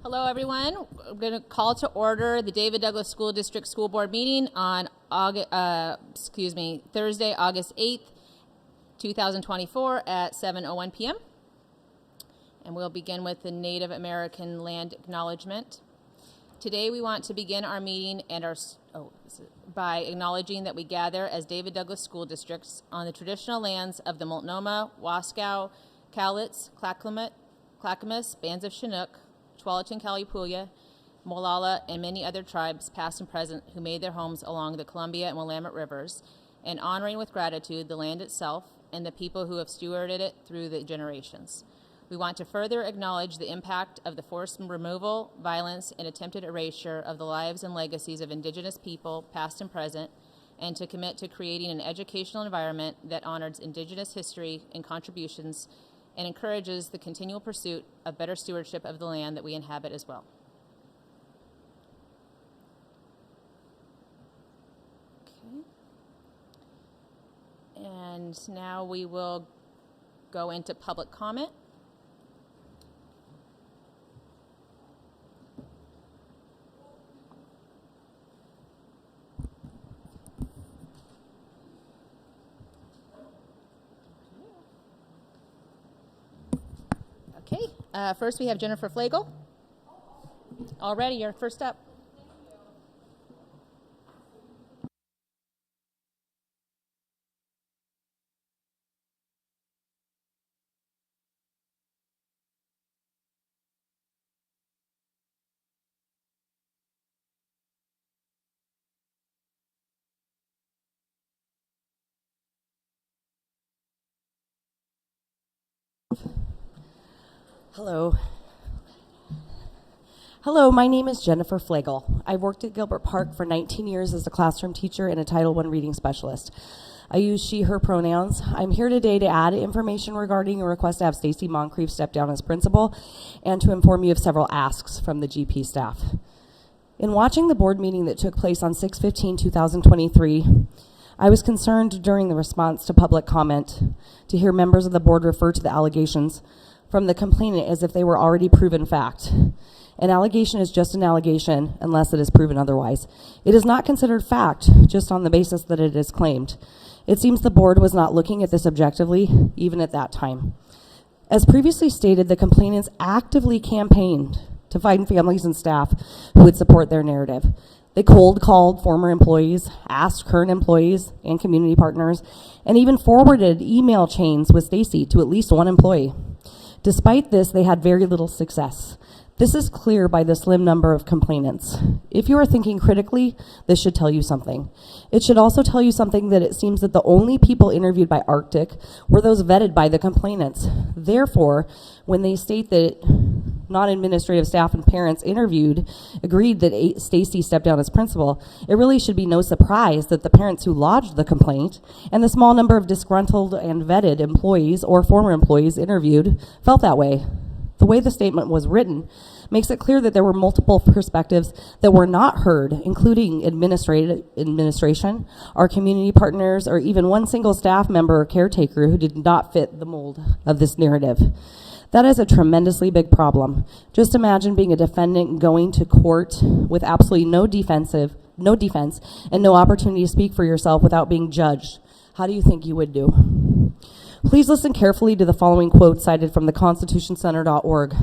Hello, everyone. I'm going to call to order the David Douglas School District School Board meeting on Thursday, August 8th, 2024 at 7:01 p.m. And we'll begin with the Native American land acknowledgement. Today, we want to begin our meeting by acknowledging that we gather as David Douglas School Districts on the traditional lands of the Multnomah, Wasco, Cowlitz, Clackamas, Bands of Chinook, Tualatin, Kalipuya, Molalla, and many other tribes, past and present, who made their homes along the Columbia and Willamette rivers, and honoring with gratitude the land itself and the people who have stewarded it through the generations. We want to further acknowledge the impact of the forced removal, violence, and attempted erasure of the lives and legacies of Indigenous people, past and present, and to commit to creating an educational environment that honors Indigenous history and contributions and encourages the continual pursuit of better stewardship of the land that we inhabit as well. Okay. And now we will go into public comment. Okay, first we have Jennifer Flagel. Already, you're first up. Hello, my name is Jennifer Flagel. I've worked at Gilbert Park for 19 years as a classroom teacher and a Title I reading specialist. I use she, her pronouns. I'm here today to add information regarding a request to have Stacy Moncrief step down as principal and to inform you of several asks from the GP staff. In watching the board meeting that took place on 6/15/2023, I was concerned during the response to public comment to hear members of the board refer to the allegations from the complainant as if they were already proven fact. An allegation is just an allegation unless it is proven otherwise. It is not considered fact just on the basis that it is claimed. It seems the board was not looking at this objectively, even at that time. As previously stated, the complainants actively campaigned to find families and staff who would support their narrative. They cold called former employees, asked current employees and community partners, and even forwarded email chains with Stacy to at least one employee. Despite this, they had very little success. This is clear by the slim number of complainants. If you are thinking critically, this should tell you something. It should also tell you something that it seems that the only people interviewed by Arctic were those vetted by the complainants. Therefore, when they state that non-administrative staff and parents interviewed agreed that Stacy stepped down as principal, it really should be no surprise that the parents who lodged the complaint and the small number of disgruntled and vetted employees or former employees interviewed felt that way. The way the statement was written makes it clear that there were multiple perspectives that were not heard, including administration, our community partners, or even one single staff member or caretaker who did not fit the mold of this narrative. That is a tremendously big problem. Just imagine being a defendant going to court with absolutely no defense, and no opportunity to speak for yourself without being judged. How do you think you would do? Please listen carefully to the following quote cited from the constitutioncenter.org.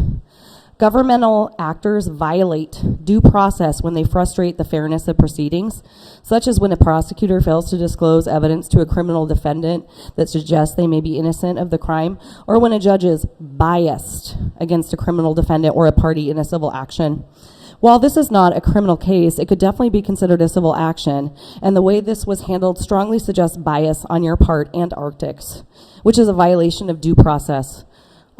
Governmental actors violate due process when they frustrate the fairness of proceedings, such as when a prosecutor fails to disclose evidence to a criminal defendant that suggests they may be innocent of the crime, or when a judge is biased against a criminal defendant or a party in a civil action. While this is not a criminal case, it could definitely be considered a civil action, and the way this was handled strongly suggests bias on your part and Arctic's, which is a violation of due process.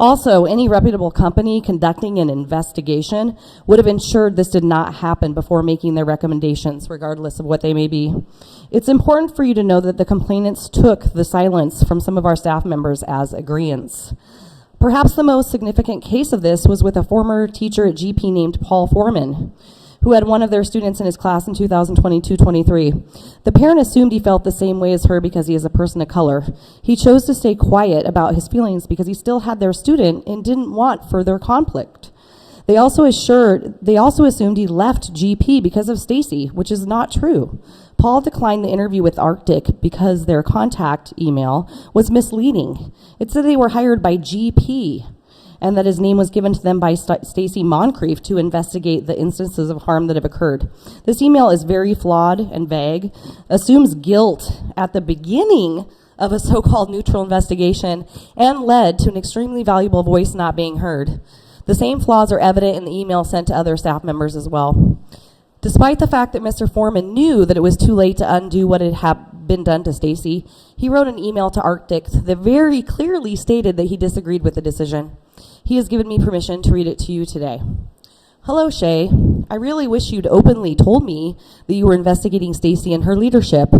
Also, any reputable company conducting an investigation would have ensured this did not happen before making their recommendations, regardless of what they may be. It's important for you to know that the complainants took the silence from some of our staff members as agreeance. Perhaps the most significant case of this was with a former teacher at GP named Paul Foreman, who had one of their students in his class in 2022-23. The parent assumed he felt the same way as her because he is a person of color. He chose to stay quiet about his feelings because he still had their student and didn't want further conflict. They also assumed he left GP because of Stacy, which is not true. Paul declined the interview with Arctic because their contact email was misleading. It said they were hired by GP and that his name was given to them by Stacy Moncrief to investigate the instances of harm that have occurred. This email is very flawed and vague, assumes guilt at the beginning of a so-called neutral investigation, and led to an extremely valuable voice not being heard. The same flaws are evident in the email sent to other staff members as well. Despite the fact that Mr. Foreman knew that it was too late to undo what had been done to Stacy, he wrote an email to Arctic that very clearly stated that he disagreed with the decision. He has given me permission to read it to you today. Hello, Shay. I really wish you'd openly told me that you were investigating Stacy and her leadership.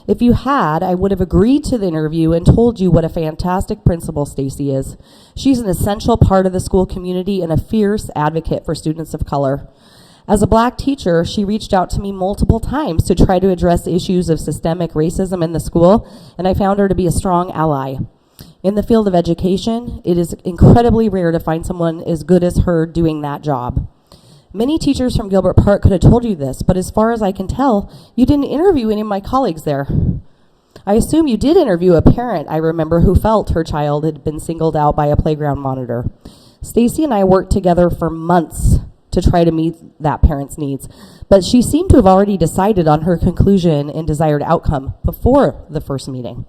If you had, I would have agreed to the interview and told you what a fantastic principal Stacy is. She's an essential part of the school community and a fierce advocate for students of color. As a black teacher, she reached out to me multiple times to try to address issues of systemic racism in the school, and I found her to be a strong ally. In the field of education, it is incredibly rare to find someone as good as her doing that job. Many teachers from Gilbert Park could have told you this, but as far as I can tell, you didn't interview any of my colleagues there. I assume you did interview a parent, I remember, who felt her child had been singled out by a playground monitor. Stacy and I worked together for months to try to meet that parent's needs, but she seemed to have already decided on her conclusion and desired outcome before the first meeting.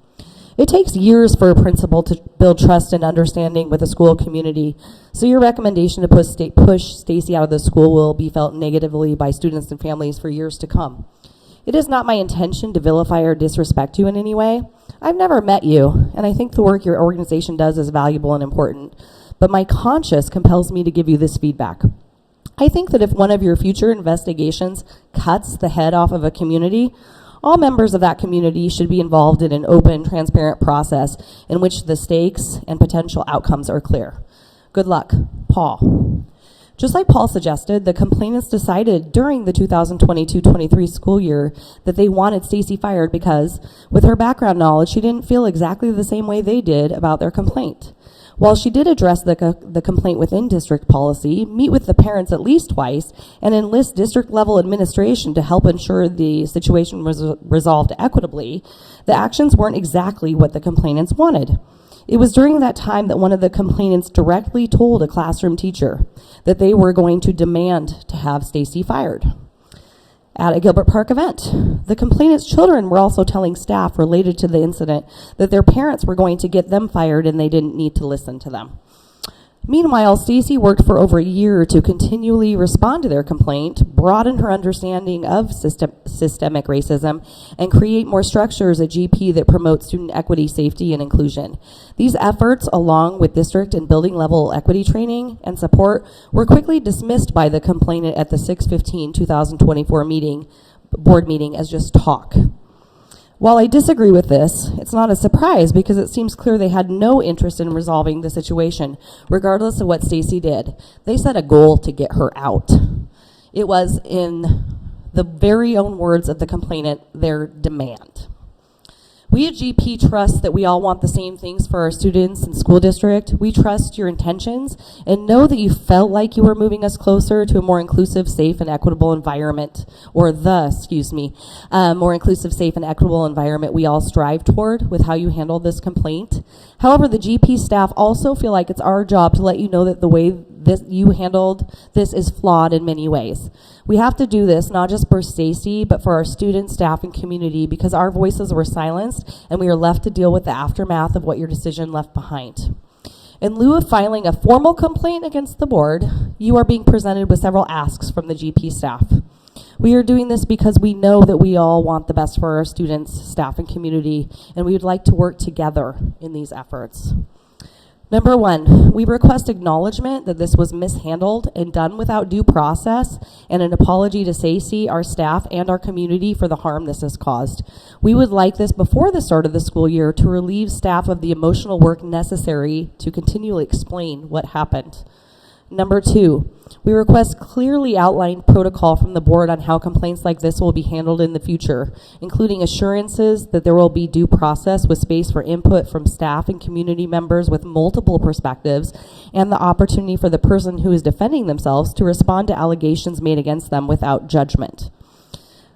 It takes years for a principal to build trust and understanding with a school community, so your recommendation to push Stacy out of the school will be felt negatively by students and families for years to come. It is not my intention to vilify or disrespect you in any way. I've never met you, and I think the work your organization does is valuable and important, but my conscience compels me to give you this feedback. I think that if one of your future investigations cuts the head off of a community, all members of that community should be involved in an open, transparent process in which the stakes and potential outcomes are clear. Good luck, Paul. Just like Paul suggested, the complainants decided during the 2022-23 school year that they wanted Stacy fired because, with her background knowledge, she didn't feel exactly the same way they did about their complaint. While she did address the complaint within district policy, meet with the parents at least twice, and enlist district-level administration to help ensure the situation was resolved equitably, the actions weren't exactly what the complainants wanted. It was during that time that one of the complainants directly told a classroom teacher that they were going to demand to have Stacy fired. At a Gilbert Park event, the complainant's children were also telling staff related to the incident that their parents were going to get them fired and they didn't need to listen to them. Meanwhile, Stacy worked for over a year to continually respond to their complaint, broaden her understanding of systemic racism, and create more structures at GP that promote student equity, safety, and inclusion. These efforts, along with district and building level equity training and support, were quickly dismissed by the complainant at the 6/15/2024 board meeting as just talk. While I disagree with this, it's not a surprise because it seems clear they had no interest in resolving the situation, regardless of what Stacy did. They set a goal to get her out. It was, in the very own words of the complainant, their demand. We at GP trust that we all want the same things for our students and school district. We trust your intentions and know that you felt like you were moving us closer to a more inclusive, safe, and equitable environment, or more inclusive, safe, and equitable environment we all strive toward with how you handled this complaint. However, the GP staff also feel like it's our job to let you know that the way you handled this is flawed in many ways. We have to do this not just for Stacy, but for our students, staff, and community because our voices were silenced and we are left to deal with the aftermath of what your decision left behind. In lieu of filing a formal complaint against the board, you are being presented with several asks from the GP staff. We are doing this because we know that we all want the best for our students, staff, and community, and we would like to work together in these efforts. Number one, we request acknowledgement that this was mishandled and done without due process, and an apology to Stacy, our staff, and our community for the harm this has caused. We would like this before the start of the school year to relieve staff of the emotional work necessary to continually explain what happened. Number 2, we request clearly outlined protocol from the board on how complaints like this will be handled in the future, including assurances that there will be due process with space for input from staff and community members with multiple perspectives, and the opportunity for the person who is defending themselves to respond to allegations made against them without judgment.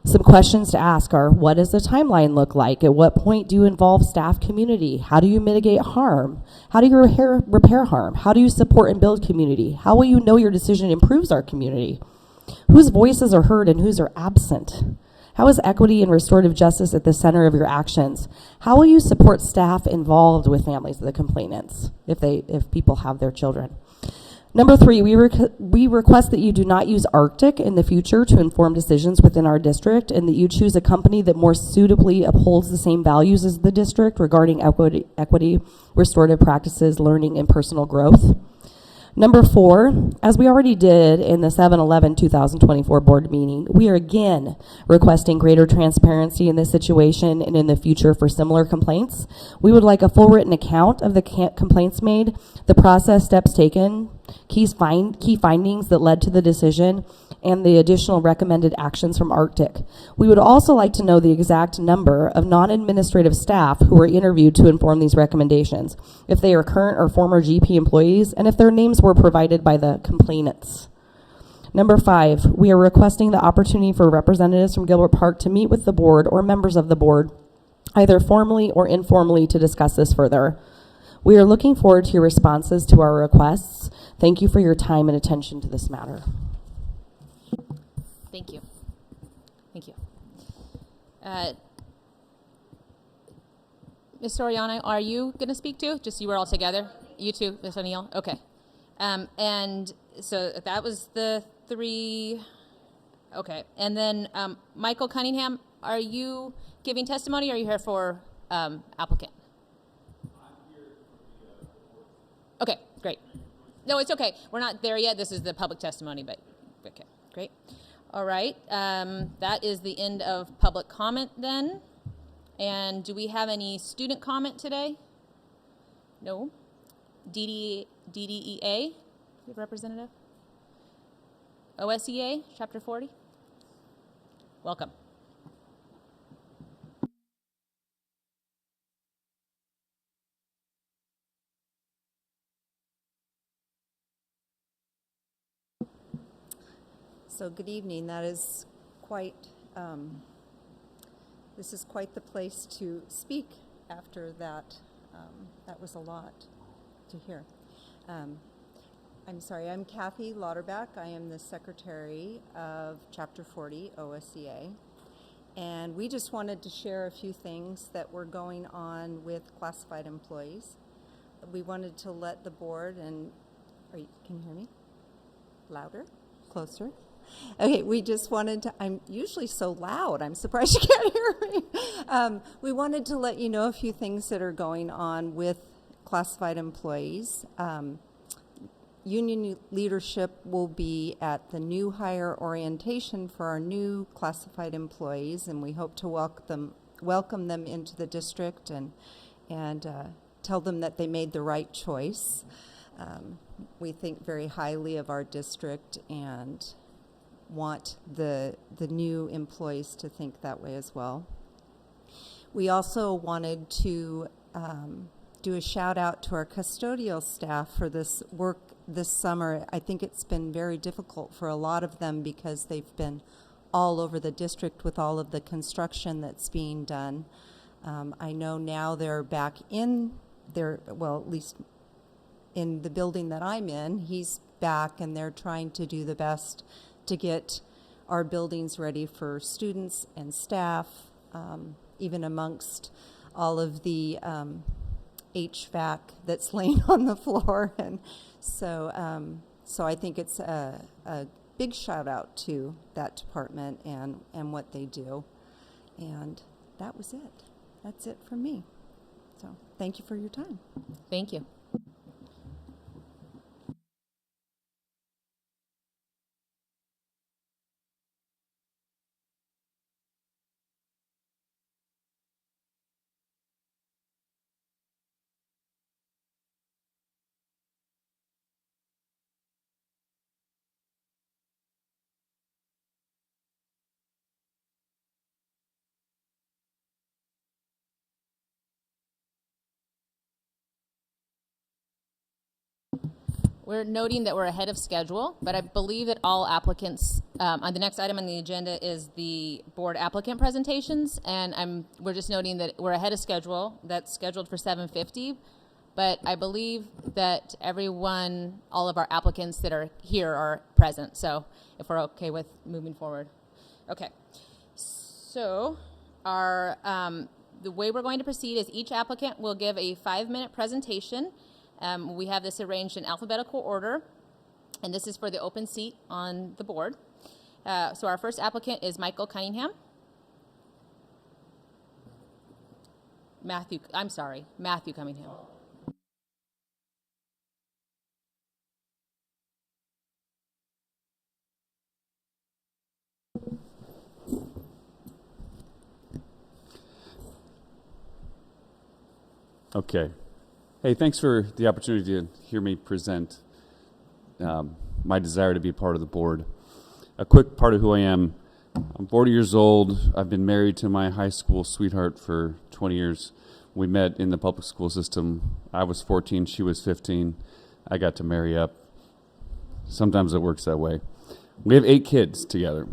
Some questions to ask are, what does the timeline look like? At what point do you involve staff community? How do you mitigate harm? How do you repair harm? How do you support and build community? How will you know your decision improves our community? Whose voices are heard and whose are absent? How is equity and restorative justice at the center of your actions? How will you support staff involved with families of the complainants if people have their children? Number 3, we request that you do not use Arctic in the future to inform decisions within our district, and that you choose a company that more suitably upholds the same values as the district regarding equity, restorative practices, learning, and personal growth. Number 4, as we already did in the 7/11/2024 board meeting, we are again requesting greater transparency in this situation and in the future for similar complaints. We would like a full written account of the complaints made, the process steps taken, key findings that led to the decision, and the additional recommended actions from Arctic. We would also like to know the exact number of non-administrative staff who were interviewed to inform these recommendations, if they are current or former GP employees, and if their names were provided by the complainants. Number 5, we are requesting the opportunity for representatives from Gilbert Park to meet with the board or members of the board, either formally or informally, to discuss this further. We are looking forward to your responses to our requests. Thank you for your time and attention to this matter. Thank you. Thank you. Ms. Soriano, are you going to speak too? Just you were all together? You too, Ms. O'Neill? Okay. And so that was the 3. Okay. And then Michael Cunningham, are you giving testimony, or are you here for applicant? Okay, great. No, it's okay. We're not there yet. This is the public testimony, but okay, great. All right. That is the end of public comment then. And do we have any student comment today? No. DDEA, representative? OSEA, Chapter 40? Welcome. So good evening. That is quite, this is quite the place to speak after that. That was a lot to hear. I'm sorry, I'm Kathy Lauterbach. I am the secretary of Chapter 40 OSEA. And we just wanted to share a few things that were going on with classified employees. We wanted to let the board and, can you hear me? Louder? Closer? Okay, we just wanted to, I'm usually so loud, I'm surprised you can't hear me. We wanted to let you know a few things that are going on with classified employees. Union leadership will be at the new hire orientation for our new classified employees, and we hope to welcome them into the district and tell them that they made the right choice. We think very highly of our district and want the new employees to think that way as well. We also wanted to do a shout out to our custodial staff for this work this summer. I think it's been very difficult for a lot of them because they've been all over the district with all of the construction that's being done. I know now they're back in their, well, at least in the building that I'm in, he's back, and they're trying to do the best to get our buildings ready for students and staff, even amongst all of the HVAC that's laying on the floor. And so I think it's a big shout out to that department and what they do. And that was it. That's it from me. So thank you for your time. Thank you. We're noting that we're ahead of schedule, but I believe that all applicants, on the next item on the agenda is the board applicant presentations, and we're just noting that we're ahead of schedule. That's scheduled for 7:50, but I believe that all of our applicants that are here are present, so if we're okay with moving forward. Okay, so the way we're going to proceed is each applicant will give a 5-minute presentation. We have this arranged in alphabetical order, and this is for the open seat on the board. So our first applicant is Michael Cunningham. Matthew Cunningham. Okay. Hey, thanks for the opportunity to hear me present my desire to be a part of the board. A quick part of who I am. I'm 40 years old. I've been married to my high school sweetheart for 20 years. We met in the public school system. I was 14, she was 15. I got to marry up. Sometimes it works that way. We have 8 kids together.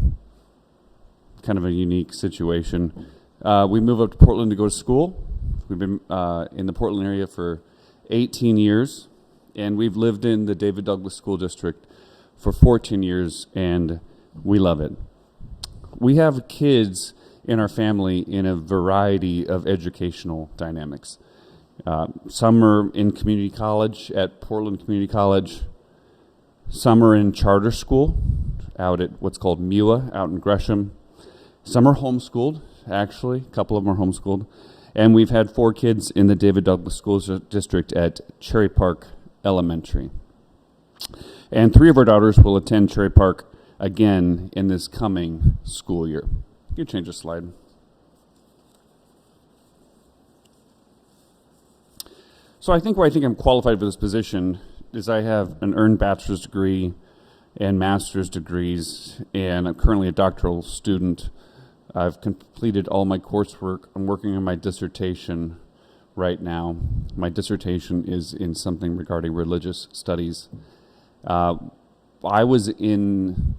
Kind of a unique situation. We moved up to Portland to go to school. We've been in the Portland area for 18 years, and we've lived in the David Douglas School District for 14 years, and we love it. We have kids in our family in a variety of educational dynamics. Some are in community college at Portland Community College. Some are in charter school out at what's called MUA out in Gresham. Some are homeschooled, actually. A couple of them are homeschooled. And we've had 4 kids in the David Douglas School District at Cherry Park Elementary. And 3 of our daughters will attend Cherry Park again in this coming school year. You can change the slide. So I think where I think I'm qualified for this position is I have an earned bachelor's degree and master's degrees, and I'm currently a doctoral student. I've completed all my coursework. I'm working on my dissertation right now. My dissertation is in something regarding religious studies. I was in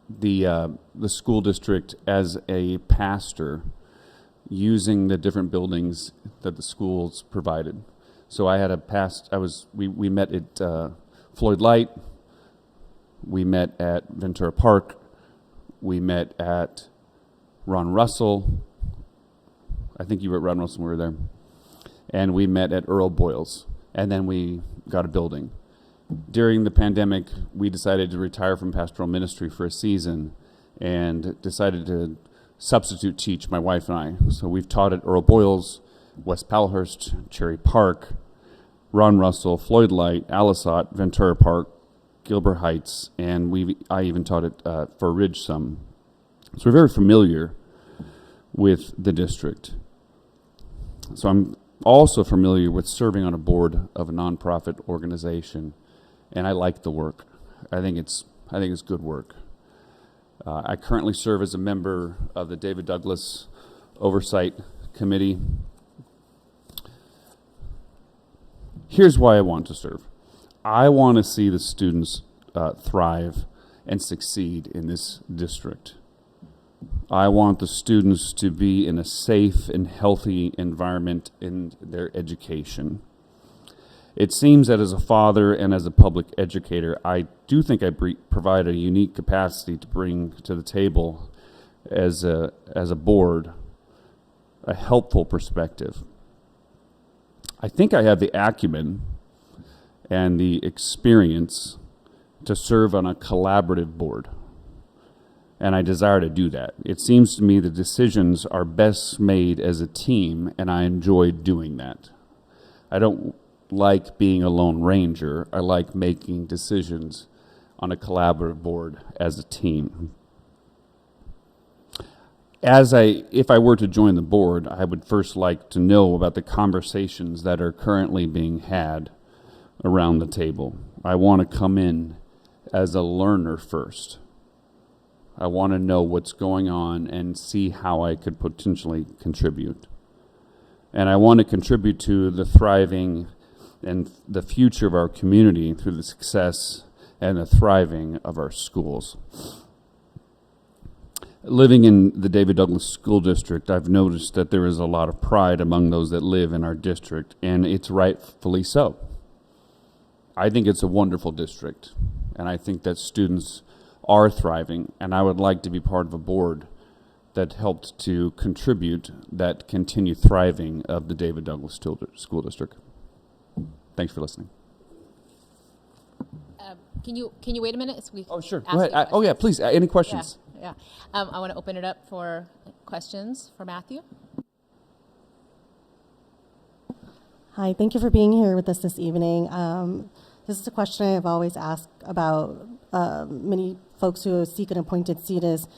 the school district as a pastor using the different buildings that the schools provided. So I had we met at Floyd Light, we met at Ventura Park, we met at Ron Russell. I think you were at Ron Russell when we were there. And we met at Earl Boyle's. And then we got a building. During the pandemic, we decided to retire from pastoral ministry for a season and decided to substitute teach, my wife and I. So we've taught at Earl Boyle's, West Palhurst, Cherry Park, Ron Russell, Floyd Light, Alisot, Ventura Park, Gilbert Heights, and I even taught it for Ridge some. So we're very familiar with the district. So I'm also familiar with serving on a board of a nonprofit organization, and I like the work. I think it's good work. I currently serve as a member of the David Douglas Oversight Committee. Here's why I want to serve. I want to see the students thrive and succeed in this district. I want the students to be in a safe and healthy environment in their education. It seems that as a father and as a public educator, I do think I provide a unique capacity to bring to the table as a board a helpful perspective. I think I have the acumen and the experience to serve on a collaborative board, and I desire to do that. It seems to me the decisions are best made as a team, and I enjoy doing that. I don't like being a lone ranger. I like making decisions on a collaborative board as a team. If I were to join the board, I would first like to know about the conversations that are currently being had around the table. I want to come in as a learner first. I want to know what's going on and see how I could potentially contribute. And I want to contribute to the thriving and the future of our community through the success and the thriving of our schools. Living in the David Douglas School District, I've noticed that there is a lot of pride among those that live in our district, and it's rightfully so. I think it's a wonderful district, and I think that students are thriving, and I would like to be part of a board that helped to contribute that continued thriving of the David Douglas School District. Thanks for listening. Can you wait a minute? So we Oh, sure. ask Go ahead. you Oh, yeah, please. Any questions? Yeah. I want to open it up for questions for Matthew. Hi, thank you for being here with us this evening. This is a question I've always asked about many folks who seek an appointed seat is,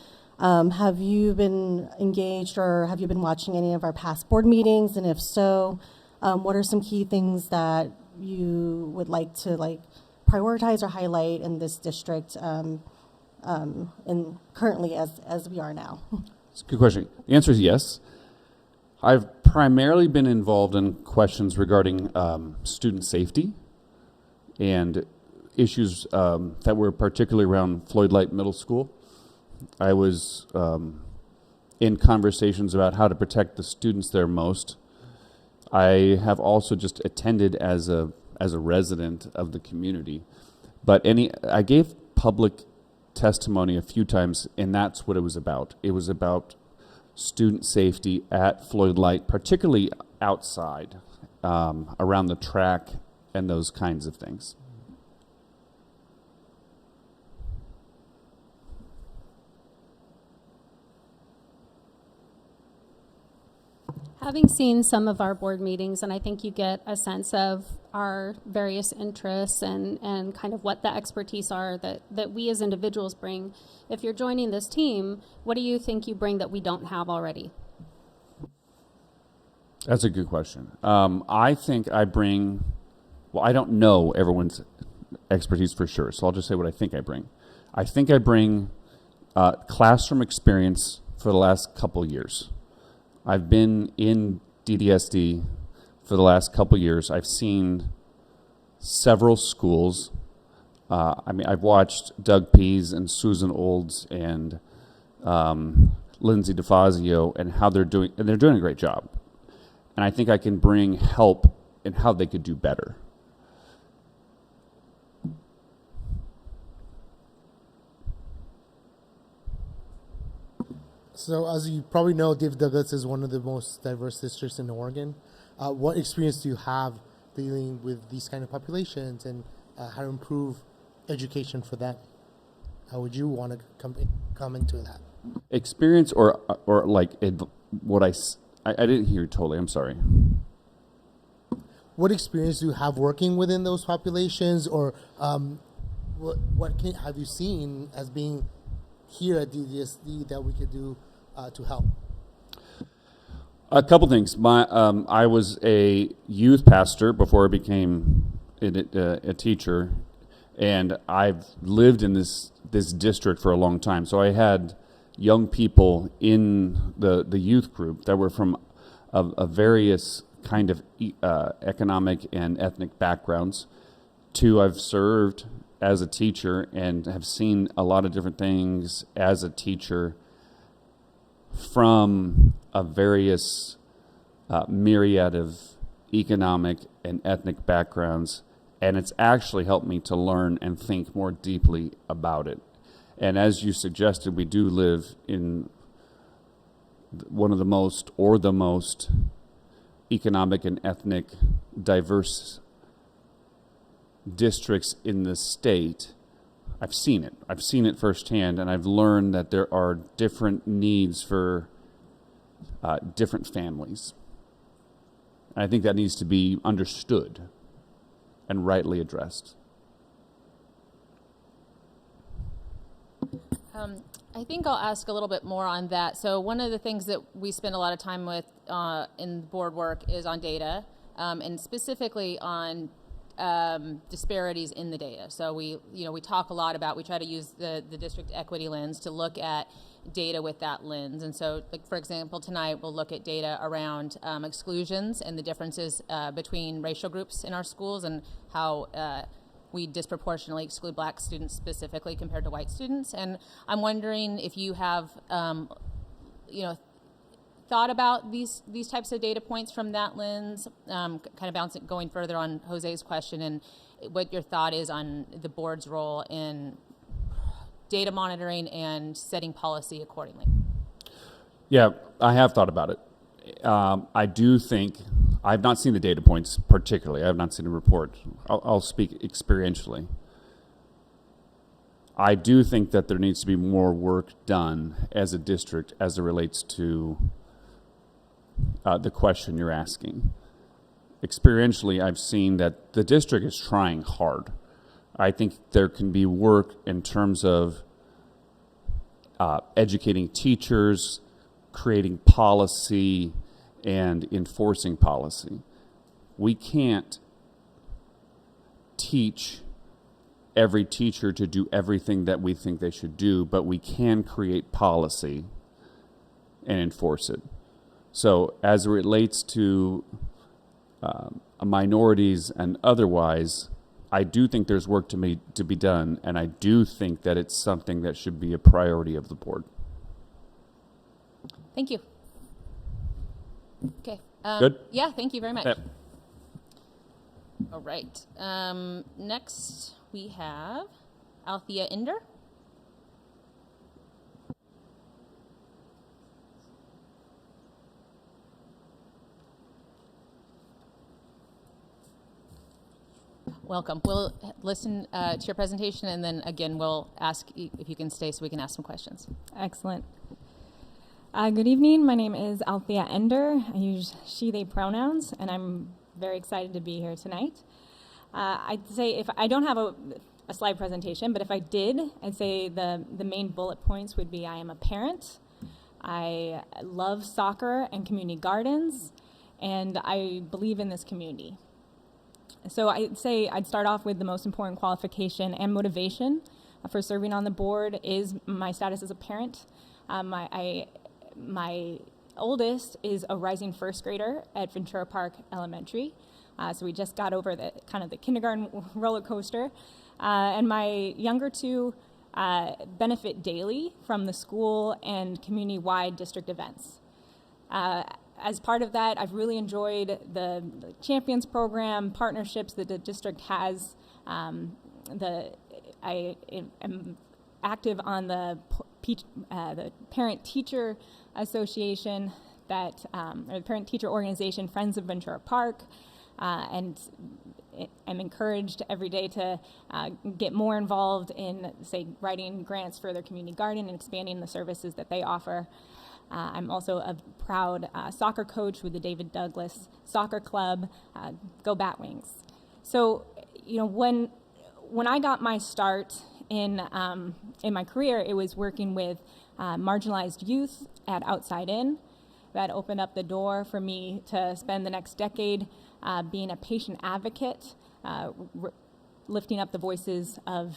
have you been engaged or have you been watching any of our past board meetings? And if so, what are some key things that you would like to prioritize or highlight in this district and currently as we are now? It's a good question. The answer is yes. I've primarily been involved in questions regarding student safety and issues that were particularly around Floyd Light Middle School. I was in conversations about how to protect the students there most. I have also just attended as a resident of the community, but I gave public testimony a few times, and that's what it was about. It was about student safety at Floyd Light, particularly outside, around the track and those kinds of things. Having seen some of our board meetings, and I think you get a sense of our various interests and kind of what the expertise are that we as individuals bring. If you're joining this team, what do you think you bring that we don't have already? That's a good question. I think I bring, well, I don't know everyone's expertise for sure, so I'll just say what I think I bring. I think I bring classroom experience for the last couple years. I've been in DDSD for the last couple years. I've seen several schools. I've watched Doug Pease and Susan Olds and Lindsay DeFazio and how they're doing, and they're doing a great job. And I think I can bring help in how they could do better. So as you probably know, David Douglas is one of the most diverse districts in Oregon. What experience do you have dealing with these kind of populations and how to improve education for them? How would you want to come into that? Experience or like what I didn't hear you totally. I'm sorry. What experience do you have working within those populations, or what have you seen as being here at DDSD that we could do to help? A couple things. I was a youth pastor before I became a teacher, and I've lived in this district for a long time. So I had young people in the youth group that were from a various kind of economic and ethnic backgrounds. Two, I've served as a teacher and have seen a lot of different things as a teacher from a various myriad of economic and ethnic backgrounds, and it's actually helped me to learn and think more deeply about it. And as you suggested, we do live in one of the most economic and ethnic diverse districts in the state. I've seen it firsthand, and I've learned that there are different needs for different families. And I think that needs to be understood and rightly addressed. I think I'll ask a little bit more on that. So one of the things that we spend a lot of time with in board work is on data, and specifically on disparities in the data. So we talk a lot about, we try to use the district equity lens to look at data with that lens. And so, like, for example, tonight we'll look at data around exclusions and the differences between racial groups in our schools and how we disproportionately exclude black students specifically compared to white students. And I'm wondering if you have, thought about these types of data points from that lens, kind of bouncing, going further on Jose's question, and what your thought is on the board's role in data monitoring and setting policy accordingly. Yeah, I have thought about it. I do think, I've not seen the data points particularly. I have not seen a report. I'll speak experientially. I do think that there needs to be more work done as a district as it relates to the question you're asking. Experientially, I've seen that the district is trying hard. I think there can be work in terms of educating teachers, creating policy, and enforcing policy. We can't teach every teacher to do everything that we think they should do, but we can create policy and enforce it. So as it relates to minorities and otherwise, I do think there's work to be done, and I do think that it's something that should be a priority of the board. Thank you. Okay. Good? Yeah, thank you very much. Yep. All right. Next, we have Althea Ender. Welcome. We'll listen to your presentation, and then again, we'll ask if you can stay so we can ask some questions. Excellent. Good evening. My name is Althea Ender. I use she, they pronouns, and I'm very excited to be here tonight. I'd say if I don't have a slide presentation, but if I did, I'd say the main bullet points would be I am a parent, I love soccer and community gardens, and I believe in this community. So I'd say I'd start off with the most important qualification and motivation for serving on the board is my status as a parent. My oldest is a rising first grader at Ventura Park Elementary. So we just got over the kind of the kindergarten roller coaster. And my younger two benefit daily from the school and community-wide district events. As part of that, I've really enjoyed the Champions program, partnerships that the district has. I am active on the Parent-Teacher Association, or the Parent-Teacher Organization, Friends of Ventura Park, and I'm encouraged every day to get more involved in, say, writing grants for their community garden and expanding the services that they offer. I'm also a proud soccer coach with the David Douglas Soccer Club, Go Batwings. So, when I got my start in my career, it was working with marginalized youth at Outside In. That opened up the door for me to spend the next decade being a patient advocate, lifting up the voices of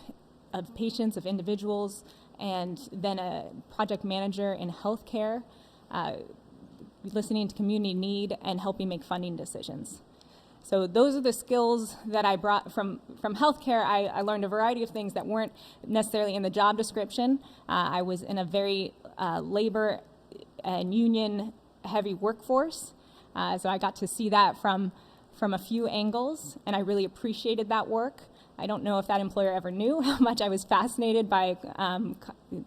patients, of individuals, and then a project manager in healthcare, listening to community need and helping make funding decisions. So those are the skills that I brought from healthcare. I learned a variety of things that weren't necessarily in the job description. I was in a very labor and union heavy workforce, so I got to see that from a few angles, and I really appreciated that work. I don't know if that employer ever knew how much I was fascinated by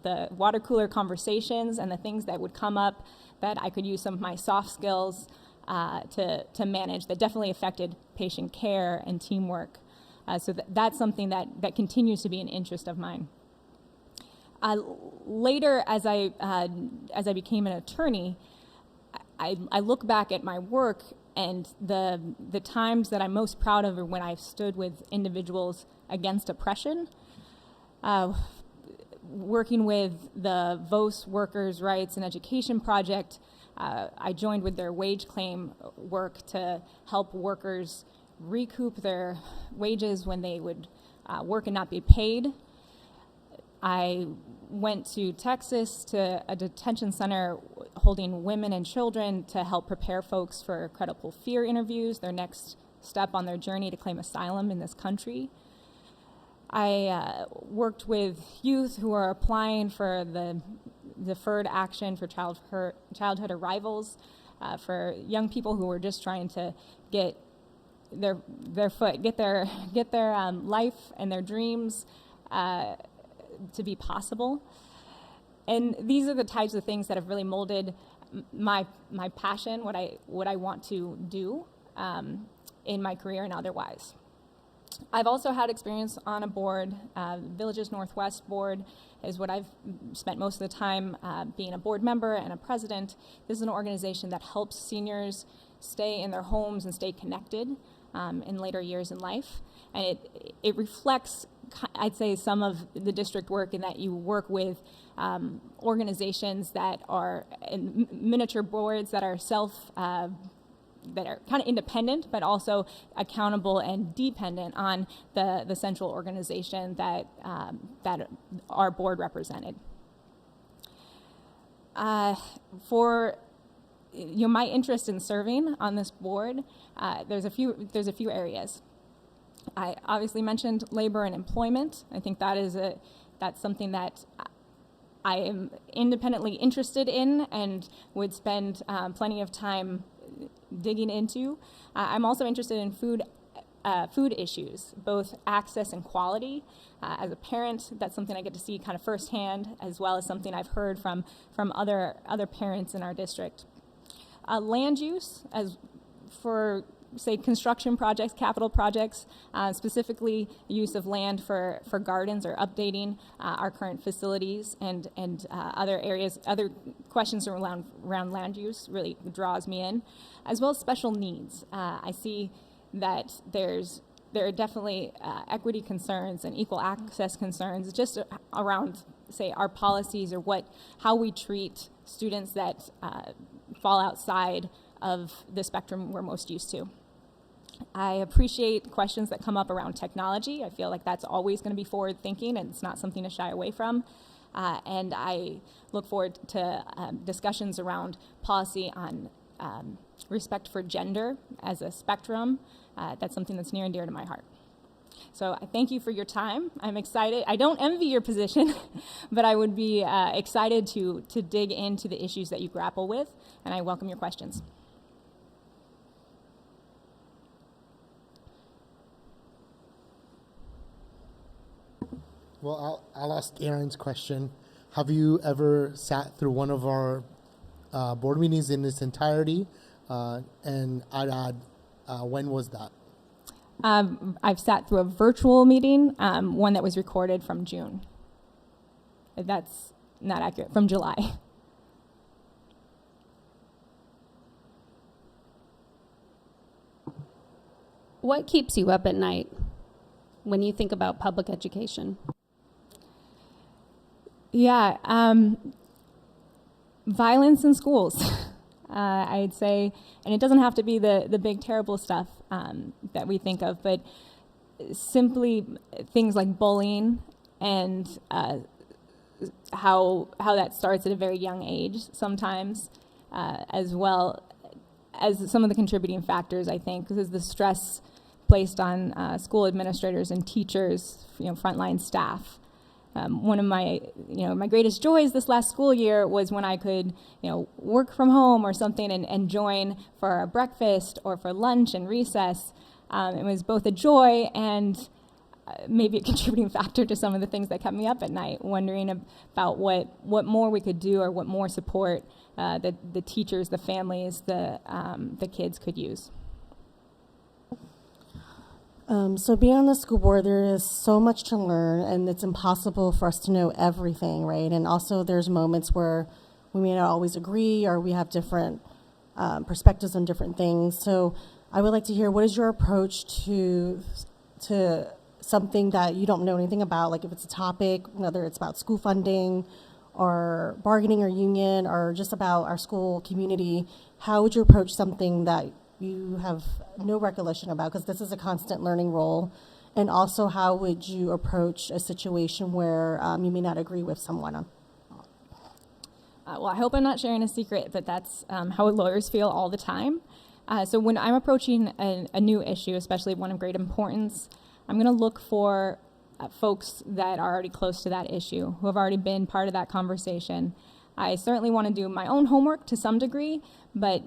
the water cooler conversations and the things that would come up that I could use some of my soft skills to manage that definitely affected patient care and teamwork. So that's something that continues to be an interest of mine. Later, as I became an attorney, I look back at my work, and the times that I'm most proud of are when I've stood with individuals against oppression. Working with the VOS Workers' Rights and Education Project, I joined with their wage claim work to help workers recoup their wages when they would work and not be paid. I went to Texas to a detention center holding women and children to help prepare folks for credible fear interviews, their next step on their journey to claim asylum in this country. I worked with youth who are applying for the deferred action for childhood arrivals, for young people who were just trying to get their life and their dreams to be possible. And these are the types of things that have really molded my passion, what I want to do in my career and otherwise. I've also had experience on a board. Villages Northwest board is what I've spent most of the time being a board member and a president. This is an organization that helps seniors stay in their homes and stay connected in later years in life. And it reflects, I'd say, some of the district work in that you work with organizations that are in miniature boards that are that are kind of independent, but also accountable and dependent on the central organization that our board represented. For my interest in serving on this board, there's a few areas. I obviously mentioned labor and employment. I think that's something that I am independently interested in and would spend plenty of time digging into. I'm also interested in food issues, both access and quality. As a parent, that's something I get to see kind of firsthand, as well as something I've heard from other parents in our district. Land use, as for, say, construction projects, capital projects, specifically use of land for gardens or updating our current facilities and other areas, other questions around land use really draws me in, as well as special needs. I see that there are definitely equity concerns and equal access concerns just around, say, our policies or how we treat students that fall outside of the spectrum we're most used to. I appreciate questions that come up around technology. I feel like that's always going to be forward thinking and it's not something to shy away from. And I look forward to discussions around policy on respect for gender as a spectrum. That's something that's near and dear to my heart. So I thank you for your time. I'm excited. I don't envy your position, but I would be excited to dig into the issues that you grapple with, and I welcome your questions. Well, I'll ask Aaron's question. Have you ever sat through one of our board meetings in its entirety? And I'd add, when was that? I've sat through a virtual meeting, one that was recorded from June. That's not accurate, from July. What keeps you up at night when you think about public education? Yeah, violence in schools, I'd say, and it doesn't have to be the big terrible stuff that we think of, but simply things like bullying and how that starts at a very young age sometimes, as well as some of the contributing factors, I think, because the stress placed on school administrators and teachers, frontline staff. One of my greatest joys this last school year was when I could, work from home or something and join for a breakfast or for lunch and recess. It was both a joy and maybe a contributing factor to some of the things that kept me up at night, wondering about what more we could do or what more support the teachers, the families, the kids could use. So being on the school board, there is so much to learn, and it's impossible for us to know everything, right? And also there's moments where we may not always agree or we have different perspectives on different things. So I would like to hear, what is your approach to something that you don't know anything about, like if it's a topic, whether it's about school funding or bargaining or union or just about our school community, how would you approach something that you have no recollection about, because this is a constant learning role, And also, how would you approach a situation where you may not agree with someone? Well, I hope I'm not sharing a secret, but that's how lawyers feel all the time. So when I'm approaching a new issue, especially one of great importance, I'm going to look for folks that are already close to that issue, who have already been part of that conversation. I certainly want to do my own homework to some degree, but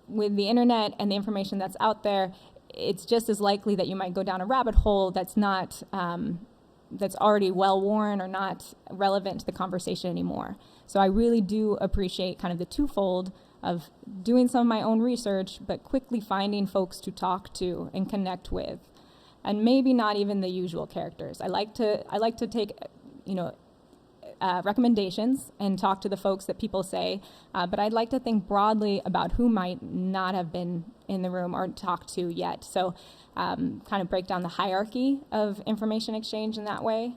with the internet and the information that's out there, it's just as likely that you might go down a rabbit hole that's not that's already well-worn or not relevant to the conversation anymore. So I really do appreciate kind of the twofold of doing some of my own research, but quickly finding folks to talk to and connect with, and maybe not even the usual characters. I like to take, recommendations and talk to the folks that people say, but I'd like to think broadly about who might not have been in the room or talked to yet. So kind of break down the hierarchy of information exchange in that way.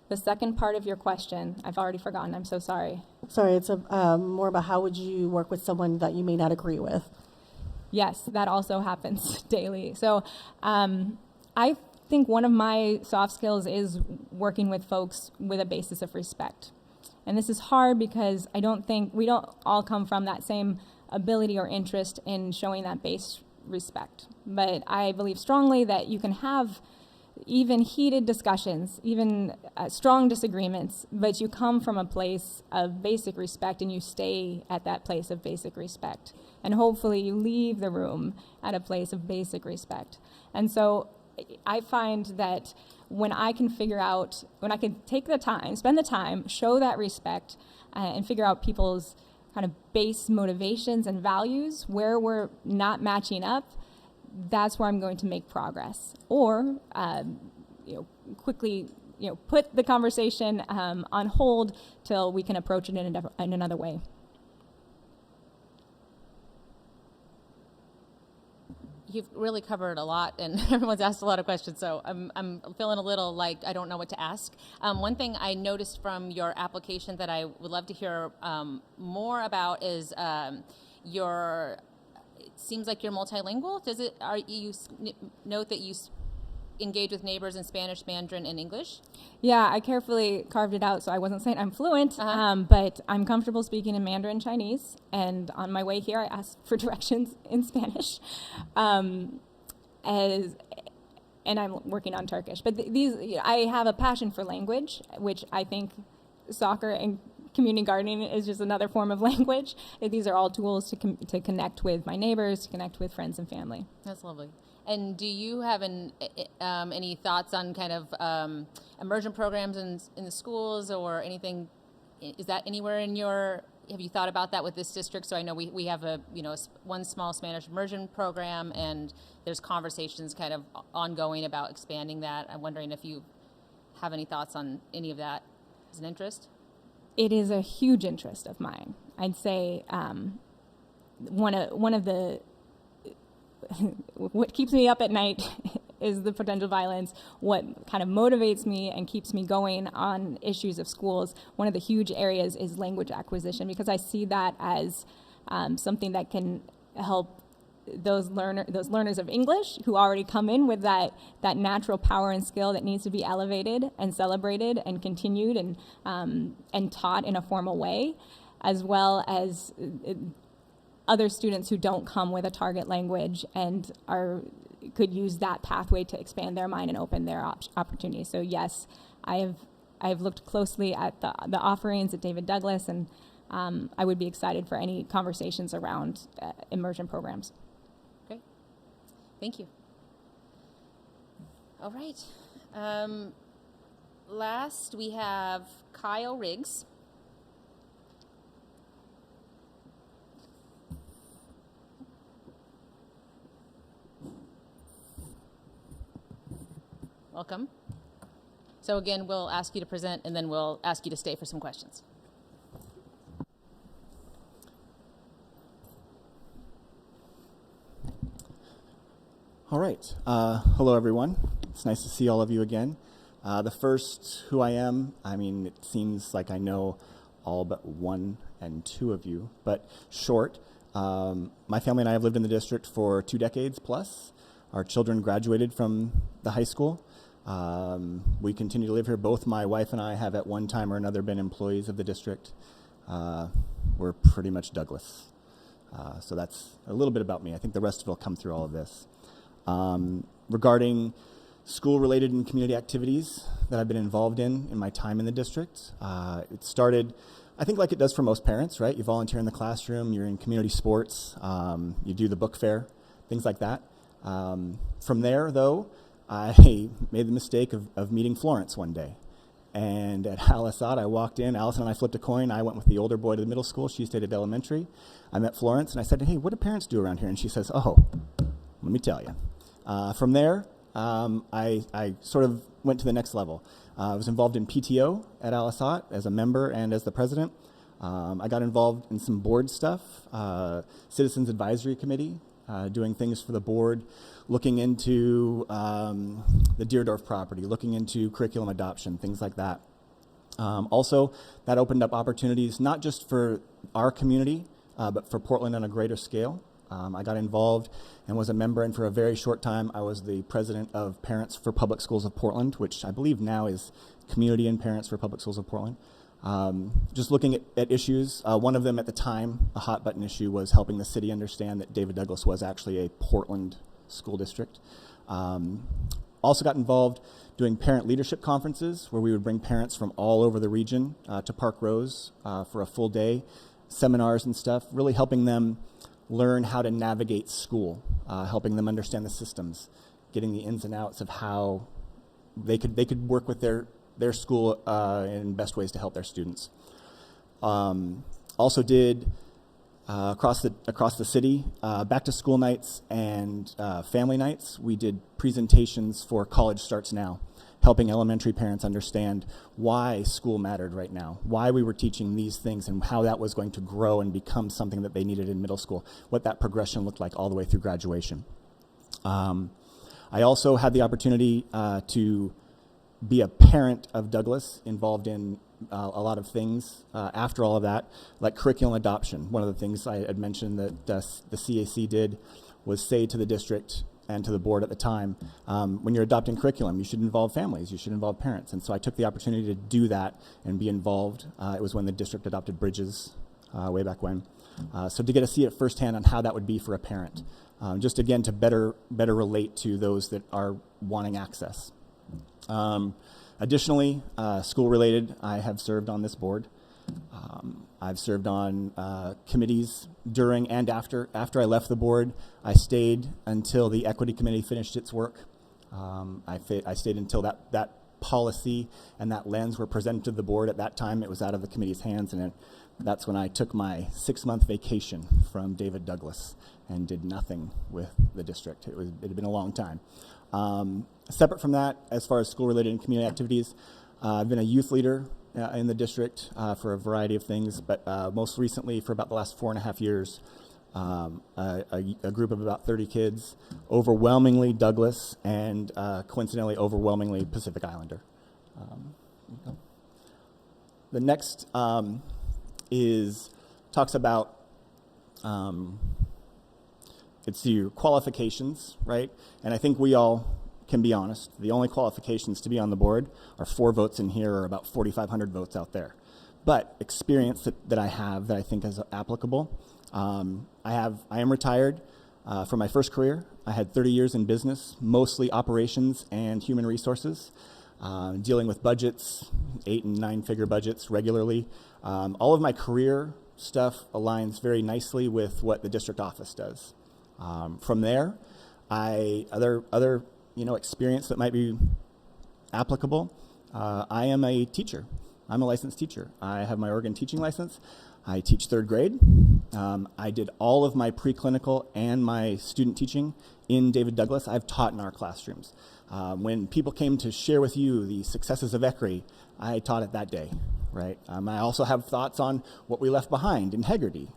The second part of your question, I've already forgotten. I'm so sorry. Sorry, it's more about how would you work with someone that you may not agree with? Yes, that also happens daily. So I think one of my soft skills is working with folks with a basis of respect. And this is hard because we don't all come from that same ability or interest in showing that base respect. But I believe strongly that you can have even heated discussions, even strong disagreements, but you come from a place of basic respect and you stay at that place of basic respect. And hopefully you leave the room at a place of basic respect. And so I find that when I can take the time, spend the time, show that respect, and figure out people's kind of base motivations and values, where we're not matching up, that's where I'm going to make progress. Or, quickly, put the conversation on hold till we can approach it in another way. You've really covered a lot, and everyone's asked a lot of questions, so I'm feeling a little like I don't know what to ask. One thing I noticed from your application that I would love to hear more about is it seems like you're multilingual. Note that you engage with neighbors in Spanish, Mandarin, and English? Yeah, I carefully carved it out, so I wasn't saying I'm fluent, but I'm comfortable speaking in Mandarin Chinese, and on my way here I asked for directions in Spanish, and I'm working on Turkish. But I have a passion for language, which I think soccer and community gardening is just another form of language. These are all tools to connect with my neighbors, to connect with friends and family. That's lovely. And do you have any thoughts on kind of immersion programs in the schools or anything? Is that anywhere have you thought about that with this district? So I know we have one small Spanish immersion program, and there's conversations kind of ongoing about expanding that. I'm wondering if you have any thoughts on any of that as an interest? It is a huge interest of mine. I'd say one of the what keeps me up at night is the potential violence. What kind of motivates me and keeps me going on issues of schools, one of the huge areas is language acquisition, because I see that as something that can help those learners of English who already come in with that natural power and skill that needs to be elevated and celebrated and continued and taught in a formal way, as well as other students who don't come with a target language and could use that pathway to expand their mind and open their opportunities. So yes, I have looked closely at the offerings at David Douglas, and I would be excited for any conversations around immersion programs. Great, thank you. All right, last we have Kyle Riggs. Welcome. So again, we'll ask you to present, and then we'll ask you to stay for some questions. All right. Hello, everyone. It's nice to see all of you again. The first, who I am, it seems like I know all but one and two of you, but short. My family and I have lived in the district for 2 decades plus. our children graduated from the high school. We continue to live here. Both my wife and I have at one time or another been employees of the district. We're pretty much Douglas. So that's a little bit about me. I think the rest of it will come through all of this. Regarding school-related and community activities that I've been involved in my time in the district, it started, I think like it does for most parents, right? You volunteer in the classroom, you're in community sports, you do the book fair, things like that. From there, though, I made the mistake of meeting Florence one day. And at Al-Assad, I walked in, Allison and I flipped a coin. I went with the older boy to the middle school. She stayed at elementary. I met Florence, and I said, hey, what do parents do around here? And she says, oh, let me tell you. From there, I sort of went to the next level. I was involved in PTO at Al-Assad as a member and as the president. I got involved in some board stuff, Citizens Advisory Committee, doing things for the board, looking into the Deerdorf property, looking into curriculum adoption, things like that. Also, that opened up opportunities not just for our community, but for Portland on a greater scale. I got involved and was a member, and for a very short time, I was the president of Parents for Public Schools of Portland, which I believe now is Community and Parents for Public Schools of Portland. Just looking at issues. One of them at the time, a hot button issue, was helping the city understand that David Douglas was actually a Portland school district. Also got involved doing parent leadership conferences where we would bring parents from all over the region to Park Rose for a full day, seminars and stuff, really helping them learn how to navigate school, helping them understand the systems, getting the ins and outs of how they could work with their school in best ways to help their students. Also did across the city, back to school nights and family nights. We did presentations for College Starts Now, helping elementary parents understand why school mattered right now, why we were teaching these things and how that was going to grow and become something that they needed in middle school, what that progression looked like all the way through graduation. I also had the opportunity to be a parent of Douglas, involved in a lot of things after all of that, like curriculum adoption. One of the things I had mentioned that the CAC did was say to the district and to the board at the time, when you're adopting curriculum, you should involve families, you should involve parents. And so I took the opportunity to do that and be involved. It was when the district adopted Bridges way back when. So to get to see it firsthand on how that would be for a parent, just again to better relate to those that are wanting access. Additionally, school-related, I have served on this board. I've served on committees during and after. After I left the board, I stayed until the Equity Committee finished its work. I stayed until that policy and that lens were presented to the board. At that time, it was out of the committee's hands, and that's when I took my 6-month vacation from David Douglas and did nothing with the district. It had been a long time. Separate from that, as far as school-related and community activities, I've been a youth leader in the district for a variety of things, but most recently, for about the last 4.5 years, a group of about 30 kids, overwhelmingly Douglas, and coincidentally, overwhelmingly Pacific Islander. The next talks about it's your qualifications, right? And I think we all can be honest. The only qualifications to be on the board are 4 votes in here or about 4,500 votes out there. But experience that I have that I think is applicable. I am retired from my first career. I had 30 years in business, mostly operations and human resources, dealing with budgets, 8 and 9-figure budgets regularly. All of my career stuff aligns very nicely with what the district office does. From there, other experience that might be applicable. I am a teacher. I'm a licensed teacher. I have my Oregon teaching license. I teach 3rd grade. I did all of my preclinical and my student teaching in David Douglas. I've taught in our classrooms. When people came to share with you the successes of ECRI, I taught it that day, right? I also have thoughts on what we left behind in Hegarty,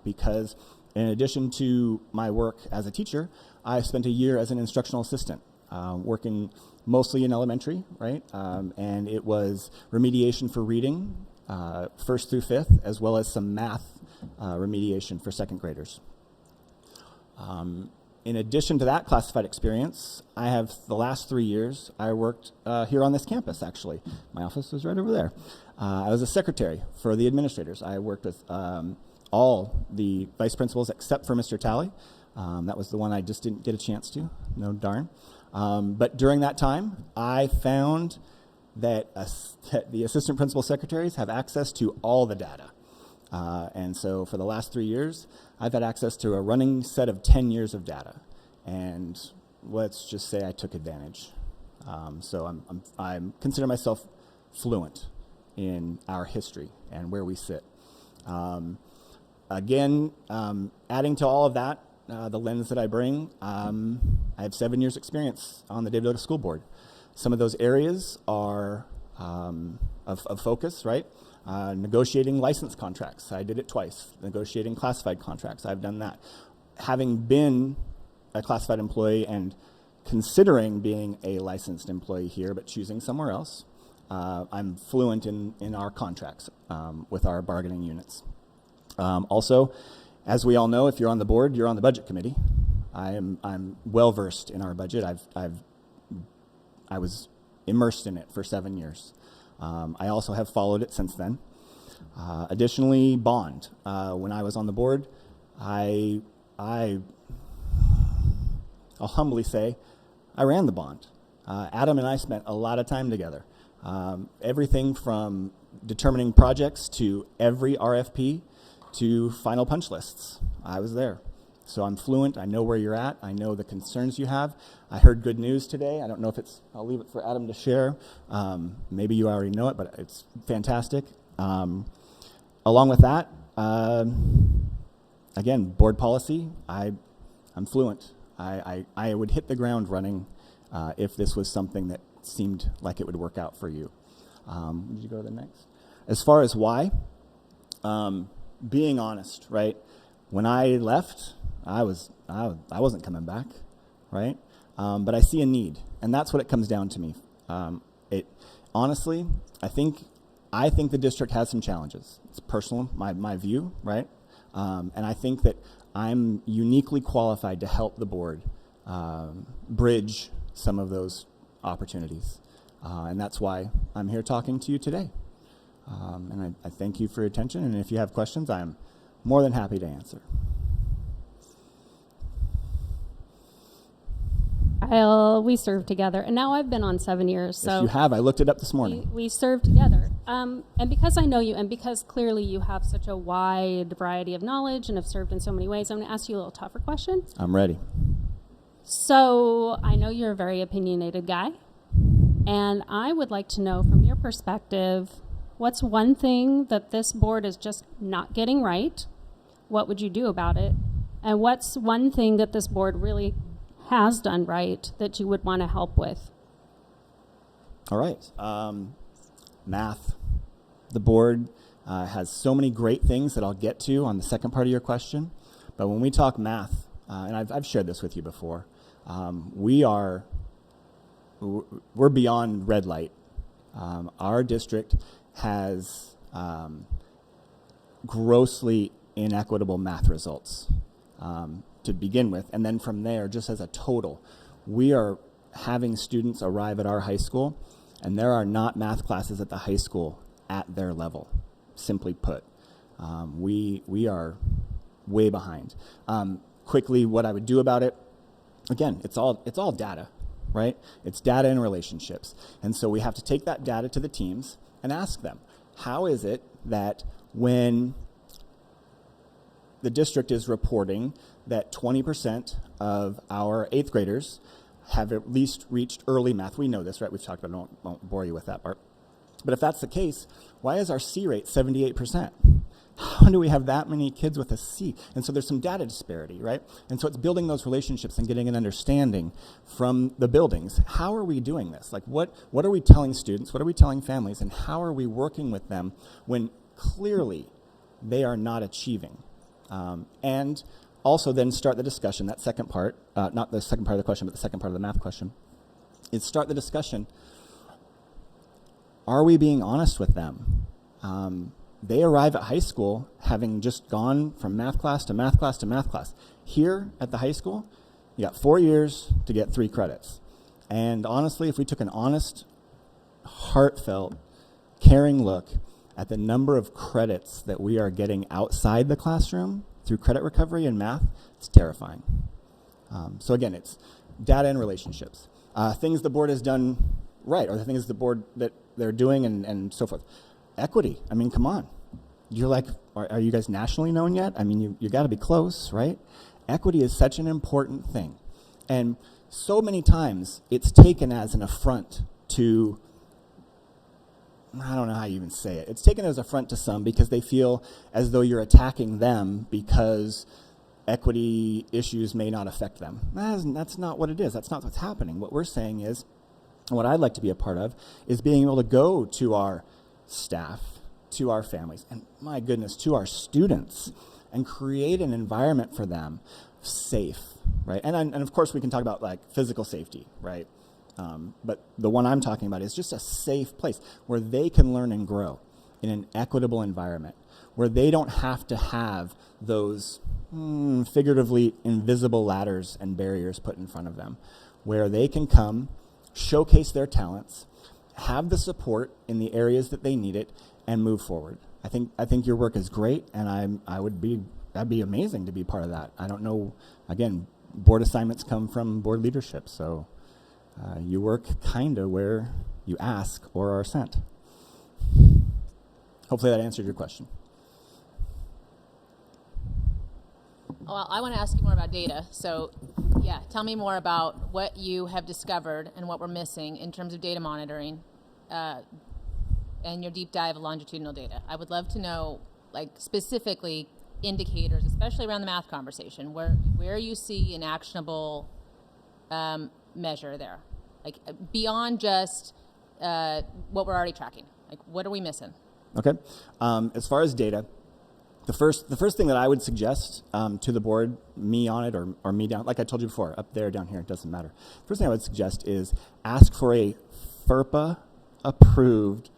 because in addition to my work as a teacher, I spent a year as an instructional assistant, working mostly in elementary, right? And it was remediation for reading, 1st through 5th, as well as some math remediation for 2nd graders. In addition to that classified experience, I have the last 3 years, I worked here on this campus, actually. My office was right over there. I was a secretary for the administrators. I worked with all the vice principals except for Mr. Talley. That was the one I just didn't get a chance to, no darn. But during that time, I found that the assistant principal secretaries have access to all the data. And so for the last 3 years, I've had access to a running set of 10 years of data. And let's just say I took advantage. So I'm consider myself fluent in our history and where we sit. Again, adding to all of that, the lens that I bring, I have 7 years experience on the David Douglas School Board. Some of those areas are of focus, right? Negotiating license contracts. I did it twice. Negotiating classified contracts. I've done that. Having been a classified employee and considering being a licensed employee here but choosing somewhere else, I'm fluent in our contracts with our bargaining units. Also, as we all know, if you're on the board, you're on the budget committee. I'm well versed in our budget. I was immersed in it for 7 years. I also have followed it since then. Additionally, bond. When I was on the board, I'll humbly say, I ran the bond. Adam and I spent a lot of time together. Everything from determining projects to every RFP to final punch lists. I was there. So I'm fluent. I know where you're at. I know the concerns you have. I heard good news today. I don't know if I'll leave it for Adam to share. Maybe you already know it, but it's fantastic. Along with that, again, board policy, I'm fluent. I would hit the ground running if this was something that seemed like it would work out for you. Would you go to the next? As far as why, being honest, right? When I left, I wasn't coming back, right? But I see a need, and that's what it comes down to me. Honestly, I think the district has some challenges. It's personal, my view, right? And I think that I'm uniquely qualified to help the board bridge some of those opportunities, and that's why I'm here talking to you today. And I thank you for your attention, and if you have questions, I'm more than happy to answer. We served together, and now I've been on 7 years. So yes, you have. I looked it up this morning. We served together. And because I know you, and because clearly you have such a wide variety of knowledge and have served in so many ways, I'm going to ask you a little tougher question. I'm ready. So I know you're a very opinionated guy, and I would like to know from your perspective, what's one thing that this board is just not getting right? What would you do about it? And what's one thing that this board really has done right that you would want to help with? All right. Math. The board has so many great things that I'll get to on the second part of your question. But when we talk math, and I've shared this with you before, we're beyond red light. Our district has grossly inequitable math results to begin with. And then from there, just as a total, we are having students arrive at our high school, and there are not math classes at the high school at their level, simply put. We are way behind. Quickly, what I would do about it, again, it's all data, right? It's data and relationships. And so we have to take that data to the teams and ask them, how is it that when the district is reporting that 20% of our 8th graders have at least reached early math? We know this, right? We've talked about it. I won't bore you with that part. But if that's the case, why is our C rate 78%? How do we have that many kids with a C? And so there's some data disparity, right? And so it's building those relationships and getting an understanding from the buildings. How are we doing this? Like, what are we telling students? What are we telling families? And how are we working with them when clearly they are not achieving? And also then start the discussion, that second part, not the second part of the question, but the second part of the math question, is start the discussion. Are we being honest with them? They arrive at high school having just gone from math class to math class to math class. Here at the high school, You got 4 years to get 3 credits. And honestly, if we took an honest, heartfelt, caring look at the number of credits that we are getting outside the classroom through credit recovery and math, it's terrifying. So again, it's data and relationships. Things the board has done right, or the things the board that they're doing and so forth. Equity, I mean, come on. You're like, are you guys nationally known yet? I mean, you got to be close, right? Equity is such an important thing. And so many times it's taken as an affront to, I don't know how you even say it. It's taken as an affront to some because they feel as though you're attacking them because equity issues may not affect them. That's not what it is. That's not what's happening. What we're saying is, and what I'd like to be a part of, is being able to go to our staff, to our families, and my goodness, to our students, and create an environment for them safe, right? And of course we can talk about like physical safety, right? But the one I'm talking about is just a safe place where they can learn and grow in an equitable environment, where they don't have to have those figuratively invisible ladders and barriers put in front of them, where they can come, showcase their talents, have the support in the areas that they need it, and move forward. I think your work is great, and that'd be amazing to be part of that. I don't know, again, board assignments come from board leadership, so you work kind of where you ask or are sent. Hopefully that answered your question. Well, I want to ask you more about data. So, yeah, tell me more about what you have discovered and what we're missing in terms of data monitoring and your deep dive of longitudinal data. I would love to know, like, specifically indicators, especially around the math conversation, where you see an actionable measure there, like beyond just what we're already tracking. Like, what are we missing? Okay. As far as data, the first thing that I would suggest to the board, me on it or me down, like I told you before, up there, down here, it doesn't matter. First thing I would suggest is ask for a FERPA approved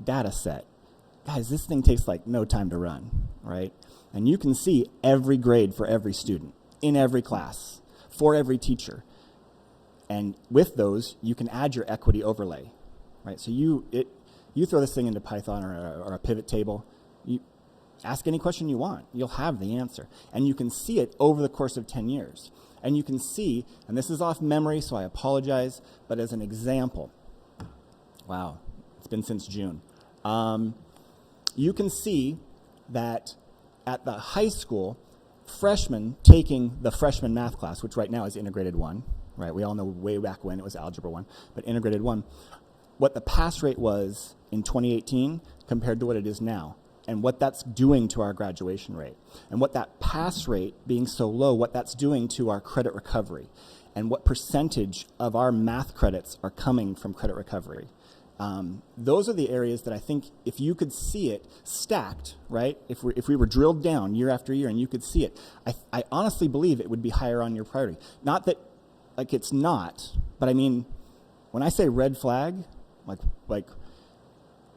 data set. Guys, this thing takes like no time to run, right? And you can see every grade for every student, in every class, for every teacher. And with those, you can add your equity overlay, right? So you throw this thing into Python or a pivot table, you ask any question you want, you'll have the answer. And you can see it over the course of 10 years. And you can see, and this is off memory, so I apologize, but as an example, wow, it's been since June. You can see that at the high school, freshmen taking the freshman math class, which right now is integrated 1, right? We all know way back when it was algebra 1, but integrated 1, what the pass rate was in 2018 compared to what it is now, and what that's doing to our graduation rate, and what that pass rate being so low, what that's doing to our credit recovery, and what percentage of our math credits are coming from credit recovery. Those are the areas that I think if you could see it stacked, right? If we were drilled down year after year and you could see it, I honestly believe it would be higher on your priority. Not that, like, it's not, but I mean, when I say red flag, like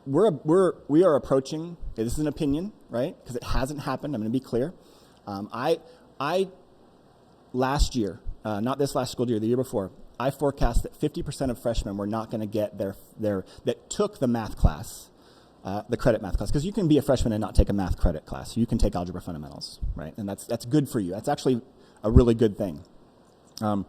we are approaching, this is an opinion, right? Because it hasn't happened, I'm going to be clear. I last year, not this last school year, the year before, I forecast that 50% of freshmen were not going to get their that took the math class, the credit math class, because you can be a freshman and not take a math credit class. You can take algebra fundamentals, right? And that's good for you. That's actually a really good thing. But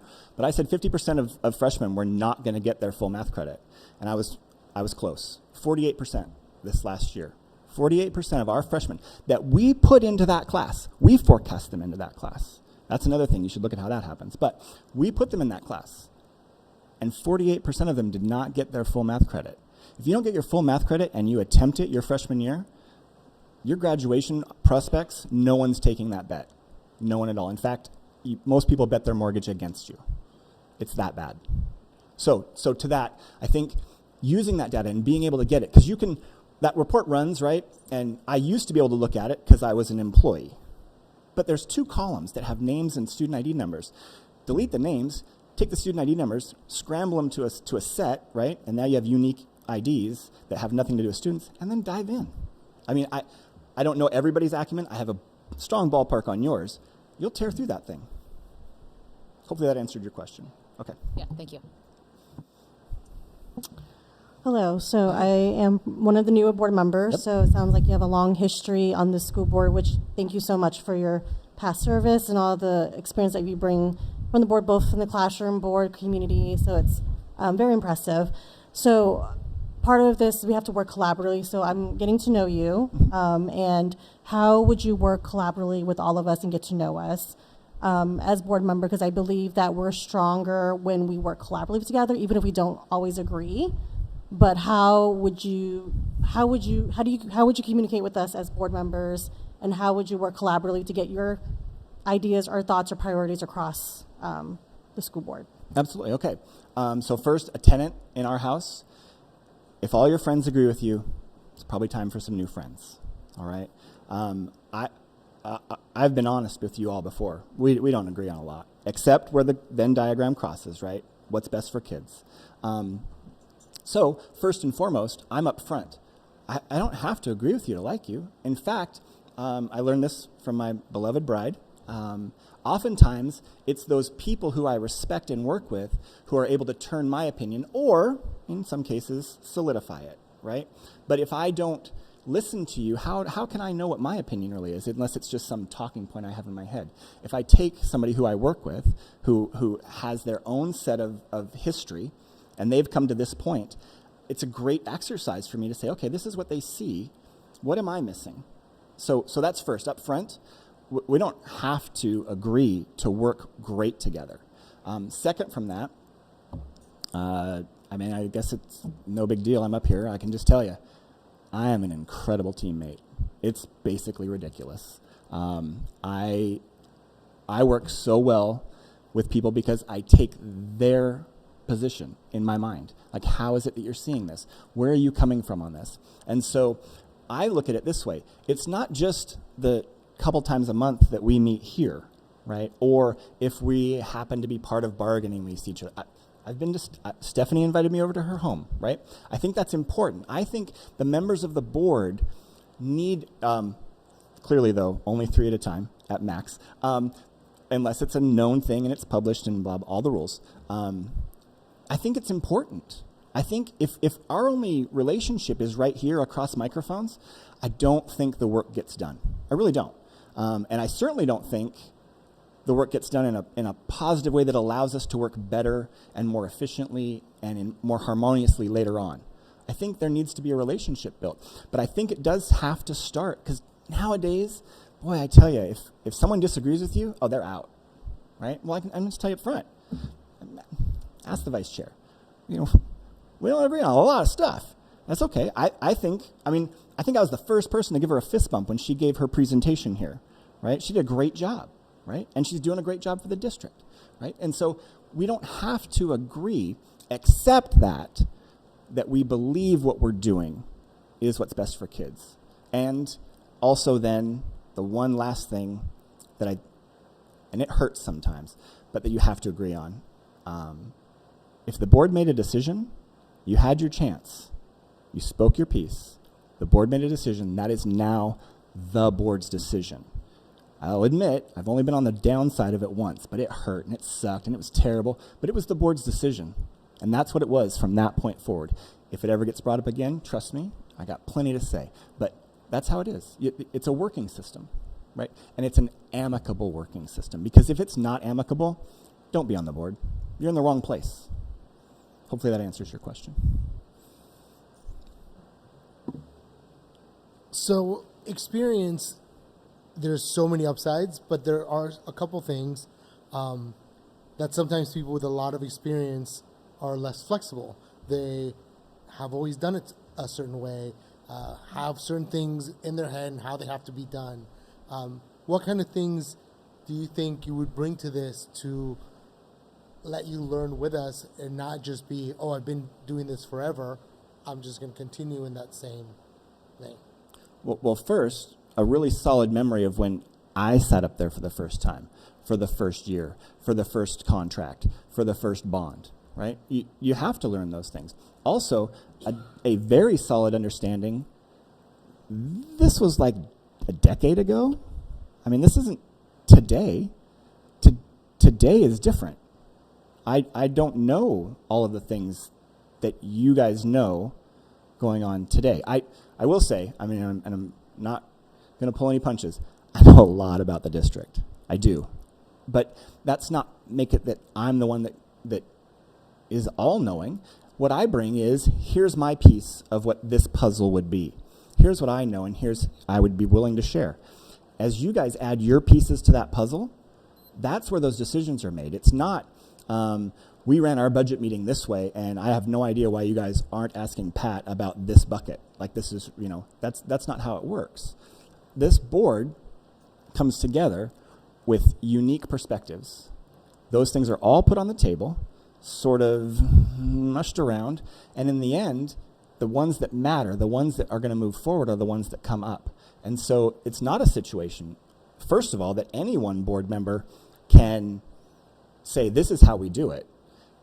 I said 50% of freshmen were not going to get their full math credit, and I was close. 48% this last year. 48% of our freshmen that we put into that class, we forecast them into that class. That's another thing. You should look at how that happens. But we put them in that class, and 48% of them did not get their full math credit. If you don't get your full math credit and you attempt it your freshman year, your graduation prospects, no one's taking that bet. No one at all. In fact, most people bet their mortgage against you. It's that bad. So to that, I think using that data and being able to get it, because you can, that report runs, right? And I used to be able to look at it because I was an employee. But there's 2 columns that have names and student ID numbers. Delete the names, take the student ID numbers, scramble them to a set, right? And now you have unique IDs that have nothing to do with students, and then dive in. I mean, I don't know everybody's acumen. I have a strong ballpark on yours. You'll tear through that thing. Hopefully that answered your question. Okay. Yeah, thank you. Hello. So I am one of the newer board members. Yep. So it sounds like you have a long history on the school board, which thank you so much for your past service and all the experience that you bring from the board, both from the classroom, board, community. So it's very impressive. So part of this, we have to work collaboratively. So I'm getting to know you. And how would you work collaboratively with all of us and get to know us as board member? Because I believe that we're stronger when we work collaboratively together, even if we don't always agree. But how would you communicate with us as board members, and how would you work collaboratively to get your ideas or thoughts or priorities across the school board? Absolutely. Okay. So first, a tenant in our house, if all your friends agree with you, it's probably time for some new friends. All right. I've been honest with you all before. We don't agree on a lot, except where the Venn diagram crosses, right? What's best for kids. So first and foremost, I'm up front. I don't have to agree with you to like you. In fact, I learned this from my beloved bride. Oftentimes, it's those people who I respect and work with who are able to turn my opinion, or in some cases, solidify it, right? But if I don't listen to you, how can I know what my opinion really is, unless it's just some talking point I have in my head? If I take somebody who I work with, who has their own set of history, and they've come to this point, it's a great exercise for me to say, okay, this is what they see. What am I missing? So that's first. Up front, we don't have to agree to work great together. Second from that, I guess it's no big deal. I'm up here. I can just tell you, I am an incredible teammate. It's basically ridiculous. I work so well with people because I take their position in my mind. Like, how is it that you're seeing this? Where are you coming from on this? And so I look at it this way. It's not just the couple times a month that we meet here, right? Or if we happen to be part of bargaining, we see each other. I've been to, Stephanie invited me over to her home, right? I think that's important. I think the members of the board need, clearly though, only 3 at a time at max, unless it's a known thing and it's published and blah, all the rules. I think it's important. I think if our only relationship is right here across microphones, I don't think the work gets done. I really don't. And I certainly don't think the work gets done in a positive way that allows us to work better and more efficiently and more harmoniously later on. I think there needs to be a relationship built. But I think it does have to start, because nowadays, boy, I tell you, if someone disagrees with you, oh, they're out, right? Well, I'm just tell you up front. Ask the vice chair. We don't agree on a lot of stuff. That's okay. I think I was the first person to give her a fist bump when she gave her presentation here, right? She did a great job, right? And she's doing a great job for the district, right? And so we don't have to agree, except that we believe what we're doing is what's best for kids. And also then the one last thing that and it hurts sometimes, but that you have to agree on. If the board made a decision, you had your chance. You spoke your piece. The board made a decision. That is now the board's decision. I'll admit, I've only been on the downside of it once, but it hurt and it sucked and it was terrible, but it was the board's decision. And that's what it was from that point forward. If it ever gets brought up again, trust me, I got plenty to say. But that's how it is. It's a working system, right? And it's an amicable working system, because if it's not amicable, don't be on the board. You're in the wrong place. Hopefully that answers your question. So experience, there's so many upsides, but there are a couple things that sometimes people with a lot of experience are less flexible. They have always done it a certain way, have certain things in their head and how they have to be done. What kind of things do you think you would bring to this to let you learn with us and not just be, oh, I've been doing this forever, I'm just going to continue in that same thing? Well, first, a really solid memory of when I sat up there for the first time, for the first year, for the first contract, for the first bond, right? You have to learn those things. Also, a very solid understanding, this was like a decade ago. I mean, this isn't today. Today is different. I don't know all of the things that you guys know going on today. I will say, I mean, and I'm not going to pull any punches, I know a lot about the district. I do. But that's not make it that I'm the one that is all-knowing. What I bring is, here's my piece of what this puzzle would be. Here's what I know, and here's I would be willing to share. As you guys add your pieces to that puzzle, that's where those decisions are made. It's not, we ran our budget meeting this way, and I have no idea why you guys aren't asking Pat about this bucket. Like, this is, that's not how it works. This board comes together with unique perspectives. Those things are all put on the table, sort of mushed around, and in the end, the ones that matter, the ones that are going to move forward are the ones that come up. And so it's not a situation, first of all, that any one board member can say, this is how we do it.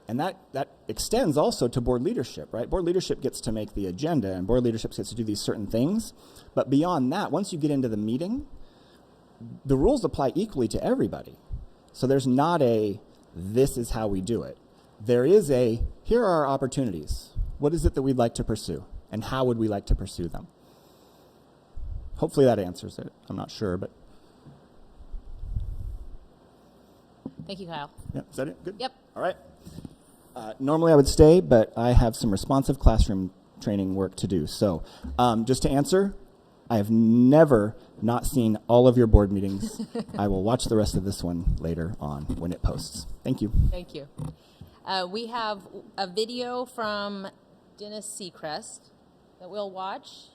And that extends also to board leadership, right? Board leadership gets to make the agenda, and board leadership gets to do these certain things. But beyond that, once you get into the meeting, the rules apply equally to everybody. So there's not a, this is how we do it. There is a, here are our opportunities. What is it that we'd like to pursue? And how would we like to pursue them? Hopefully that answers it. I'm not sure, but. Thank you, Kyle. Yeah, is that it? Good? Yep. All right. Normally I would stay, but I have some responsive classroom training work to do. So just to answer, I have never not seen all of your board meetings. I will watch the rest of this one later on when it posts. Thank you. Thank you. We have a video from Dennis Seacrest that we'll watch.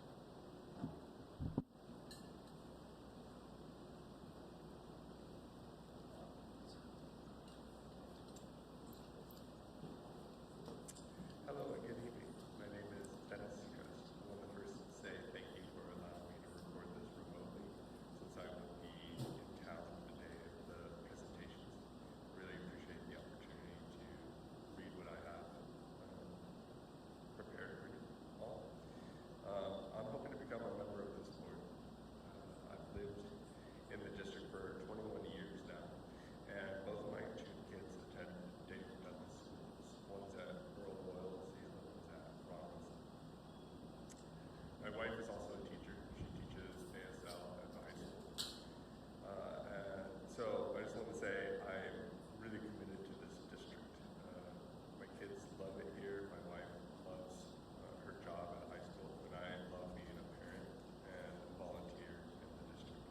Hello and good evening. My name is Dennis Seacrest. I want to first say thank you for allowing me to record this remotely, since I will be in town the day of the presentations. Really appreciate the opportunity to read what I have prepared for you all. I'm hoping to become a member of this board. I've lived in the district for 21 years now, and both of my two kids attend David Douglas schools. One's at Earl Boyles, the other one's at Robinson. My wife is also a teacher. She teaches ASL at the high school. And so I just want to say I'm really committed to this district. My kids love it here. My wife loves her job at high school, and I love being a parent and a volunteer in the district.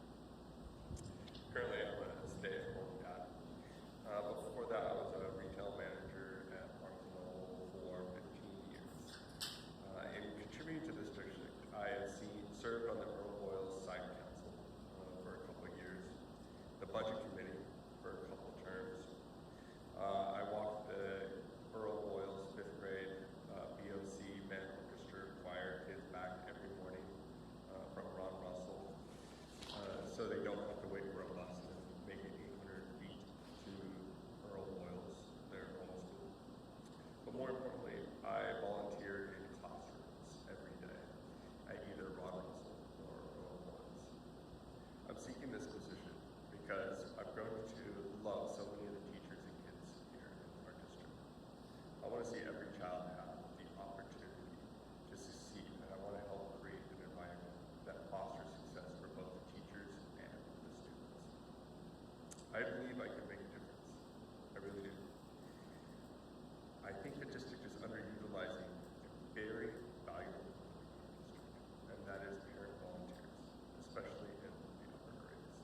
Currently, I'm a stay-at-home dad. But before that, I was a retail manager at Barnes & Noble for 15 years. In contributing to this district, I have served on the Earl Boyles Site Council for a couple of years, the Budget Committee for a couple of terms. I walked the Earl Boyles 5th grade BOC band orchestra choir kids back every morning from Ron Russell, so they don't have to wait for a bus and make it 800 feet to Earl Boyles, their home school. But more importantly, I volunteer in classrooms every day at either Ron Russell or Earl Boyles. I'm seeking this position because I've grown to love so many of the teachers and kids here in our district. I want to see every child have the opportunity to succeed, and I want to help create an environment that fosters success for both the teachers and the students. I believe I can make a difference. I really do. I think the district is underutilizing a very valuable district, and that is parent volunteers, especially in the upper grades.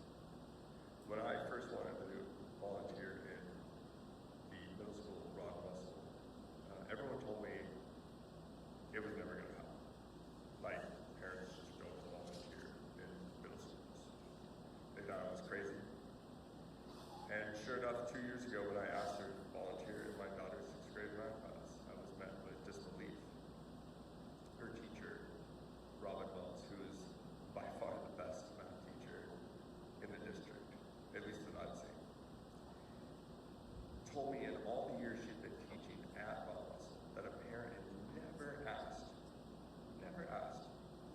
When I first wanted to volunteer in the middle school, Ron Russell, everyone told me it was never going to happen. Like, parents just don't volunteer in middle schools. They thought I was crazy. And sure enough, 2 years ago when I asked her to volunteer in my daughter's 6th grade math class, I was met with disbelief. Her teacher, Robin Wells, who is by far the best math teacher in the district, at least that I've seen, told me in all the years she'd been teaching at Ron Russell that a parent had never asked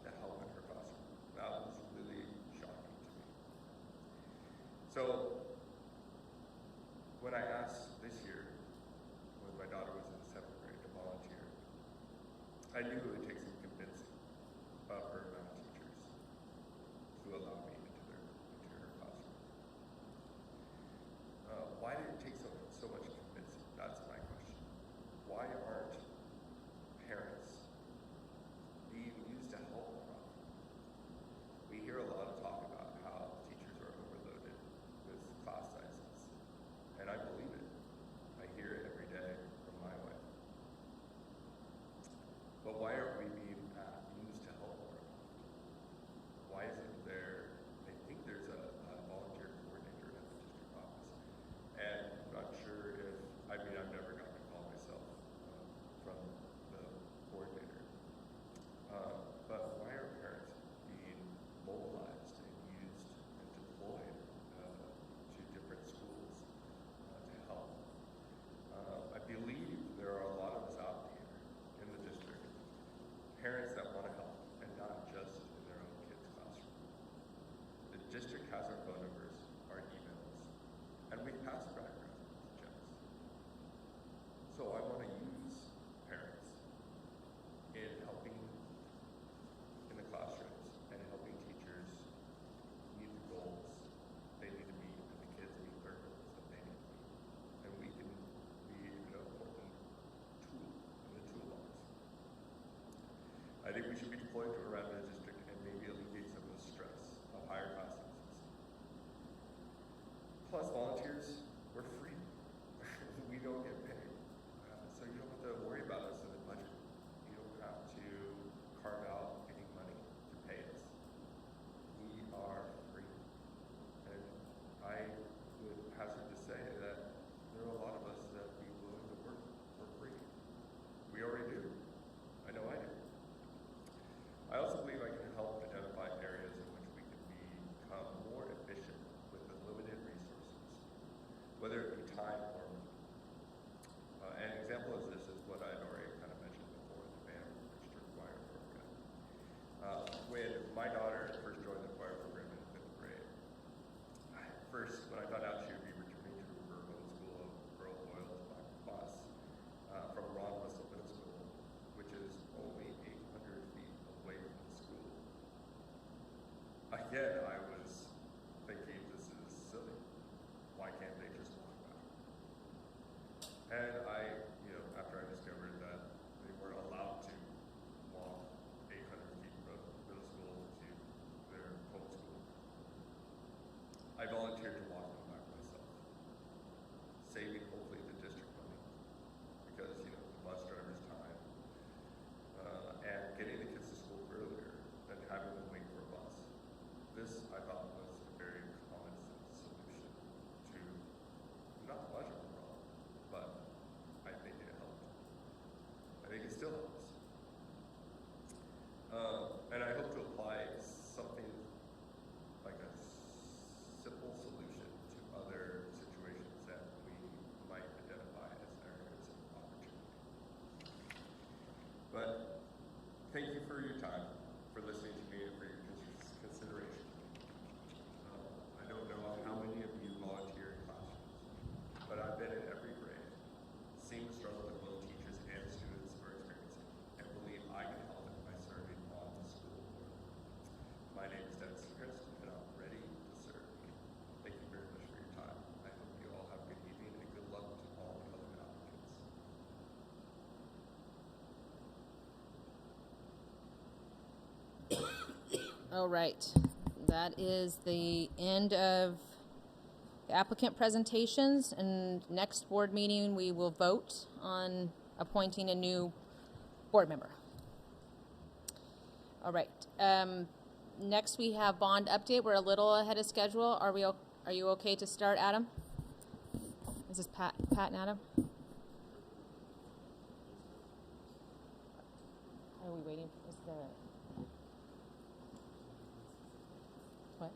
to help in her classroom. That was really shocking to me. So when I asked this year, when my daughter was in the 7th grade, to volunteer, I knew it would take some convincing of her math teachers to allow me into her classroom. Why did it take so much convincing? That's my question. Why aren't parents being used to help them? We hear a lot of talk about how teachers are overloaded with class sizes, and I believe it. I hear it every day from my wife. But why aren't we being used to help more? Why isn't there, I think there's a volunteer coordinator at the district office, and I'm not sure if, I've never gotten a call myself from the coordinator. But why are parents being mobilized and used and deployed to different schools to help? I believe there are a lot of us out here in the district, parents that want to help, and not just in their own kids' classroom. The district has our phone numbers, our emails, and we pass background checks. So I want to use parents in helping in the classrooms and helping teachers meet the goals they need to meet and the kids meet their goals that they need to meet. And we can be an important tool in the toolbox. I think we should be deployed to around the district and maybe alleviate some of the stress of higher class sizes. Plus, volunteers, we're free. We don't get paid. So you don't have to worry about us in the budget. You don't have to carve out any money to pay us. We are free. And I would hazard to say that there are a lot of us that would be willing to work for free. We already do. I know I do. I also believe I can help identify areas in which we can become more efficient with the limited resources, whether it be time or money. An example of this is what I'd already kind of mentioned before, the band registered choir program. When my daughter first joined the choir program in 5th grade, when I found out she would be returning to her own school of Earl Boyle's by bus from Ron Russell Middle School, which is only 800 feet away from the school. Again, I was thinking, this is silly. Why can't they just walk back? And after I discovered that they weren't allowed to walk 800 feet from middle school to their home school, I volunteered to walk them back myself, saving hopefully the district money, because the bus driver's time, and getting the kids to school earlier than having them wait for a bus. This, I thought, was a very common sense solution to not much of a problem, but I think it helped. I think it still helps. And I hope to apply something like a simple solution to other situations that we might identify as areas of opportunity. But thank you for your time, for listening to me, and for your consideration. I don't know how many of you volunteer in classrooms, but I've been in every grade, seen the struggle that both teachers and students are experiencing, and believe I can help them by serving on the school board. My name is Dennis Chris, and I'm ready to serve. Thank you very much for your time. I hope you all have a good evening, and good luck to all the other applicants. All right. That is the end of the applicant presentations, and next board meeting we will vote on appointing a new board member. All right. Next we have bond update. We're a little ahead of schedule. Are you okay to start, Adam? Is this Pat and Adam? Are we waiting? Is the what?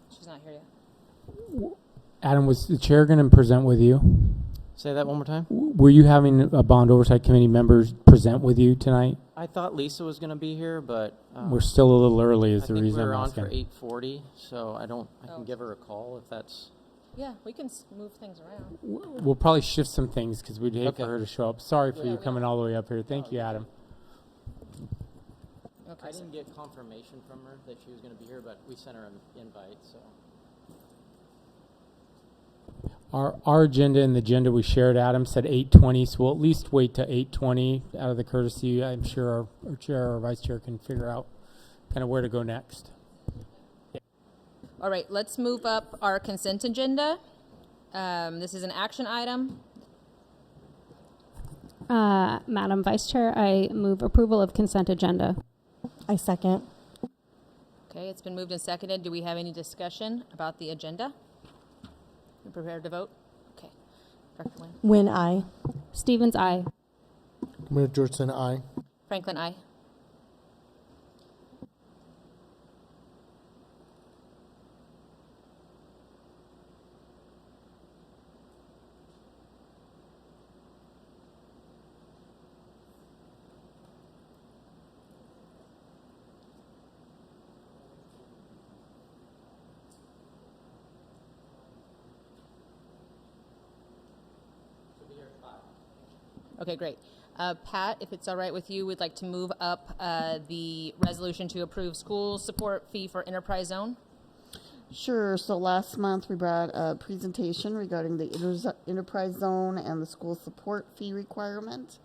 She's not here yet. Adam, was the chair going to present with you? Say that one more time. Were you having a bond oversight committee members present with you tonight? I thought Lisa was going to be here, but We're still a little early is I the think reason we were I'm on asking. for 8:40, so I can give her a call if that's. Yeah, we can move things around. We'll probably shift some things because we'd hate Okay. for her to show up. Sorry for you coming all the way up here. Thank you, Adam. Okay. I didn't get confirmation from her that she was going to be here, but we sent her an invite, so. Our agenda and the agenda we shared, Adam, said 8:20, so we'll at least wait to 8:20 out of the courtesy. I'm sure our chair or vice chair can figure out kind of where to go next. All right, let's move up our consent agenda. This is an action item. Madam Vice Chair, I move approval of consent agenda. I second. Okay, it's been moved and seconded. Do we have any discussion about the agenda? You prepared to vote? Okay. Dr. Wynn? When I. Stevens, aye. Commander Georgeson, aye. Franklin, aye. Okay, great. Pat, if it's all right with you, we'd like to move up the resolution to approve school support fee for enterprise zone. Sure. So last month we brought a presentation regarding the enterprise zone and the school support fee requirement.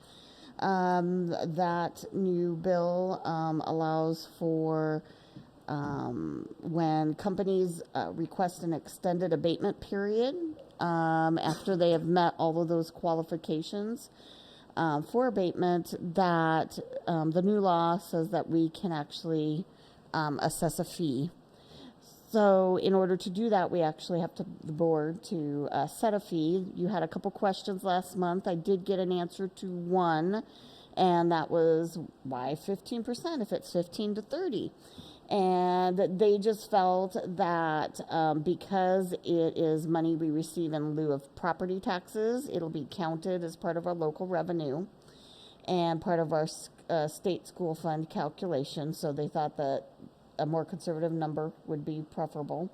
That new bill allows for when companies request an extended abatement period after they have met all of those qualifications for abatement, that the new law says that we can actually assess a fee. So in order to do that, we actually have the board to set a fee. You had a couple questions last month. I did get an answer to one, and that was why 15% if it's 15 to 30. And they just felt that because it is money we receive in lieu of property taxes, it'll be counted as part of our local revenue and part of our state school fund calculation. So they thought that a more conservative number would be preferable.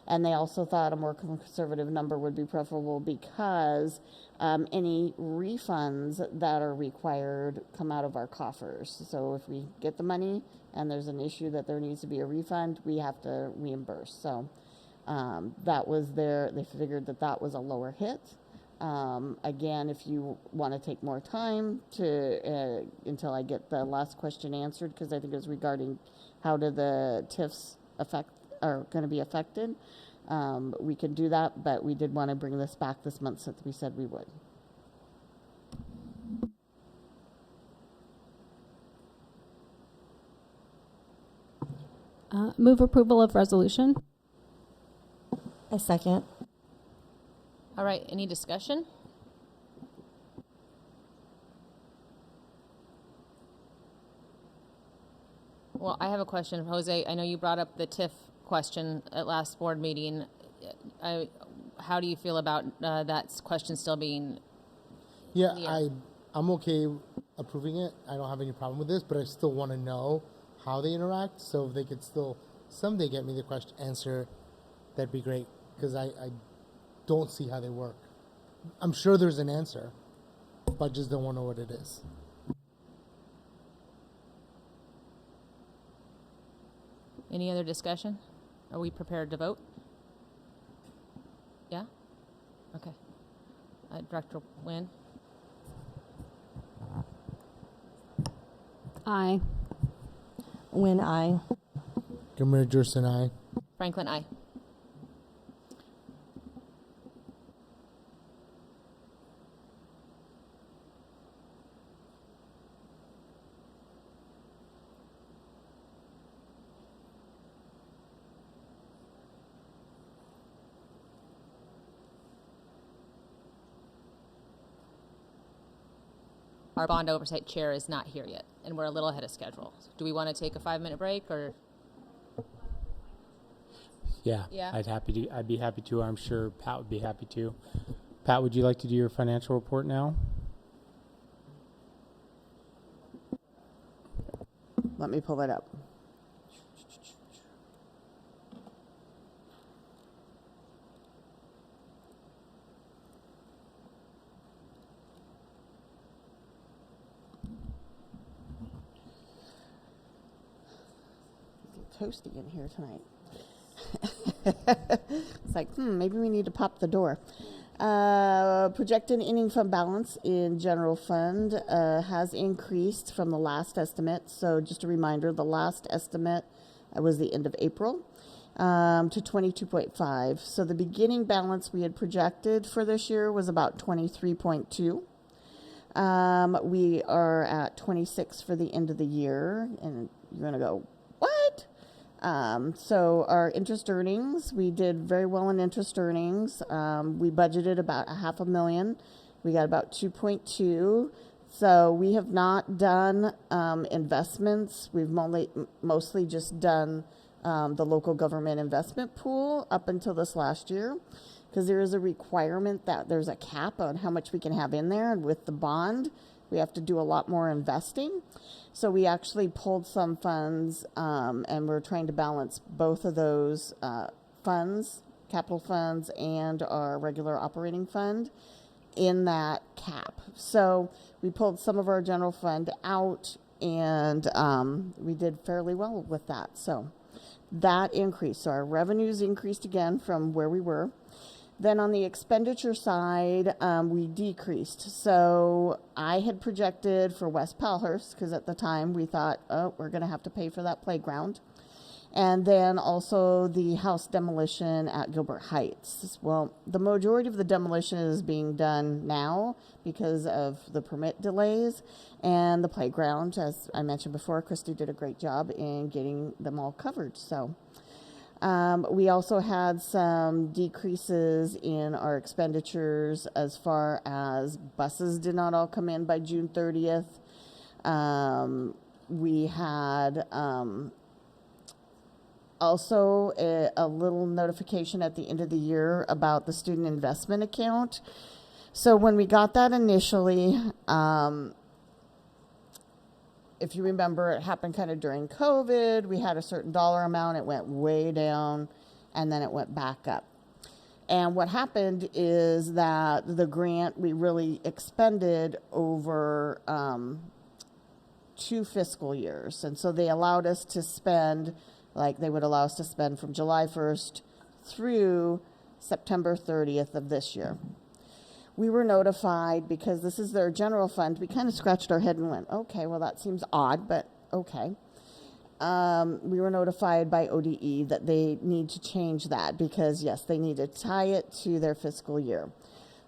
And they also thought a more conservative number would be preferable because any refunds that are required come out of our coffers. So if we get the money and there's an issue that there needs to be a refund, we have to reimburse. So that was they figured that was a lower hit. Again, if you want to take more time to until I get the last question answered, because I think it was regarding how do the TIFs are going to be affected, we could do that, but we did want to bring this back this month since we said we would. Move approval of resolution. I second. All right, any discussion? Well, I have a question, Jose. I know you brought up the TIF question at last board meeting. How do you feel about that question still being? Yeah, clear? I'm okay approving it. I don't have any problem with this, but I still want to know how they interact. So if they could still someday get me the answer, that'd be great, because I don't see how they work. I'm sure there's an answer, but just don't want to know what it is. Any other discussion? Are we prepared to vote? Yeah? Okay. Director Wynn? Aye. When I. Commander Georgeson, aye. Franklin, aye. Our bond oversight chair is not here yet, and we're a little ahead of schedule. Do we want to take a 5-minute break, or? Yeah, Yeah. I'd be happy to. I'm sure Pat would be happy to. Pat, would you like to do your financial report now? Let me pull that up. toasty in here tonight. It's like, maybe we need to pop the door. Projected ending fund balance in general fund has increased from the last estimate. So just a reminder, the last estimate was the end of April to 22.5. So the beginning balance we had projected for this year was about 23.2. We are at 26 for the end of the year, and you're going to go, what? So our interest earnings, we did very well in interest earnings. We budgeted about $500,000. We got about 2.2. So we have not done investments. We've mostly just done the local government investment pool up until this last year, because there is a requirement that there's a cap on how much we can have in there. And with the bond, we have to do a lot more investing. So we actually pulled some funds, and we're trying to balance both of those funds, capital funds and our regular operating fund, in that cap. So we pulled some of our general fund out, and we did fairly well with that. So that increased. So our revenues increased again from where we were. Then on the expenditure side, we decreased. So I had projected for West Palhurst, because at the time we thought, oh, we're going to have to pay for that playground. And then also the house demolition at Gilbert Heights. Well, the majority of the demolition is being done now because of the permit delays. And the playground, as I mentioned before, Christy did a great job in getting them all covered. So we also had some decreases in our expenditures as far as buses did not all come in by June 30th. We had also a little notification at the end of the year about the student investment account. So when we got that initially, if you remember, it happened kind of during COVID. We had a certain dollar amount. It went way down, and then it went back up. And what happened is that the grant we really expended over 2 fiscal years. And so they allowed us to spend, like they would allow us to spend from July 1st through September 30th of this year. We were notified, because this is their general fund. We kind of scratched our head and went, okay, well, that seems odd, but okay. We were notified by ODE that they need to change that because, yes, they need to tie it to their fiscal year.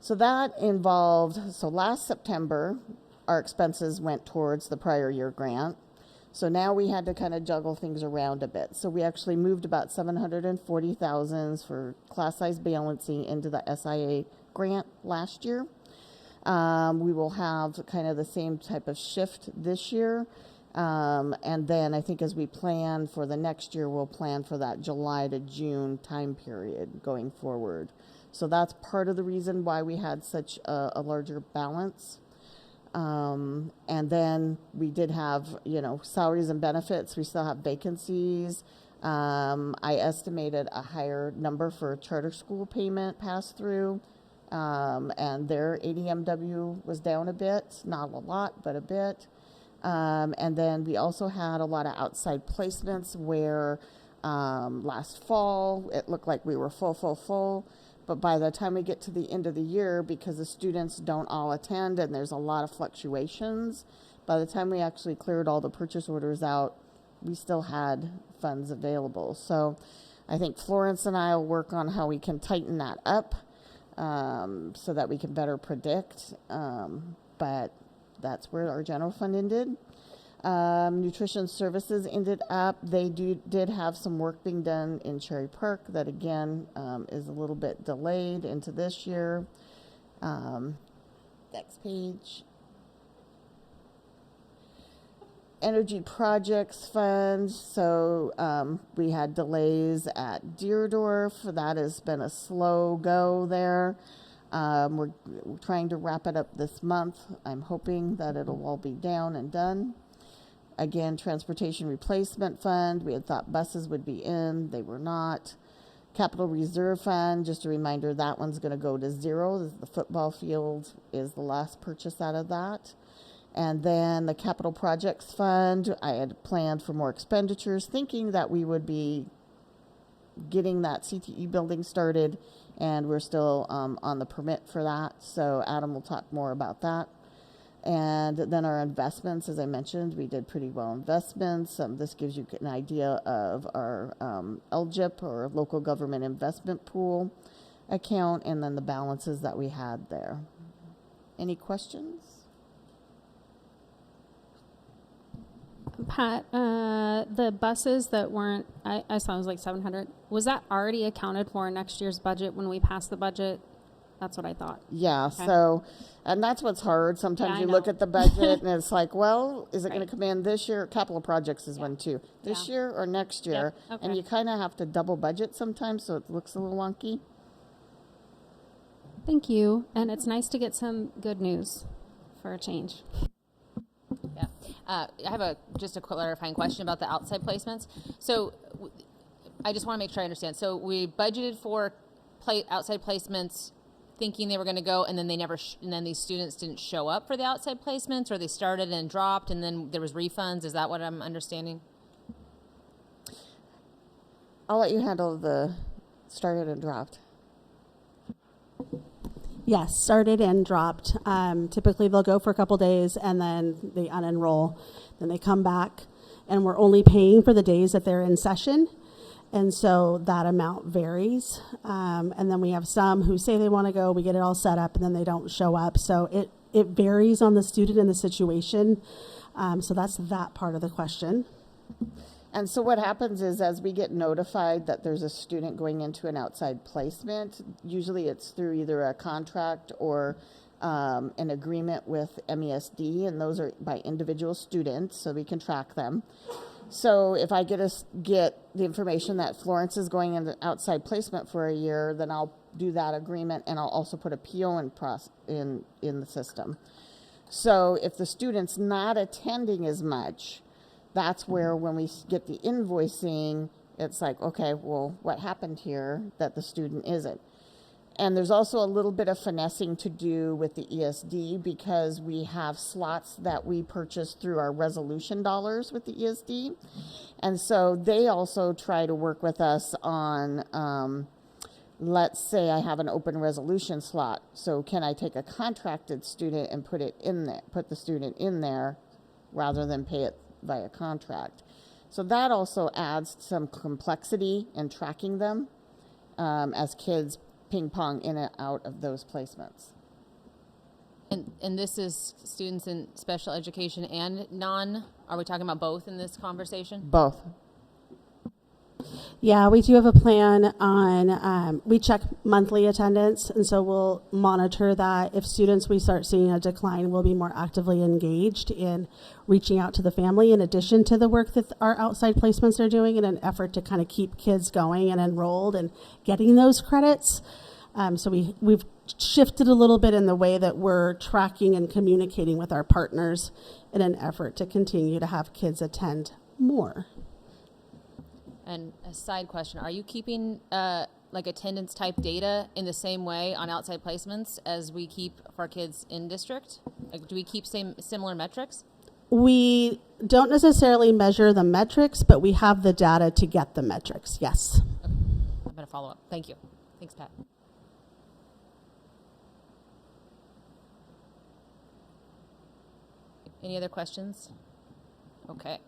So that involved, so last September, our expenses went towards the prior year grant. So now we had to kind of juggle things around a bit. So we actually moved about $740,000 for class size balancing into the SIA grant last year. We will have kind of the same type of shift this year. And then I think as we plan for the next year, we'll plan for that July to June time period going forward. So that's part of the reason why we had such a larger balance. And then we did have, salaries and benefits. We still have vacancies. I estimated a higher number for charter school payment pass through. And their ADMW was down a bit, not a lot, but a bit. And then we also had a lot of outside placements where last fall it looked like we were full. But by the time we get to the end of the year, because the students don't all attend and there's a lot of fluctuations, by the time we actually cleared all the purchase orders out, we still had funds available. So I think Florence and I will work on how we can tighten that up. So that we can better predict, but that's where our general fund ended. Nutrition services ended up. They did have some work being done in Cherry Park that again is a little bit delayed into this year. Next page. Energy projects fund. So we had delays at Deerdorf. That has been a slow go there. We're trying to wrap it up this month. I'm hoping that it'll all be down and done. Again, transportation replacement fund. We had thought buses would be in. They were not. Capital reserve fund, just a reminder, that one's going to go to 0. The football field is the last purchase out of that. And then the capital projects fund, I had planned for more expenditures, thinking that we would be getting that CTE building started, and we're still on the permit for that. So Adam will talk more about that. And then our investments, as I mentioned, we did pretty well investments. This gives you an idea of our LGIP, or local government investment pool account, and then the balances that we had there. Any questions? Pat, the buses that weren't, I saw it was like 700. Was that already accounted for in next year's budget when we passed the budget? That's what I thought. Yeah, Okay. so, and that's what's hard. Sometimes Yeah, I you look know. at the budget and it's like, well, is it going Right. to come in this year? Capital projects is one too. This Yeah. year or next year? Yep, And okay. you kind of have to double budget sometimes, so it looks a little wonky. Thank you. And it's nice to get some good news for a change. Yeah. I have just a clarifying question about the outside placements. So I just want to make sure I understand. So we budgeted for outside placements thinking they were going to go, and then they never, and then these students didn't show up for the outside placements, or they started and dropped, and then there was refunds. Is that what I'm understanding? I'll let you handle the started and dropped. Yes, started and dropped. Typically, they'll go for a couple days and then they unenroll. Then they come back, and we're only paying for the days that they're in session. And so that amount varies. And then we have some who say they want to go, we get it all set up, and then they don't show up. So it varies on the student and the situation. So that's that part of the question. And so what happens is, as we get notified that there's a student going into an outside placement, usually it's through either a contract or an agreement with MESD, and those are by individual students, so we can track them. So if I get the information that Florence is going into outside placement for a year, then I'll do that agreement, and I'll also put a PO in the system. So if the student's not attending as much, that's where when we get the invoicing, it's like, okay, well, what happened here that the student isn't? And there's also a little bit of finessing to do with the ESD, because we have slots that we purchase through our resolution dollars with the ESD. And so they also try to work with us on, let's say I have an open resolution slot. So can I take a contracted student and put the student in there rather than pay it via contract? So that also adds some complexity in tracking them as kids ping pong in and out of those placements. And this is students in special education and non? Are we talking about both in this conversation? Both. Yeah, we do have a plan on, we check monthly attendance, and so we'll monitor that. If students, we start seeing a decline, we'll be more actively engaged in reaching out to the family, in addition to the work that our outside placements are doing, in an effort to kind of keep kids going and enrolled and getting those credits. So we've shifted a little bit in the way that we're tracking and communicating with our partners in an effort to continue to have kids attend more. And a side question, are you keeping like attendance type data in the same way on outside placements as we keep for our kids in district? Like, do we keep similar metrics? We don't necessarily measure the metrics, but we have the data to get the metrics, yes. Okay. I'm going to follow up. Thank you. Thanks, Pat. Any other questions? Okay.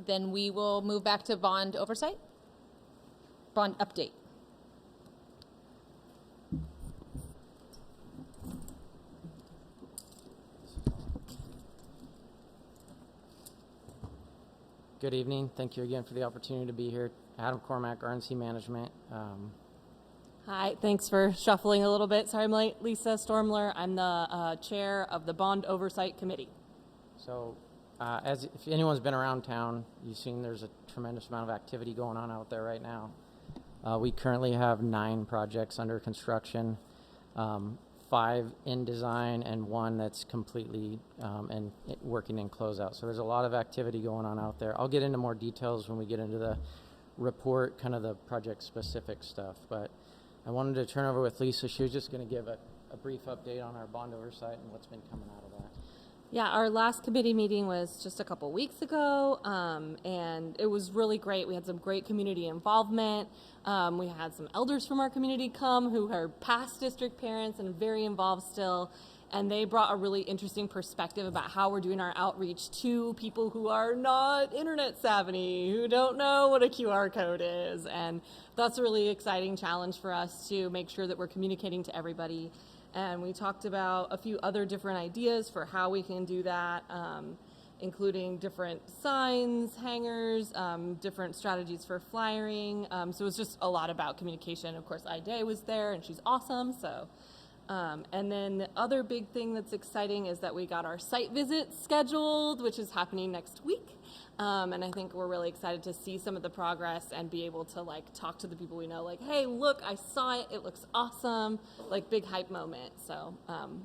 Then we will move back to bond oversight. Bond update. Good evening. Thank you again for the opportunity to be here. Adam Cormack, RNC Management. Hi, thanks for shuffling a little bit. Sorry, I'm late. Lisa Stormler. I'm the chair of the Bond Oversight Committee. So, if anyone's been around town, you've seen there's a tremendous amount of activity going on out there right now. We currently have 9 projects under construction, 5 in design, and 1 that's completely working in closeout. So there's a lot of activity going on out there. I'll get into more details when we get into the report, kind of the project-specific stuff. But I wanted to turn over with Lisa. She was just going to give a brief update on our bond oversight and what's been coming out of that. Yeah, our last committee meeting was just a couple weeks ago, and it was really great. We had some great community involvement. We had some elders from our community come who are past district parents and very involved still, and they brought a really interesting perspective about how we're doing our outreach to people who are not internet savvy, who don't know what a QR code is, and that's a really exciting challenge for us to make sure that we're communicating to everybody. And we talked about a few other different ideas for how we can do that, including different signs, hangers, different strategies for flyering. So it was just a lot about communication. Of course, Ida was there, and she's awesome. So, and then the other big thing that's exciting is that we got our site visit scheduled, which is happening next week. And I think we're really excited to see some of the progress and be able to like talk to the people we know, like, hey, look, I saw it, it looks awesome, like big hype moment. So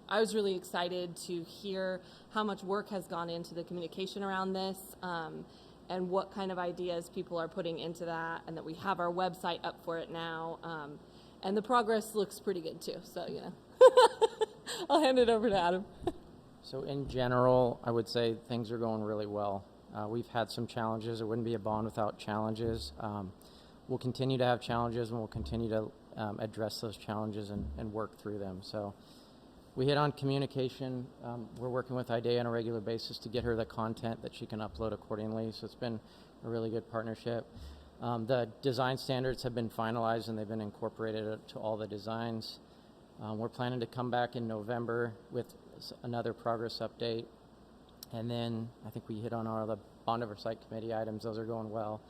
I was really excited to hear how much work has gone into the communication around this, and what kind of ideas people are putting into that, and that we have our website up for it now. And the progress looks pretty good too, so, you know. I'll hand it over to Adam. So in general, I would say things are going really well. We've had some challenges. It wouldn't be a bond without challenges. We'll continue to have challenges, and we'll continue to address those challenges and work through them. So we hit on communication. We're working with Ida on a regular basis to get her the content that she can upload accordingly. So it's been a really good partnership. The design standards have been finalized, and they've been incorporated to all the designs. We're planning to come back in November with another progress update. And then I think we hit on all the bond oversight committee items. Those are going well.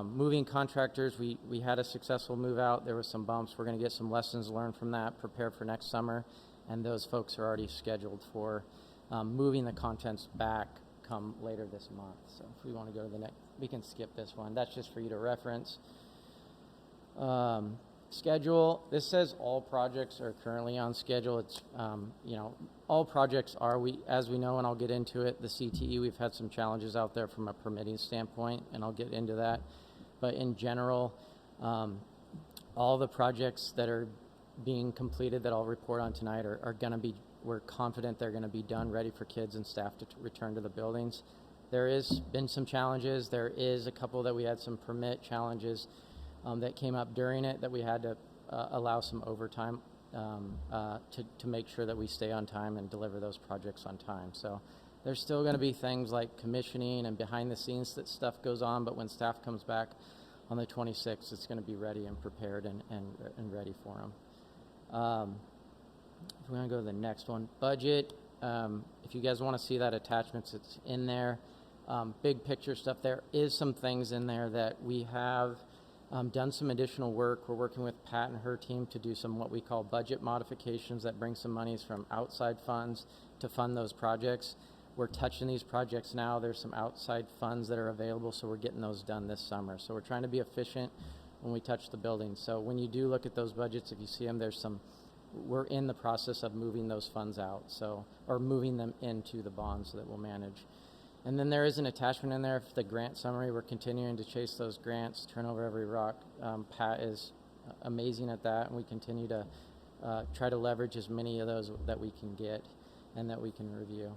Moving contractors, we had a successful move out. There was some bumps. We're going to get some lessons learned from that, prepare for next summer. And those folks are already scheduled for moving the contents back come later this month. So if we want to go to the next, we can skip this one. That's just for you to reference. Schedule, this says all projects are currently on schedule. It's, you know, all projects are, as we know, and I'll get into it, the CTE, we've had some challenges out there from a permitting standpoint, and I'll get into that. But in general, all the projects that are being completed that I'll report on tonight are going to be, we're confident they're going to be done, ready for kids and staff to return to the buildings. There has been some challenges. There is a couple that we had some permit challenges that came up during it that we had to allow some overtime to make sure that we stay on time and deliver those projects on time. So there's still going to be things like commissioning and behind the scenes that stuff goes on, but when staff comes back on the 26th, it's going to be ready and prepared and ready for them. If we want to go to the next one, budget. If you guys want to see that attachments, it's in there. Big picture stuff. There is some things in there that we have done some additional work. We're working with Pat and her team to do some what we call budget modifications that bring some monies from outside funds to fund those projects. We're touching these projects now. There's some outside funds that are available, so we're getting those done this summer. So we're trying to be efficient when we touch the building. So when you do look at those budgets, if you see them, there's some, we're in the process of moving those funds out, so, or moving them into the bonds that we'll manage. And then there is an attachment in there for the grant summary. We're continuing to chase those grants, turn over every rock. Pat is amazing at that, and we continue to try to leverage as many of those that we can get and that we can review.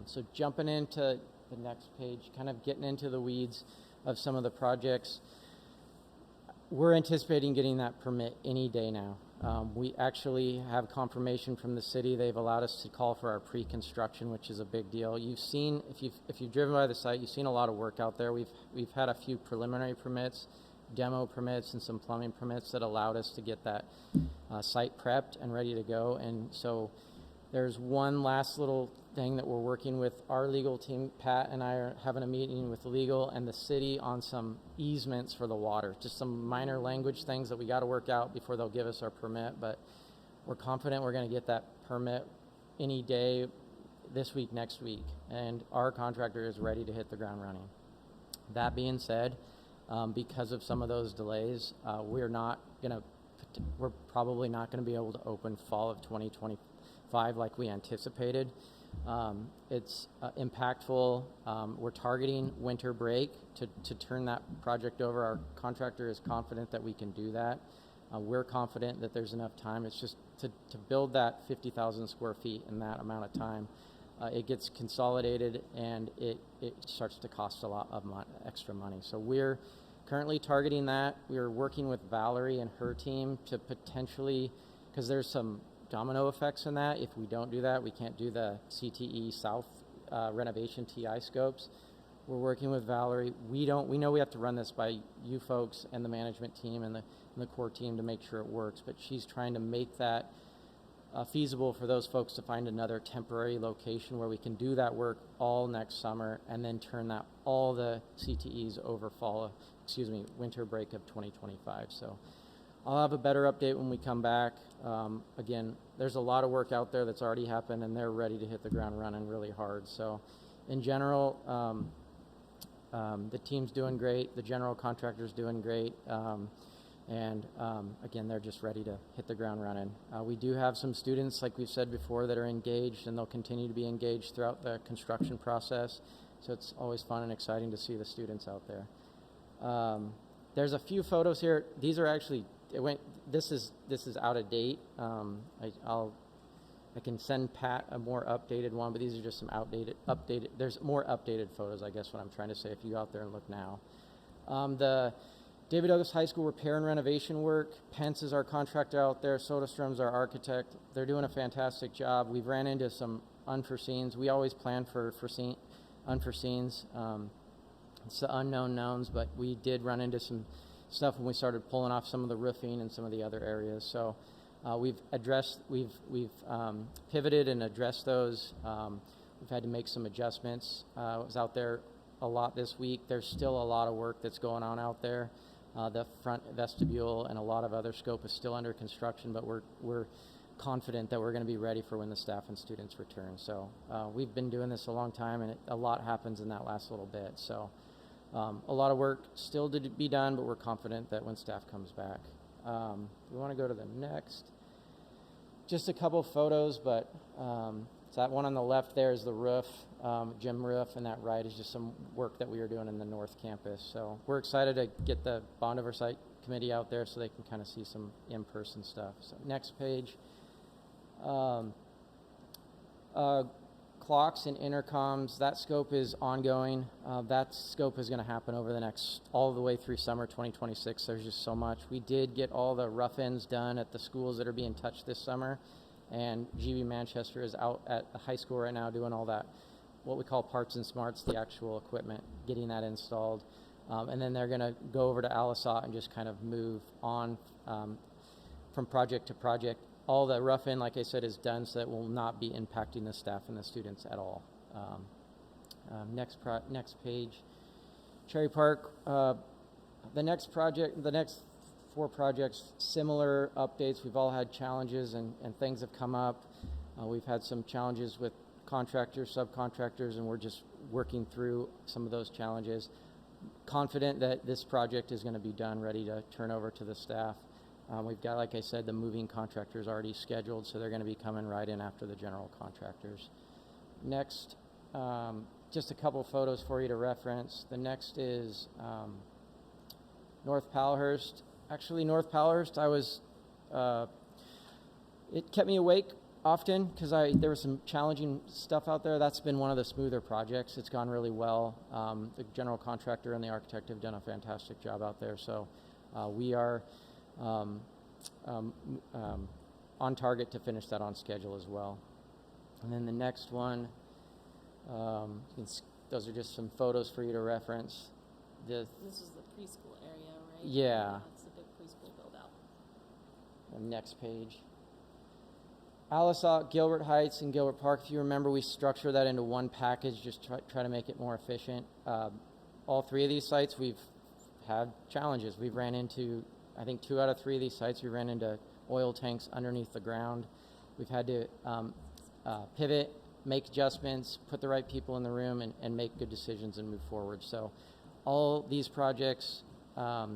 So jumping into the next page, kind of getting into the weeds of some of the projects. We're anticipating getting that permit any day now. We actually have confirmation from the city. They've allowed us to call for our pre-construction, which is a big deal. You've seen, if you've driven by the site, you've seen a lot of work out there. We've had a few preliminary permits, demo permits, and some plumbing permits that allowed us to get that site prepped and ready to go. And so there's one last little thing that we're working with our legal team. Pat and I are having a meeting with legal and the city on some easements for the water, just some minor language things that we got to work out before they'll give us our permit. But we're confident we're going to get that permit any day, this week, next week, and our contractor is ready to hit the ground running. That being said, because of some of those delays, we're probably not going to be able to open fall of 2025 like we anticipated. It's impactful. We're targeting winter break to turn that project over. Our contractor is confident that we can do that. We're confident that there's enough time. It's just to build that 50,000 square feet in that amount of time. it gets consolidated and it starts to cost a lot of extra money. So we're currently targeting that. We're working with Valerie and her team to potentially, because there's some domino effects in that. If we don't do that, we can't do the CTE South renovation TI scopes. We're working with Valerie. We know we have to run this by you folks and the management team and the core team to make sure it works, but she's trying to make that feasible for those folks to find another temporary location where we can do that work all next summer and then turn all the CTEs over winter break of 2025. So I'll have a better update when we come back. Again, there's a lot of work out there that's already happened and they're ready to hit the ground running really hard. So in general, the team's doing great, the general contractor's doing great, and again, they're just ready to hit the ground running. We do have some students, like we've said before, that are engaged, and they'll continue to be engaged throughout the construction process, so it's always fun and exciting to see the students out there. There's a few photos here. These are actually, this is out of date. I can send Pat a more updated one, but these are just some updated. There's more updated photos, I guess what I'm trying to say, if you go out there and look now. The David Douglas High School repair and renovation work, Pence is our contractor out there, Soderstrom's our architect. They're doing a fantastic job. We've ran into some unforeseens. We always plan for unforeseens. It's the unknown knowns, but we did run into some stuff when we started pulling off some of the roofing and some of the other areas. So we've pivoted and addressed those. We've had to make some adjustments. I was out there a lot this week. There's still a lot of work that's going on out there. The front vestibule and a lot of other scope is still under construction, but we're confident that we're going to be ready for when the staff and students return. So we've been doing this a long time, and a lot happens in that last little bit. So a lot of work still to be done, but we're confident that when staff comes back. We want to go to the next. Just a couple photos, but so that one on the left there is the roof, gym roof, and that right is just some work that we are doing in the North Campus. So we're excited to get the Bond Oversight Committee out there so they can kind of see some in-person stuff. So next page. Clocks and intercoms, that scope is ongoing. That scope is going to happen over the all the way through summer 2026. There's just so much. We did get all the rough ends done at the schools that are being touched this summer, and GB Manchester is out at the high school right now doing all that, what we call parts and smarts, the actual equipment, getting that installed. And then they're going to go over to Alisat and just kind of move on from project to project. All the rough end, like I said, is done, so that will not be impacting the staff and the students at all. Next page. Cherry Park. The next 4 projects, similar updates. We've all had challenges and things have come up. We've had some challenges with contractors, subcontractors, and we're just working through some of those challenges. Confident that this project is going to be done, ready to turn over to the staff. We've got, like I said, the moving contractors already scheduled, so they're going to be coming right in after the general contractors. Next, just a couple photos for you to reference. The next is North Palhurst. Actually, North Palhurst, it kept me awake often because there was some challenging stuff out there. That's been one of the smoother projects. It's gone really well. The general contractor and the architect have done a fantastic job out there, so we are on target to finish that on schedule as well. And then the next one, those are just some photos for you to reference. This is the preschool area, right? Yeah. It's the big preschool build out. The next page. Alisat, Gilbert Heights, and Gilbert Park. If you remember, we structure that into one package, just try to make it more efficient. All 3 of these sites, we've had challenges. We've ran into, I think 2 out of 3 of these sites, we ran into oil tanks underneath the ground. We've had to pivot, make adjustments, put the right people in the room, and make good decisions and move forward. So all these projects are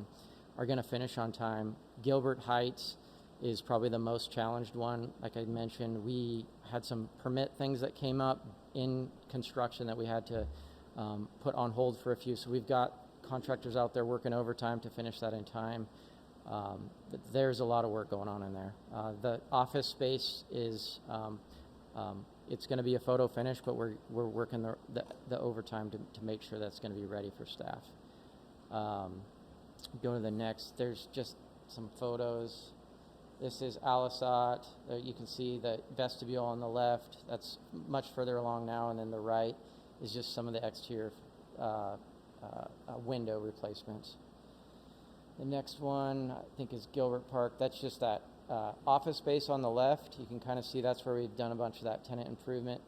going to finish on time. Gilbert Heights is probably the most challenged one. Like I mentioned, we had some permit things that came up in construction that we had to put on hold for a few. So we've got contractors out there working overtime to finish that in time. But there's a lot of work going on in there. The office space is it's going to be a photo finish, but we're working the overtime to make sure that's going to be ready for staff. Go to the next. There's just some photos. This is Alisat. You can see the vestibule on the left. That's much further along now, and then the right is just some of the exterior window replacements. The next one, I think, is Gilbert Park. That's just that office space on the left. You can kind of see that's where we've done a bunch of that tenant improvement,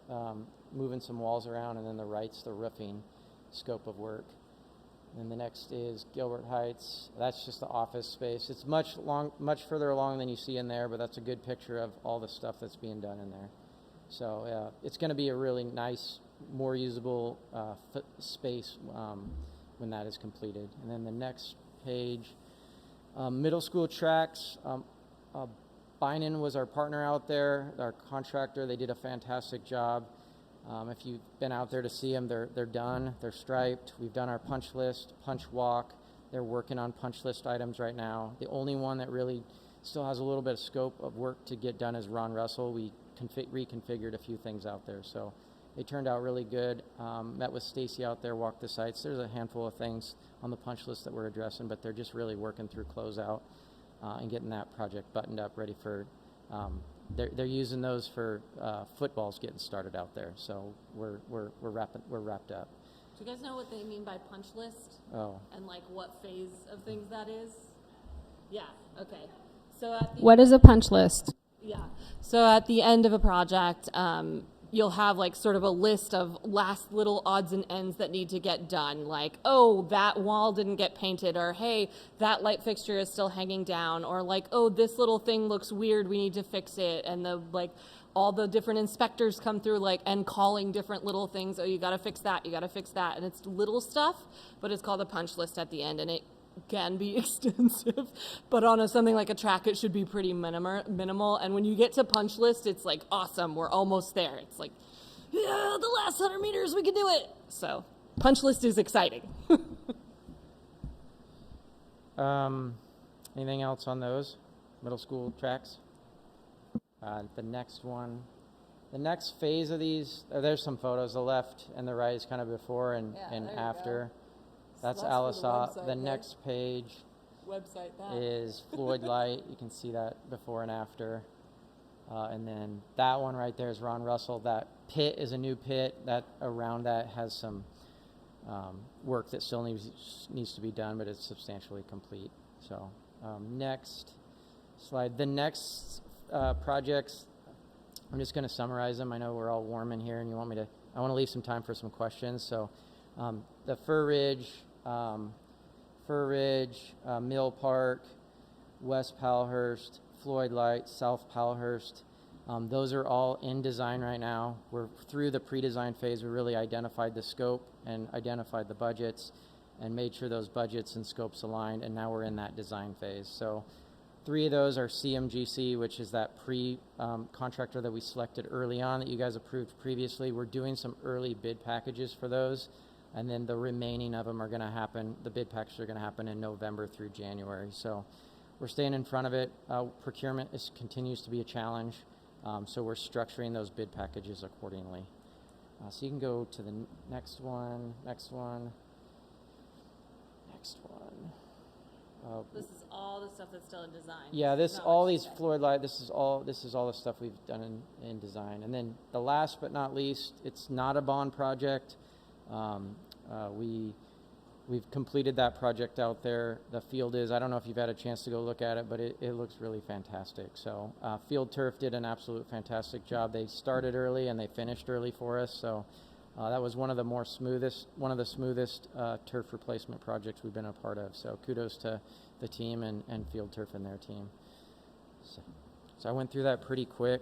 moving some walls around, and then the right's the roofing scope of work. And the next is Gilbert Heights. That's just the office space. It's much further along than you see in there, but that's a good picture of all the stuff that's being done in there. So it's going to be a really nice, more usable space when that is completed. And then the next page, middle school tracks. Binen was our partner out there, our contractor. They did a fantastic job. If you've been out there to see them, they're done. They're striped. We've done our punch list, punch walk. They're working on punch list items right now. The only one that really still has a little bit of scope of work to get done is Ron Russell. We reconfigured a few things out there, so they turned out really good. Met with Stacy out there, walked the sites. There's a handful of things on the punch list that we're addressing, but they're just really working through closeout and getting that project buttoned up, ready for. They're using those for footballs getting started out there, so we're wrapped up. Do you guys know what they mean by punch list? Oh. And like what phase of things that is? Yeah. Okay. So at the What is a punch list? Yeah. So at the end of a project, you'll have like sort of a list of last little odds and ends that need to get done. Like, oh, that wall didn't get painted, or hey, that light fixture is still hanging down, or like, oh, this little thing looks weird, we need to fix it. And all the different inspectors come through and calling different little things. Oh, you got to fix that. You got to fix that. And it's little stuff, but it's called a punch list at the end, and it can be extensive, but on something like a track, it should be pretty minimal. And when you get to punch list, it's like, awesome, we're almost there. It's like, yeah, the last 100 meters, we can do it. So punch list is exciting. Anything else on those middle school tracks? The next one, the next phase of these, there's some photos. The left and the right is kind of before and after. That's Alisat. The next page is Floyd Light. You can see that before and after. And then that one right there is Ron Russell. That pit is a new pit. That around that has some work that still needs to be done, but it's substantially complete. So next slide. The next projects, I'm just going to summarize them. I know we're all warm in here, and I want to leave some time for some questions. So the Fur Ridge, Mill Park, West Powellhurst, Floyd Light, South Powellhurst. Those are all in design right now. We're through the pre-design phase. We really identified the scope and identified the budgets and made sure those budgets and scopes aligned, and now we're in that design phase. So 3 of those are CMGC, which is that contractor that we selected early on that you guys approved previously. We're doing some early bid packages for those. And then the remaining of them are going to happen, the bid packages are going to happen in November through January. So we're staying in front of it. Procurement continues to be a challenge, so we're structuring those bid packages accordingly. So you can go to the next one. This is all the stuff that's still in design. Yeah, all these Floyd Light, this is all the stuff we've done in design. And then the last but not least, it's not a bond project. We've completed that project out there. The field is, I don't know if you've had a chance to go look at it, but it looks really fantastic. So Field Turf did an absolute fantastic job. They started early and they finished early for us. So that was one of the smoothest turf replacement projects we've been a part of. So kudos to the team and Field Turf and their team. So I went through that pretty quick.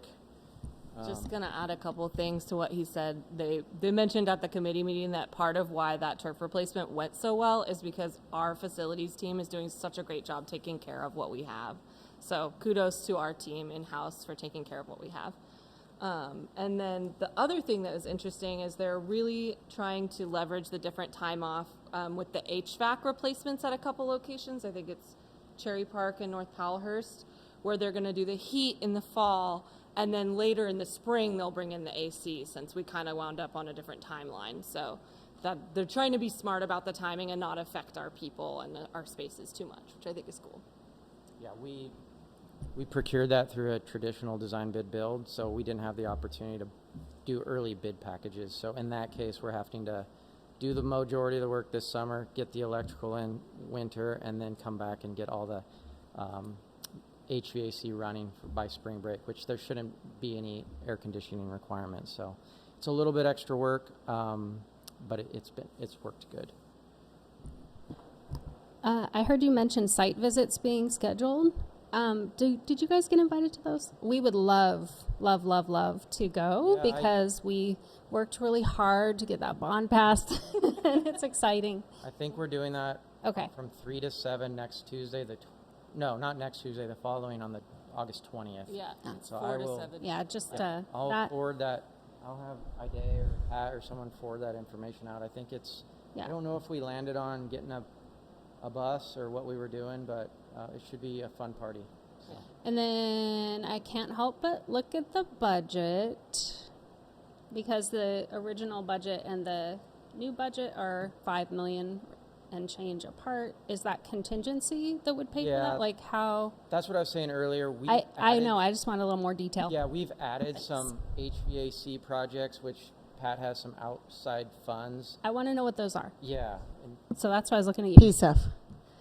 Just going to add a couple things to what he said. They mentioned at the committee meeting that part of why that turf replacement went so well is because our facilities team is doing such a great job taking care of what we have. So kudos to our team in-house for taking care of what we have. And then the other thing that is interesting is they're really trying to leverage the different time off with the HVAC replacements at a couple locations. I think it's Cherry Park and North Powellhurst, where they're going to do the heat in the fall And then later in the spring, they'll bring in the AC, since we kind of wound up on a different timeline. So that they're trying to be smart about the timing and not affect our people and our spaces too much, which I think is cool. Yeah, we procured that through a traditional design bid build, so we didn't have the opportunity to do early bid packages. So in that case, we're having to do the majority of the work this summer, get the electrical in winter, and then come back and get all the HVAC running by spring break, which there shouldn't be any air conditioning requirements. So it's a little bit extra work, but it's worked good. I heard you mention site visits being scheduled. Did you guys get invited to those? We would love to go, Yeah, because we worked really hard to get that bond passed, and it's exciting. I think we're doing that Okay. from 3 to 7 next Tuesday. No, not next Tuesday, the following on the August 20th. Yeah, it's So 4 I to will- 7. Yeah, just I'll that. forward that. I'll have Ida or Pat or someone forward that information out. I think it's, Yeah. I don't know if we landed on getting a bus or what we were doing, but it should be a fun party. So. And then I can't help but look at the budget, because the original budget and the new budget are $5 million and change apart. Is that contingency that would pay for Yeah. that? Like how? That's what I was saying earlier. I know. I just want a little more detail. Yeah, we've added some HVAC projects, which Pat has some outside funds. I want to know what those are. Yeah. And So that's why I was looking at you. PSEF.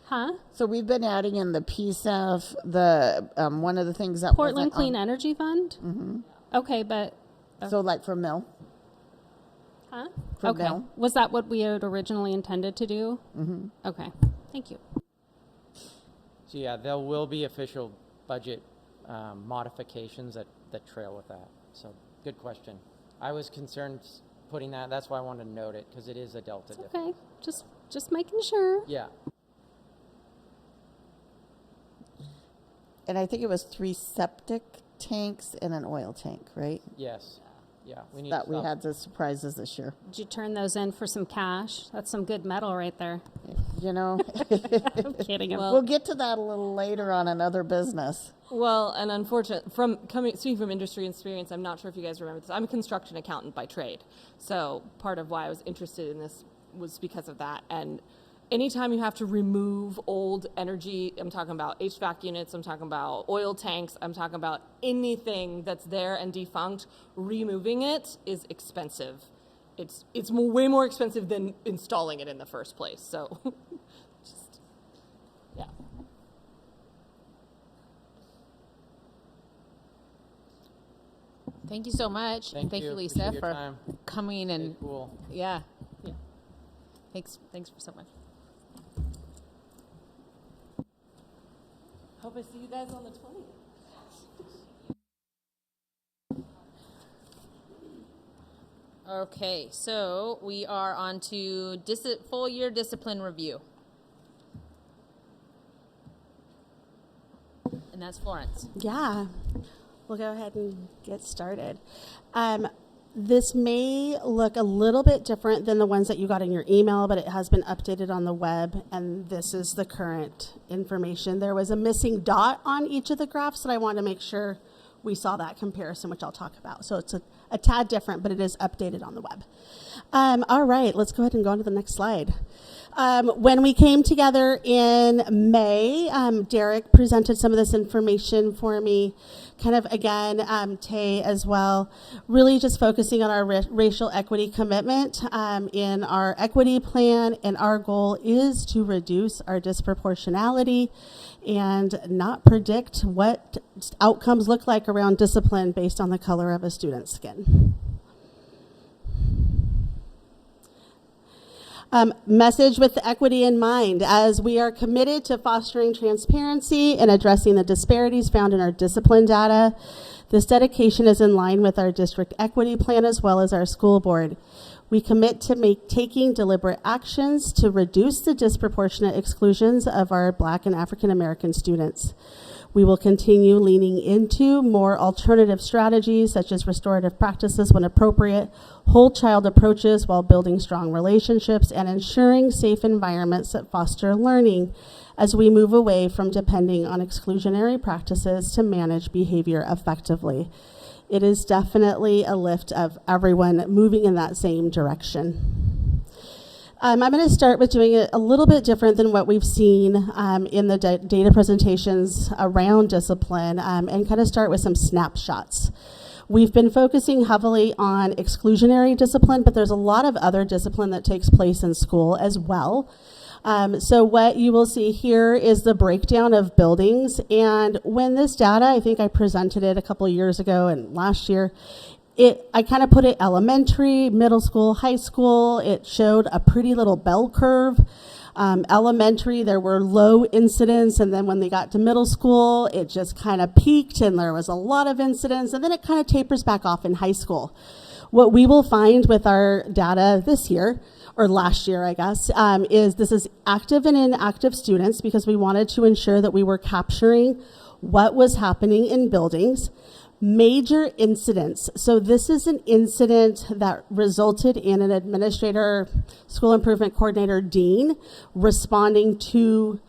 Huh? So we've been adding in the PSEF, the one of the things that Portland wasn't Clean on- Energy Fund? Mm-hmm. Okay, but. So like for mill. Huh? For Okay. Bill. Was that what we had originally intended to do? Mm-hmm. Okay. Thank you. So yeah, there will be official budget modifications that trail with that. So good question. I was concerned putting that. That's why I wanted to note it, because it is a delta difference. Okay. Just making sure. Yeah. And I think it was 3 septic tanks and an oil tank, right? Yes. Yeah. We need That to we stop. had the surprises this year. Did you turn those in for some cash? That's some good metal right there. You know, I'm kidding. we'll get to that a little later on another business. Well, and unfortunately, speaking from industry experience, I'm not sure if you guys remember this. I'm a construction accountant by trade, so part of why I was interested in this was because of that. And anytime you have to remove old energy, I'm talking about HVAC units, I'm talking about oil tanks, I'm talking about anything that's there and defunct, removing it is expensive. It's way more expensive than installing it in the first place. So, just, yeah. Thank you so much. And thank you, Lisa, Appreciate your for time. coming and Cool. yeah. Thanks for so much. Hope I see you guys on the 20th. Okay, so we are on to full year discipline review. And that's Florence. Yeah, we'll go ahead and get started. This may look a little bit different than the ones that you got in your email, but it has been updated on the web, and this is the current information. There was a missing dot on each of the graphs that I wanted to make sure we saw that comparison, which I'll talk about. So it's a tad different, but it is updated on the web. All right, let's go ahead and go on to the next slide. When we came together in May, Derek presented some of this information for me, kind of again, Tay as well, really just focusing on our racial equity commitment in our equity plan, and our goal is to reduce our disproportionality and not predict what outcomes look like around discipline based on the color of a student's skin. Message with the equity in mind, as we are committed to fostering transparency and addressing the disparities found in our discipline data. This dedication is in line with our district equity plan as well as our school board. We commit to taking deliberate actions to reduce the disproportionate exclusions of our Black and African American students. We will continue leaning into more alternative strategies such as restorative practices when appropriate, whole child approaches while building strong relationships, and ensuring safe environments that foster learning as we move away from depending on exclusionary practices to manage behavior effectively. it is definitely a lift of everyone moving in that same direction. I'm going to start with doing it a little bit different than what we've seen in the data presentations around discipline, and kind of start with some snapshots. We've been focusing heavily on exclusionary discipline, but there's a lot of other discipline that takes place in school as well. So what you will see here is the breakdown of buildings. And when this data, I think I presented it a couple of years ago and last year, I kind of put it elementary, middle school, high school. It showed a pretty little bell curve. Elementary, there were low incidents, and then when they got to middle school, it just kind of peaked and there was a lot of incidents, and then it kind of tapers back off in high school. What we will find with our data this year, or last year, I guess, is this is active and inactive students, because we wanted to ensure that we were capturing what was happening in buildings. Major incidents. So this is an incident that resulted in an administrator, school improvement coordinator, dean, responding to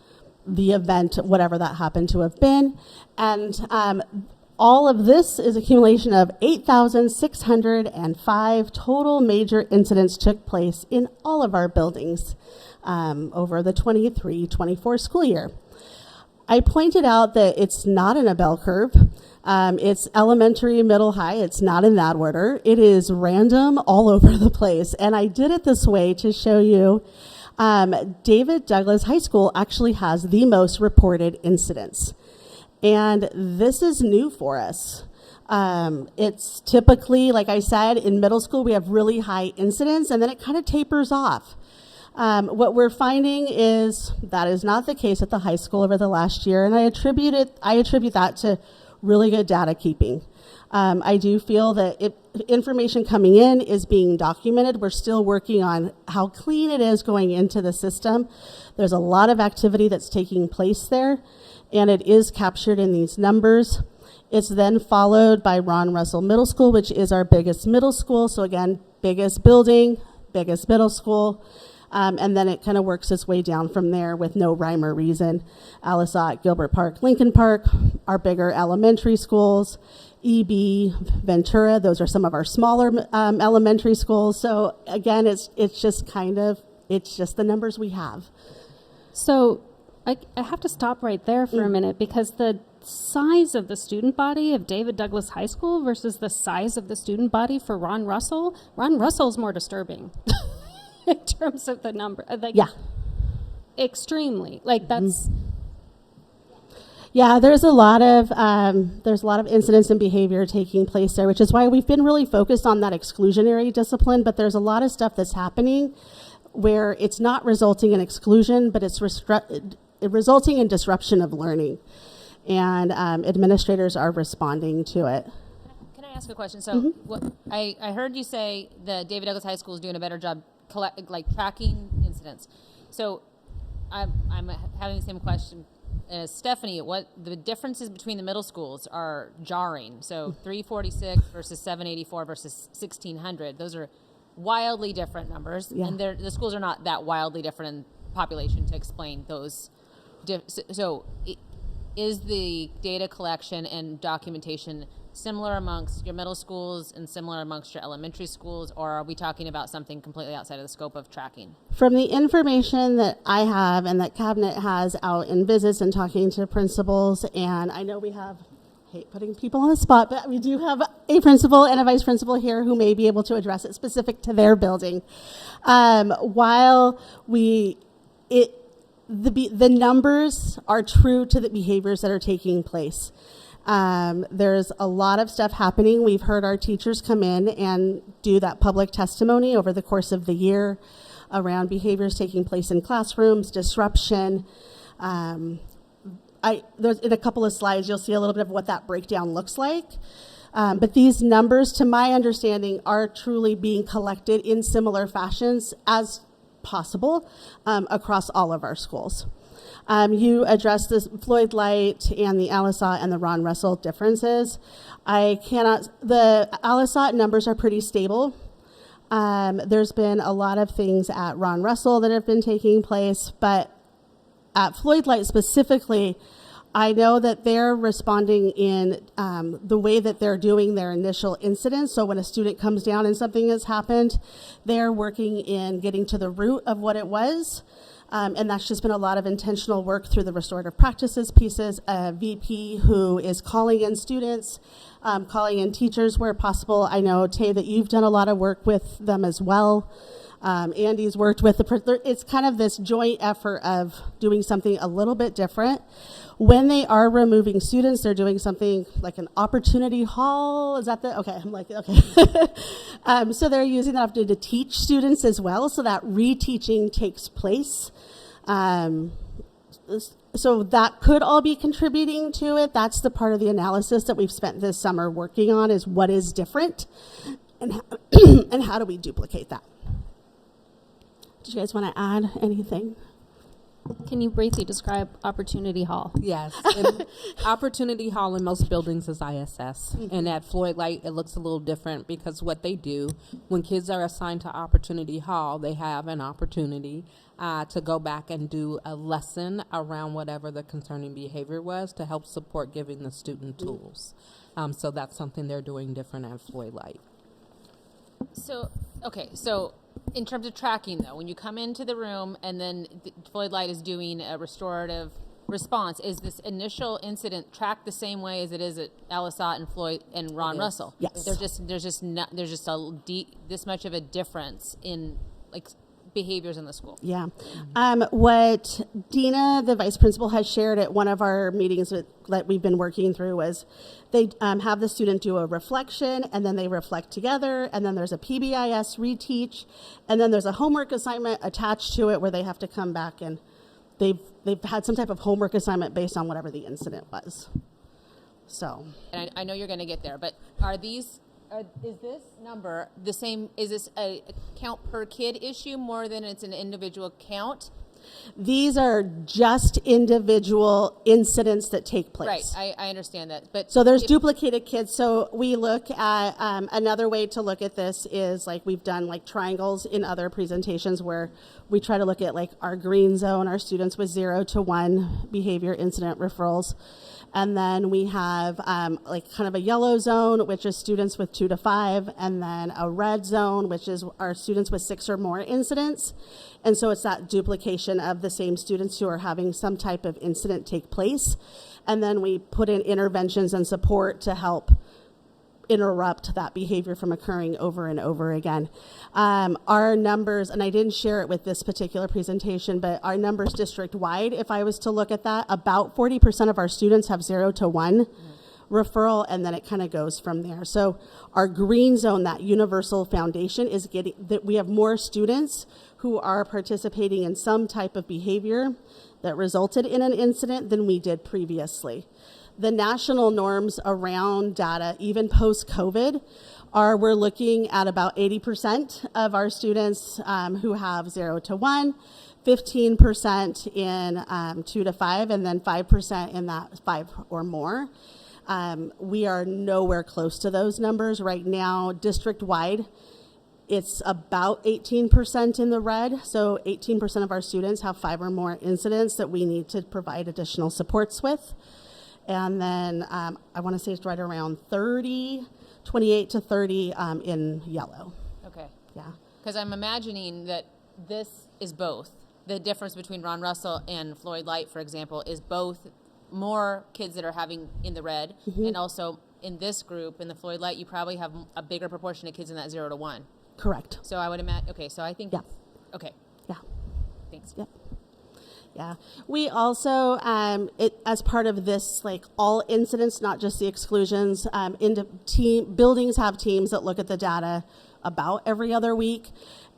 the event, whatever that happened to have been. And all of this is accumulation of 8,605 total major incidents took place in all of our buildings over the 23-24 school year. I pointed out that it's not in a bell curve. It's elementary, middle, high. It's not in that order. It is random all over the place. And I did it this way to show you David Douglas High School actually has the most reported incidents. And this is new for us. It's typically, like I said, in middle school, we have really high incidents, and then it kind of tapers off. What we're finding is that is not the case at the high school over the last year, and I attribute that to really good data keeping. I do feel that information coming in is being documented. We're still working on how clean it is going into the system. There's a lot of activity that's taking place there, and it is captured in these numbers. It's then followed by Ron Russell Middle School, which is our biggest middle school. So again, biggest building, biggest middle school. And then it kind of works its way down from there with no rhyme or reason. Alisat, Gilbert Park, Lincoln Park, our bigger elementary schools, EB, Ventura, those are some of our smaller elementary schools. So again, it's just the numbers we have. So I have to stop right there for a minute, because the size of the student body of David Douglas High School versus the size of the student body for Ron Russell is more disturbing. In terms of the number, extremely. Like that's. Yeah, there's a lot of incidents and behavior taking place there, which is why we've been really focused on that exclusionary discipline. But there's a lot of stuff that's happening where it's not resulting in exclusion, but it's resulting in disruption of learning, and administrators are responding to it. Can I ask a question? So I heard you say that David Douglas High School is doing a better job tracking incidents. So I'm having the same question as Stephanie. What the differences between the middle schools are jarring. So 346 versus 784 versus 1600. Those are wildly different numbers, and the schools are not that wildly different in population to explain those. So is the data collection and documentation similar amongst your middle schools and similar amongst your elementary schools, or are we talking about something completely outside of the scope of tracking? From the information that I have and that Cabinet has out in visits and talking to principals, and I know we have, I hate putting people on the spot, but we do have a principal and a vice principal here who may be able to address it specific to their building. While the numbers are true to the behaviors that are taking place. There's a lot of stuff happening. We've heard our teachers come in and do that public testimony over the course of the year around behaviors taking place in classrooms, disruption. There's in a couple of slides, you'll see a little bit of what that breakdown looks like. But these numbers, to my understanding, are truly being collected in similar fashions as possible across all of our schools. You addressed the Floyd Light and the Alisat and the Ron Russell differences. The Alisat numbers are pretty stable. There's been a lot of things at Ron Russell that have been taking place, but at Floyd Light specifically, I know that they're responding in the way that they're doing their initial incidents. So when a student comes down and something has happened, they're working in getting to the root of what it was. And that's just been a lot of intentional work through the restorative practices pieces, a VP who is calling in students, calling in teachers where possible. I know, Tay, that you've done a lot of work with them as well. Andy's worked with it's kind of this joint effort of doing something a little bit different. When they are removing students, they're doing something like an opportunity hall. Is that okay? I'm like, okay. So they're using that opportunity to teach students as well, so that reteaching takes place. So that could all be contributing to it. That's the part of the analysis that we've spent this summer working on, is what is different and and how do we duplicate that. Do you guys want to add anything? Can you briefly describe Opportunity Hall? Yes. Opportunity Hall in most buildings is ISS. And at Floyd Light, it looks a little different because what they do, when kids are assigned to Opportunity Hall, they have an opportunity to go back and do a lesson around whatever the concerning behavior was to help support giving the student tools. So that's something they're doing different at Floyd Light. So, okay, so in terms of tracking, though, when you come into the room and then Floyd Light is doing a restorative response, is this initial incident tracked the same way as it is at Alisat and Floyd and Ron Russell? Yes. There's just this much of a difference in like behaviors in the school. Yeah. What Dina, the vice principal, has shared at one of our meetings that we've been working through was they have the student do a reflection, and then they reflect together, and then there's a PBIS reteach, and then there's a homework assignment attached to it where they have to come back, and they've had some type of homework assignment based on whatever the incident was. So. And I know you're going to get there, but is this number the same? Is this a count per kid issue more than it's an individual count? These are just individual incidents that take place. Right, I understand that. But so there's duplicated kids. So we look at another way to look at this is like we've done like triangles in other presentations where we try to look at like our green zone, our students with 0 to 1 behavior incident referrals. And then we have like kind of a yellow zone, which is students with 2 to 5, and then a red zone, which is our students with 6 or more incidents. And so it's that duplication of the same students who are having some type of incident take place. And then we put in interventions and support to help interrupt that behavior from occurring over and over again. Our numbers, and I didn't share it with this particular presentation, but our numbers district-wide, if I was to look at that, about 40% of our students have 0 to 1 referral, and then it kind of goes from there. So our green zone, that universal foundation, is getting that we have more students who are participating in some type of behavior that resulted in an incident than we did previously. The national norms around data, even post-COVID, we're looking at about 80% of our students who have 0 to 1, 15% in 2 to 5, and then 5% in that 5 or more. We are nowhere close to those numbers right now. District-wide, it's about 18% in the red. So 18% of our students have 5 or more incidents that we need to provide additional supports with. And then I want to say it's right around 28 to 30 in yellow. Okay. Yeah. Because I'm imagining that this is both. The difference between Ron Russell and Floyd Light, for example, is both more kids that are having in the red, and also in this group, in the Floyd Light, you probably have a bigger proportion of kids in that 0 to 1. Correct. So I would imagine, okay, so I think, yeah. Okay. Yeah. Thanks. Yep. Yeah. We also, as part of this, like all incidents, not just the exclusions, buildings have teams that look at the data about every other week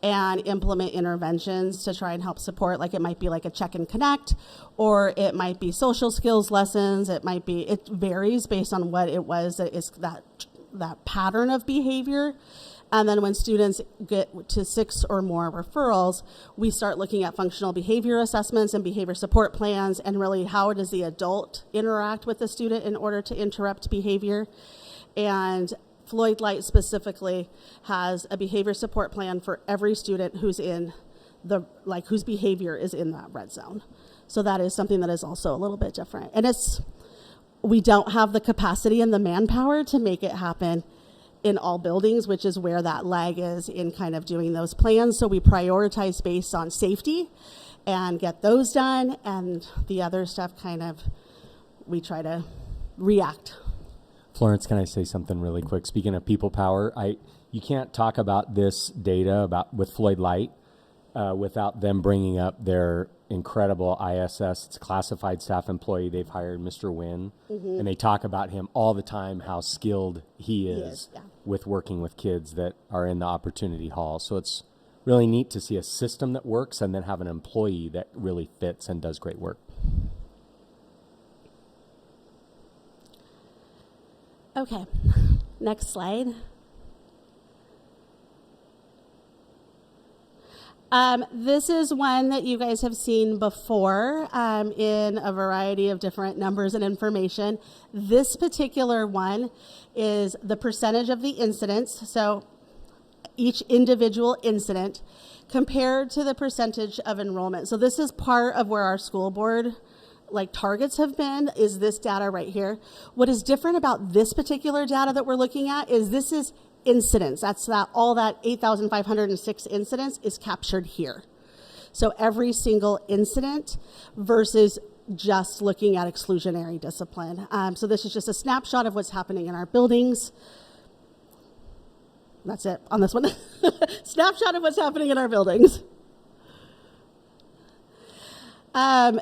and implement interventions to try and help support. Like it might be like a check and connect, or it might be social skills lessons. It varies based on what it was that is that pattern of behavior. And then when students get to 6 or more referrals, we start looking at functional behavior assessments and behavior support plans, and really how does the adult interact with the student in order to interrupt behavior. And Floyd Light specifically has a behavior support plan for every student who's in whose behavior is in that red zone. So that is something that is also a little bit different. And we don't have the capacity and the manpower to make it happen in all buildings, which is where that lag is in kind of doing those plans. So we prioritize based on safety and get those done, and the other stuff kind of, we try to react. Florence, can I say something really quick? Speaking of people power, you can't talk about this data with Floyd Light without them bringing up their incredible ISS, it's a classified staff employee they've hired, Mr. Wynn, and they talk about him all the time, how skilled he is with working with kids that are in the Opportunity Hall. So it's really neat to see a system that works and then have an employee that really fits and does great work. Okay, next slide. This is one that you guys have seen before in a variety of different numbers and information. This particular one is the percentage of the incidents, so each individual incident compared to the percentage of enrollment. So this is part of where our school board targets have been, is this data right here. What is different about this particular data that we're looking at is this is incidents. All that 8,506 incidents is captured here. So every single incident versus just looking at exclusionary discipline. So this is just a snapshot of what's happening in our buildings. That's it on this one. Snapshot of what's happening in our buildings.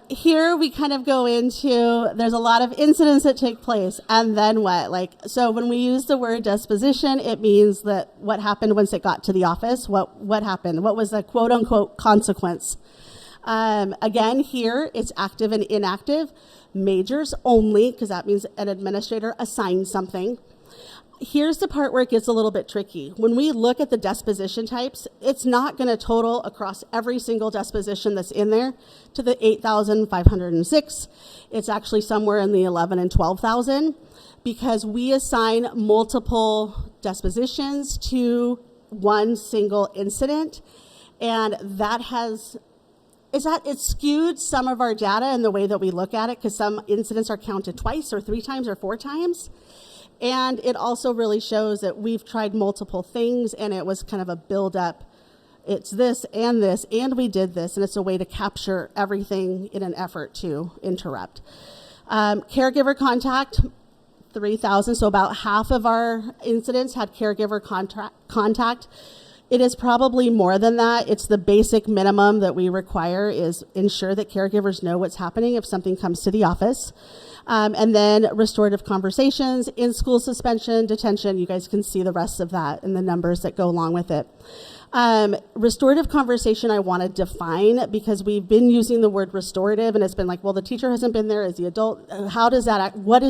Here we kind of go into, there's a lot of incidents that take place, and then what? So when we use the word disposition, it means that what happened once it got to the office, what happened? What was the quote unquote consequence? Again, here it's active and inactive, majors only, because that means an administrator assigned something. Here's the part where it gets a little bit tricky. When we look at the disposition types, it's not going to total across every single disposition that's in there to the 8,506. It's actually somewhere in the 11 and 12,000 because we assign multiple dispositions to one single incident, and it skewed some of our data in the way that we look at it because some incidents are counted twice or 3 times or 4 times. And it also really shows that we've tried multiple things, and it was kind of a build-up. It's this, and we did this, and it's a way to capture everything in an effort to interrupt. Caregiver contact, 3,000, so about half of our incidents had caregiver contact. It is probably more than that. It's the basic minimum that we require is ensure that caregivers know what's happening if something comes to the office. And then restorative conversations, in-school suspension, detention. You guys can see the rest of that and the numbers that go along with it. Restorative conversation I want to define because we've been using the word restorative and it's been like, well, the teacher hasn't been there as the adult. What does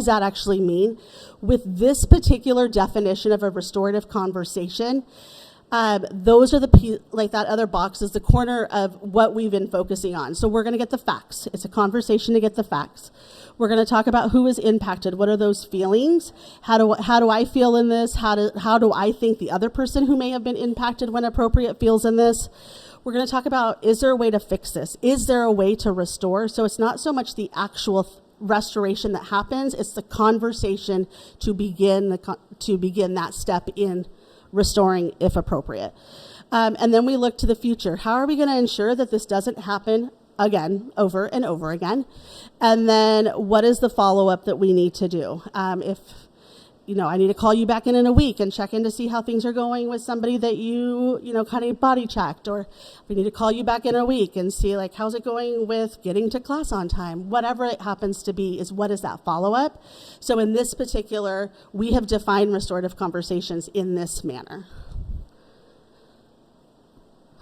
that actually mean? With this particular definition of a restorative conversation, those are that other box is the corner of what we've been focusing on. So we're going to get the facts. It's a conversation to get the facts. We're going to talk about who is impacted. What are those feelings? How do I feel in this? How do I think the other person who may have been impacted when appropriate feels in this? We're going to talk about, is there a way to fix this? Is there a way to restore? So it's not so much the actual restoration that happens, it's the conversation to begin that step in restoring if appropriate. And then we look to the future. How are we going to ensure that this doesn't happen again, over and over again? And then what is the follow-up that we need to do? If I need to call you back in a week and check in to see how things are going with somebody that you kind of body checked, or we need to call you back in a week and see how's it going with getting to class on time. Whatever it happens to be is what is that follow-up. So in this particular, we have defined restorative conversations in this manner.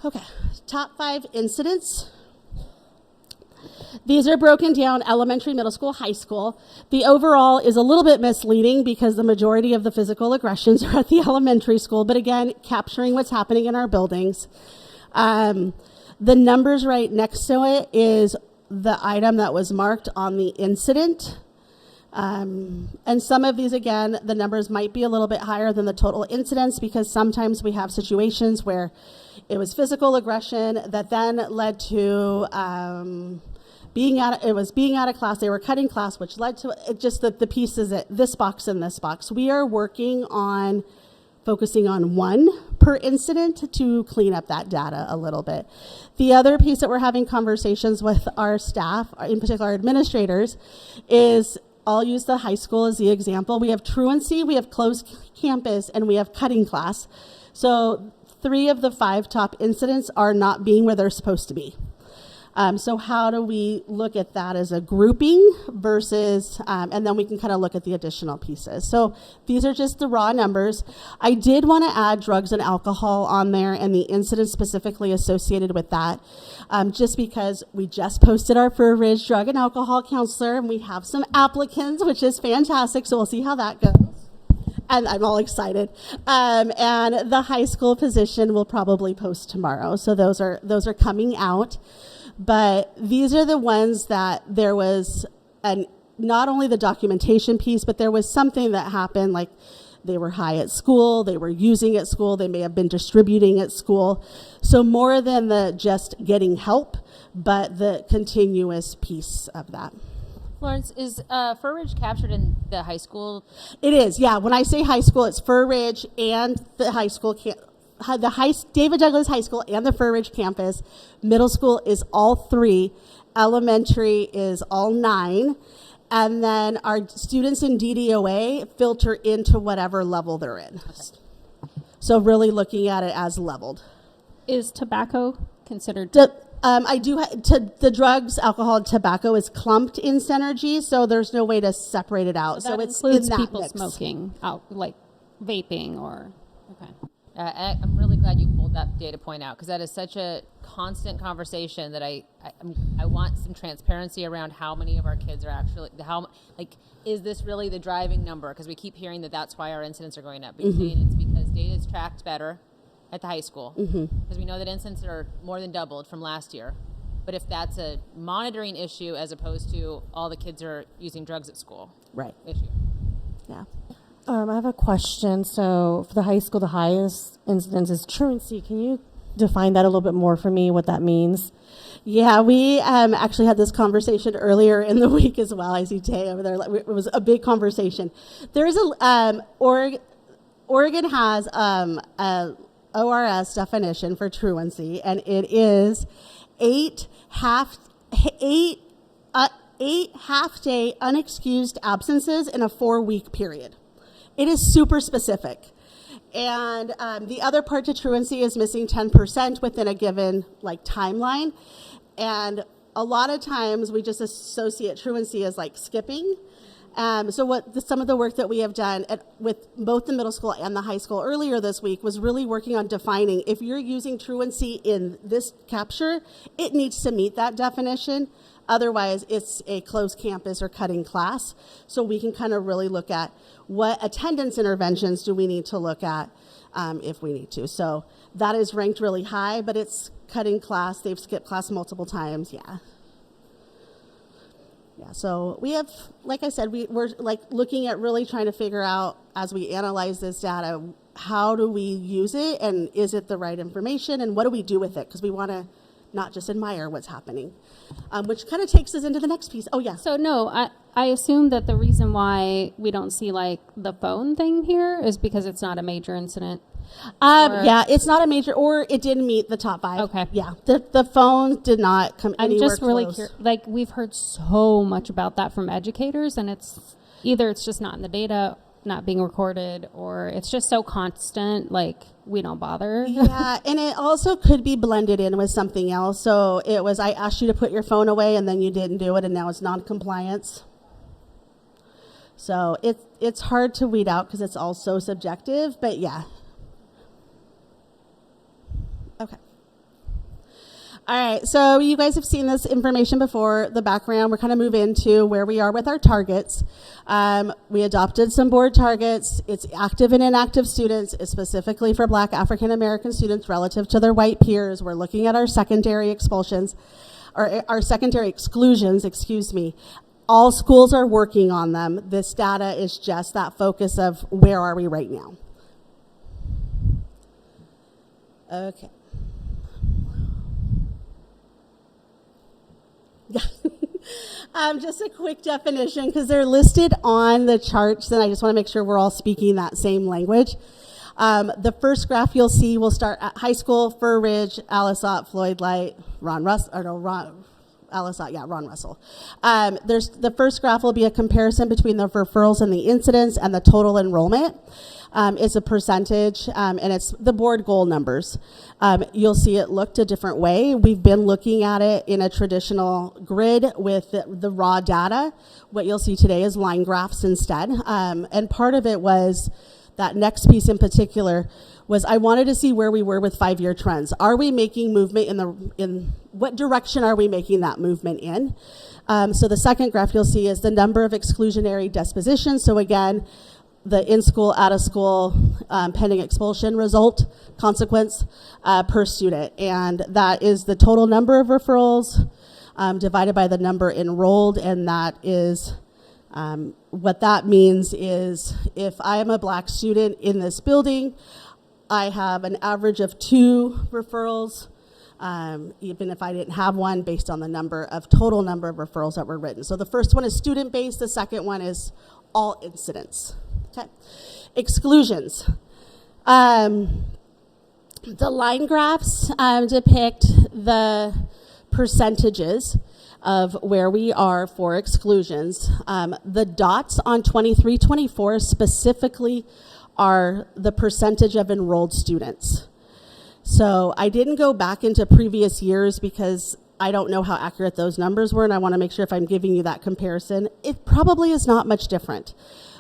Okay, top 5 incidents. These are broken down elementary, middle school, high school. The overall is a little bit misleading because the majority of the physical aggressions are at the elementary school, but again, capturing what's happening in our buildings. The numbers right next to it is the item that was marked on the incident. And some of these, again, the numbers might be a little bit higher than the total incidents because sometimes we have situations where it was physical aggression that then led to being out of class. They were cutting class, which led to just the pieces at this box and this box. We are working on focusing on one per incident to clean up that data a little bit. The other piece that we're having conversations with our staff, in particular our administrators, is I'll use the high school as the example. We have truancy, we have closed campus, and we have cutting class. So 3 of the 5 top incidents are not being where they're supposed to be. So how do we look at that as a grouping versus, and then we can kind of look at the additional pieces. So these are just the raw numbers. I did want to add drugs and alcohol on there and the incidents specifically associated with that, just because we just posted our Fur Ridge drug and alcohol counselor, and we have some applicants, which is fantastic. So we'll see how that goes. And I'm all excited. And the high school position will probably post tomorrow. So those are coming out. But these are the ones that there was not only the documentation piece, but there was something that happened, like they were high at school, they were using at school, they may have been distributing at school. So more than the just getting help, but the continuous piece of that. Florence, is Fur Ridge captured in the high school? It is, yeah. When I say high school, it's Fur Ridge and the high school David Douglas High School and the Fur Ridge campus. Middle school is all 3. Elementary is all 9. And then our students in DDOA filter into whatever level they're in. So really looking at it as leveled. Is tobacco considered? The drugs, alcohol, and tobacco is clumped in Synergy, so there's no way to separate it out. So it's includes in that people mix. smoking, like vaping or, okay. I'm really glad you pulled that data point out, because that is such a constant conversation that I want some transparency around how many of our kids are actually, is this really the driving number? Because we keep hearing that that's why our incidents are going up. But it's because data is tracked better at the high school, because we know that incidents are more than doubled from last year. But if that's a monitoring issue as opposed to all the kids are using drugs at school, right? Issue. Yeah. I have a question. So for the high school, the highest incidence is truancy. Can you define that a little bit more for me, what that means? Yeah, we actually had this conversation earlier in the week as well. I see Tay over there. It was a big conversation. There is Oregon has a ORS definition for truancy, and it is 8 half-day unexcused absences in a 4-week period. It is super specific. And the other part to truancy is missing 10% within a given timeline. And a lot of times we just associate truancy as skipping. So some of the work that we have done with both the middle school and the high school earlier this week was really working on defining, if you're using truancy in this capture, it needs to meet that definition. Otherwise, it's a closed campus or cutting class. So we can kind of really look at what attendance interventions do we need to look at if we need to. So that is ranked really high, but it's cutting class. They've skipped class multiple times, yeah. Yeah, so we have, like I said, we're looking at really trying to figure out, as we analyze this data, how do we use it, and is it the right information, and what do we do with it? Because we want to not just admire what's happening, which kind of takes us into the next piece. Oh, yeah. So no, I assume that the reason why we don't see the phone thing here is because it's not a major incident. Yeah, it's not a major, or it didn't meet the top 5. Okay. Yeah, the phone did not come anywhere close. I'm just really curious. We've heard so much about that from educators, and it's just not in the data, not being recorded, or it's just so constant, we don't bother. Yeah, and it also could be blended in with something else. So it was, I asked you to put your phone away, and then you didn't do it, and now it's non-compliance. So it's hard to weed out because it's all so subjective, but yeah. Okay. All right, so you guys have seen this information before, the background. We're kind of move into where we are with our targets. We adopted some board targets. It's active and inactive students. It's specifically for Black African American students relative to their white peers. We're looking at our secondary expulsions, or our secondary exclusions, excuse me. All schools are working on them. This data is just that focus of where are we right now. Okay. Yeah. Just a quick definition, because they're listed on the charts, and I just want to make sure we're all speaking that same language. The first graph you'll see will start at high school, Fur Ridge, Alisat, Floyd Light, Ron Russell. There's the first graph will be a comparison between the referrals and the incidents and the total enrollment. It's a percentage, and it's the board goal numbers. You'll see it looked a different way. We've been looking at it in a traditional grid with the raw data. What you'll see today is line graphs instead. And part of it was that next piece in particular was I wanted to see where we were with 5-year trends. Are we making movement in what direction are we making that movement in? So the second graph you'll see is the number of exclusionary dispositions. So again, the in-school, out-of-school, pending expulsion result, consequence per student. And that is the total number of referrals divided by the number enrolled, and that is what that means is if I am a Black student in this building, I have an average of 2 referrals, even if I didn't have one, based on the total number of referrals that were written. So the first one is student-based, the second one is all incidents. Okay. Exclusions. The line graphs depict the percentages of where we are for exclusions. The dots on 23-24 specifically are the percentage of enrolled students. So I didn't go back into previous years because I don't know how accurate those numbers were, and I want to make sure if I'm giving you that comparison, it probably is not much different.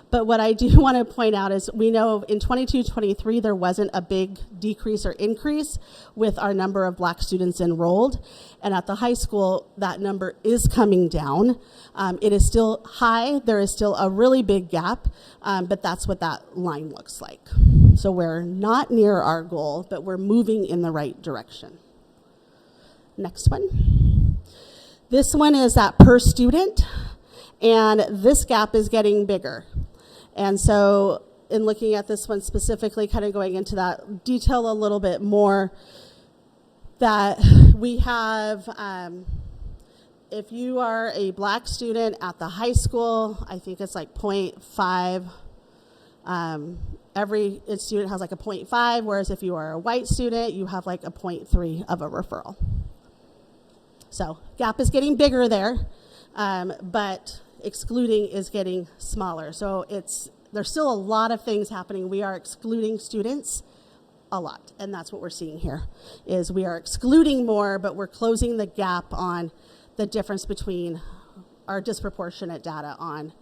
But what I do want to point out is we know in 22-23 there wasn't a big decrease or increase with our number of Black students enrolled. And at the high school, that number is coming down. It is still high. There is still a really big gap, but that's what that line looks like. So we're not near our goal, but we're moving in the right direction. Next one. This one is that per student, and this gap is getting bigger. And so in looking at this one specifically, kind of going into that detail a little bit more, that we have, if you are a Black student at the high school, I think it's like 0.5. Every student has like a 0.5, whereas if you are a white student, you have like a 0.3 of a referral. So gap is getting bigger there, but excluding is getting smaller. So there's still a lot of things happening. We are excluding students a lot, and that's what we're seeing here, is we are excluding more, but we're closing the gap on the difference between our disproportionate data on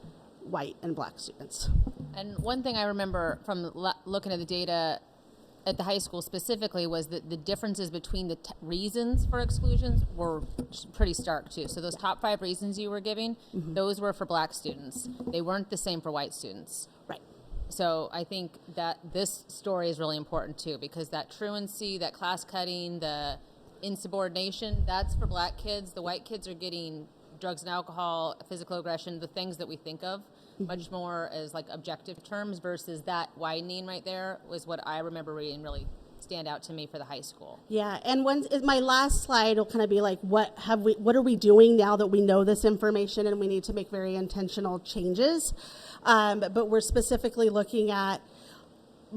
white and Black students. And one thing I remember from looking at the data at the high school specifically was that the differences between the reasons for exclusions were pretty stark too. So those top 5 reasons you were giving, those were for Black students. They weren't the same for white students. Right. So I think that this story is really important too, because that truancy, that class cutting, the insubordination, that's for Black kids. The white kids are getting drugs and alcohol, physical aggression, the things that we think of much more as like objective terms, versus that widening right there was what I remember reading really stand out to me for the high school. Yeah, and my last slide will kind of be like, what are we doing now that we know this information and we need to make very intentional changes? But we're specifically looking at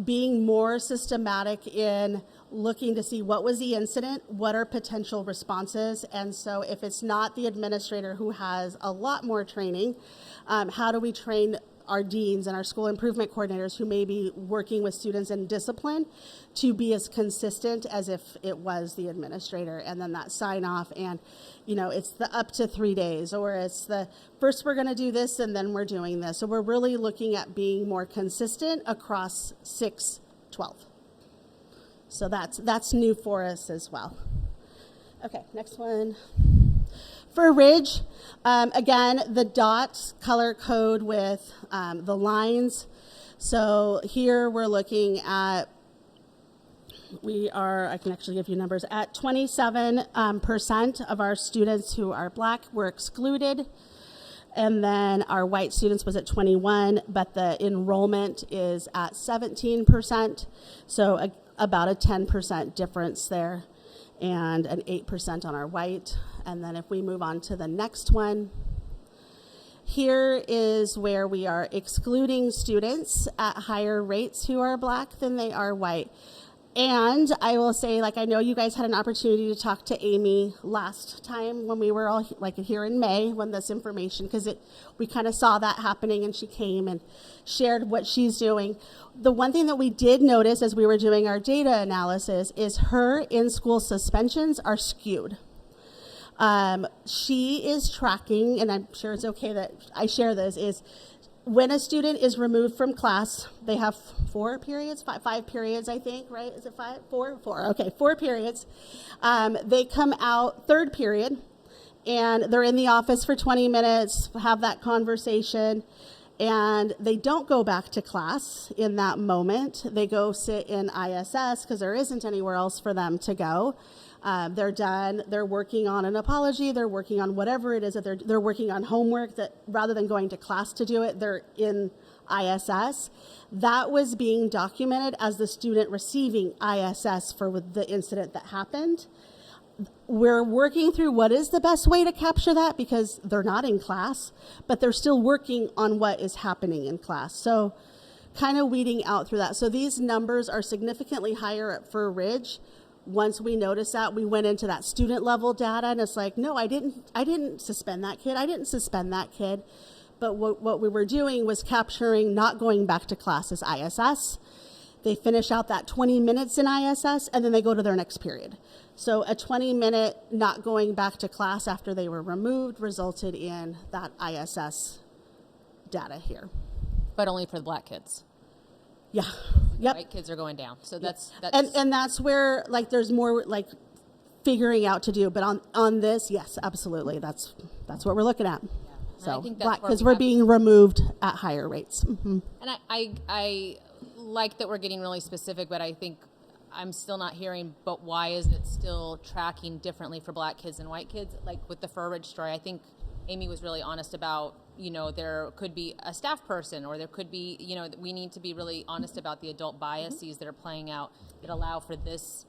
being more systematic in looking to see what was the incident, what are potential responses, and so if it's not the administrator who has a lot more training, how do we train our deans and our school improvement coordinators who may be working with students in discipline to be as consistent as if it was the administrator, and then that sign off, and it's the up to 3 days, or it's the first we're going to do this and then we're doing this. So we're really looking at being more consistent across 6-12. So that's new for us as well. Okay, next one. For Ridge, again, the dots color code with the lines. So here we're looking at, I can actually give you numbers, at 27% of our students who are Black were excluded. And then our white students was at 21, but the enrollment is at 17%. So about a 10% difference there. and an 8% on our white. And then if we move on to the next one, here is where we are excluding students at higher rates who are Black than they are white. And I will say, like, I know you guys had an opportunity to talk to Amy last time when we were all here in May when this information, because we kind of saw that happening, and she came and shared what she's doing. The one thing that we did notice as we were doing our data analysis is her in-school suspensions are skewed. She is tracking, and I'm sure it's okay that I share this, is when a student is removed from class, they have 4 periods, five periods, I think, right? Is it 5? 4? 4. Okay, 4 periods. They come out third period, and they're in the office for 20 minutes, have that conversation, and they don't go back to class in that moment. They go sit in ISS because there isn't anywhere else for them to go. They're done. They're working on an apology. They're working on whatever it is that they're working on homework that rather than going to class to do it, they're in ISS. That was being documented as the student receiving ISS for the incident that happened. We're working through what is the best way to capture that because they're not in class, but they're still working on what is happening in class. So kind of weeding out through that. So these numbers are significantly higher at Fur Ridge. Once we noticed that, we went into that student level data, and it's like, no, I didn't suspend that kid. I didn't suspend that kid. But what we were doing was capturing not going back to class as ISS. They finish out that 20 minutes in ISS, and then they go to their next period. So a 20-minute not going back to class after they were removed resulted in that ISS data here. But only for the Black kids. Yeah. Yep. White kids are going down. So that's and that's where there's more figuring out to do. But on this, yes, absolutely. That's what we're looking at. Yeah. So I think that's because we're being removed at higher rates. Mm-hmm. And I like that we're getting really specific, but I think I'm still not hearing, but why is it still tracking differently for Black kids and white kids? Like with the Fur Ridge story, I think Amy was really honest about, there could be a staff person, or there could be, we need to be really honest about the adult biases that are playing out that allow for this,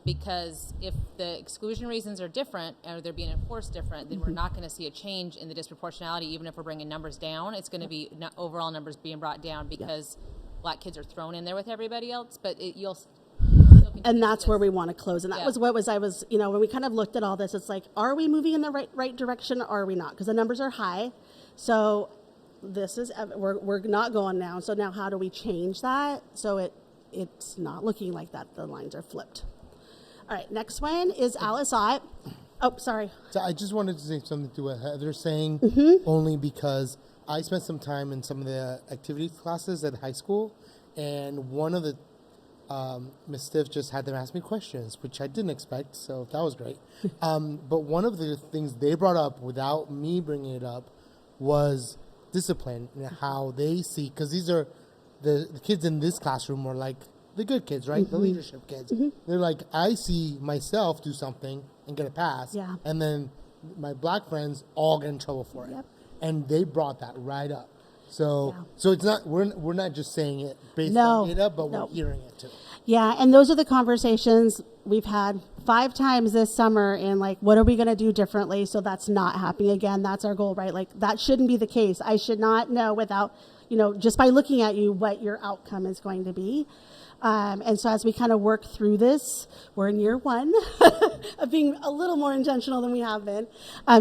because if the exclusion reasons are different or they're being enforced different, then we're not going to see a change in the disproportionality. Even if we're bringing numbers down, it's going to be overall numbers being brought down because Black kids are thrown in there with everybody else, but and that's where we want to close. And that was when we kind of looked at all this, it's like, are we moving in the right direction or are we not? Because the numbers are high. So we're not going down. So now how do we change that? So it's not looking like that. The lines are flipped. All right, next one is Alice Ott. Oh, sorry. So I just wanted to say something to what Heather's saying, only because I spent some time in some of the activities classes at high school, and one of the Ms. Stiff just had them ask me questions, which I didn't expect, so that was great. But one of the things they brought up without me bringing it up was discipline and how they see, because these are the kids in this classroom are like the good kids, right? The leadership kids. They're like, I see myself do something and get a pass, and then my Black friends all get in trouble for it. And they brought that right up. So it's not, we're not just saying it based on data, but we're hearing it too. Yeah, and those are the conversations we've had 5 times this summer in what are we going to do differently so that's not happening again? That's our goal, right? That shouldn't be the case. I should not know without, just by looking at you what your outcome is going to be. And so as we kind of work through this, we're in year 1 of being a little more intentional than we have been.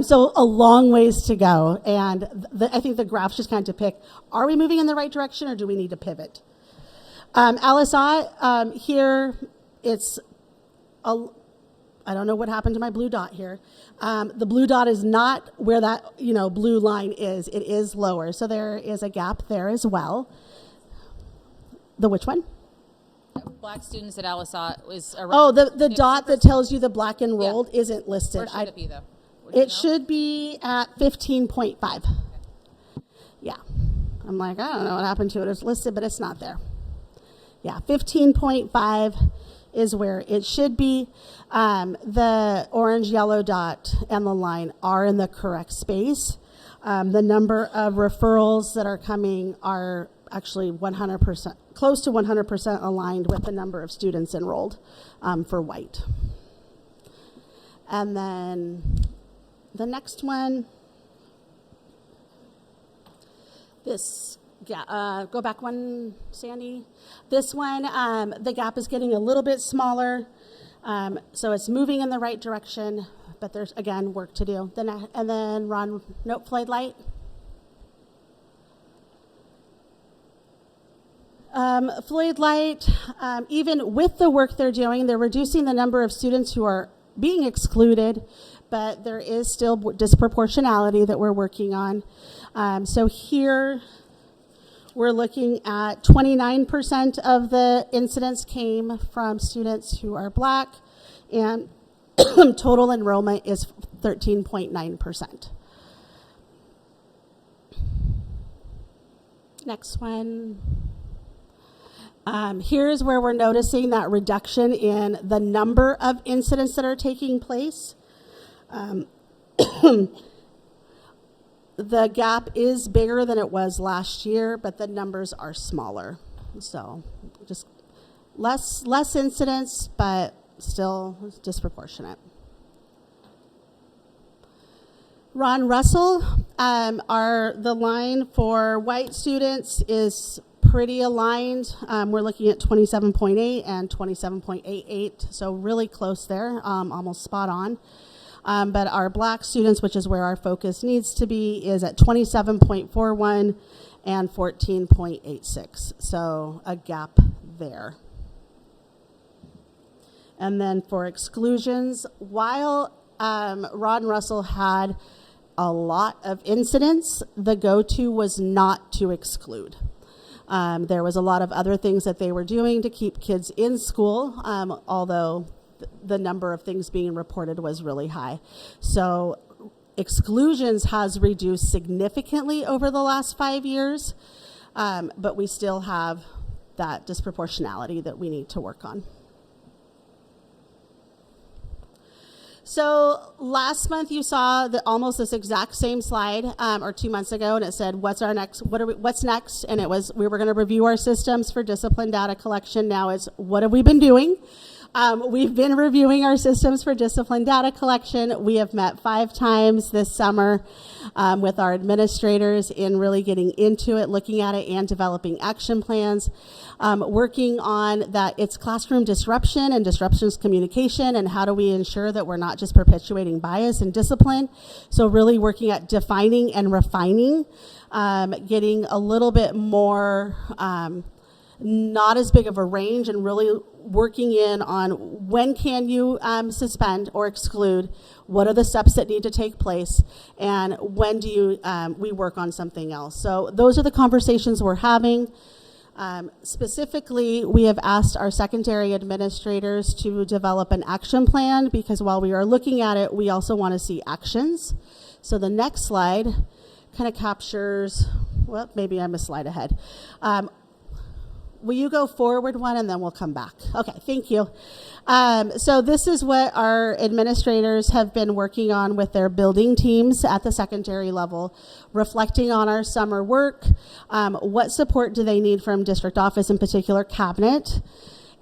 So a long ways to go. And I think the graphs just kind of depict, are we moving in the right direction or do we need to pivot? Alice Ott, here it's, I don't know what happened to my blue dot here. The blue dot is not where that blue line is. It is lower. So there is a gap there as well. The which one? Black students at Alice Ott is around. Oh, the dot that tells you the Black enrolled isn't listed. Where should it be, though? It should be at 15.5. Yeah. I'm like, I don't know what happened to it. It's listed, but it's not there. Yeah, 15.5 is where it should be. The orange, yellow dot and the line are in the correct space. The number of referrals that are coming are actually 100%, close to 100% aligned with the number of students enrolled for white. And then the next one, go back one, Sandy. This one, the gap is getting a little bit smaller. So it's moving in the right direction, but there's, again, work to do. And then Ron, nope, Floyd Light. Floyd Light, even with the work they're doing, they're reducing the number of students who are being excluded, but there is still disproportionality that we're working on. So here we're looking at 29% of the incidents came from students who are Black, and total enrollment is 13.9%. Next one. Here's where we're noticing that reduction in the number of incidents that are taking place. The gap is bigger than it was last year, but the numbers are smaller. So just less incidents, but still disproportionate. Ron Russell, the line for white students is pretty aligned. We're looking at 27.8 and 27.88, so really close there, almost spot on. But our Black students, which is where our focus needs to be, is at 27.41 and 14.86, so a gap there. And then for exclusions, while Ron Russell had a lot of incidents, the go-to was not to exclude. There was a lot of other things that they were doing to keep kids in school, although the number of things being reported was really high. So exclusions has reduced significantly over the last 5 years, but we still have that disproportionality that we need to work on. So last month you saw almost this exact same slide, or 2 months ago, and it said, "What's next?" And it was we were going to review our systems for discipline data collection. Now it's what have we been doing? We've been reviewing our systems for discipline data collection. We have met 5 times this summer with our administrators in really getting into it, looking at it, and developing action plans, working on that it's classroom disruption and disruptions communication, and how do we ensure that we're not just perpetuating bias in discipline. So really working at defining and refining, getting a little bit more not as big of a range, and really working in on when can you suspend or exclude, what are the steps that need to take place, and when do you we work on something else. So those are the conversations we're having. Specifically, we have asked our secondary administrators to develop an action plan, because while we are looking at it, we also want to see actions. So the next slide kind of captures, well, maybe I'm a slide ahead. Will you go forward one and then we'll come back? Okay, thank you. So this is what our administrators have been working on with their building teams at the secondary level, reflecting on our summer work, what support do they need from district office, in particular cabinet,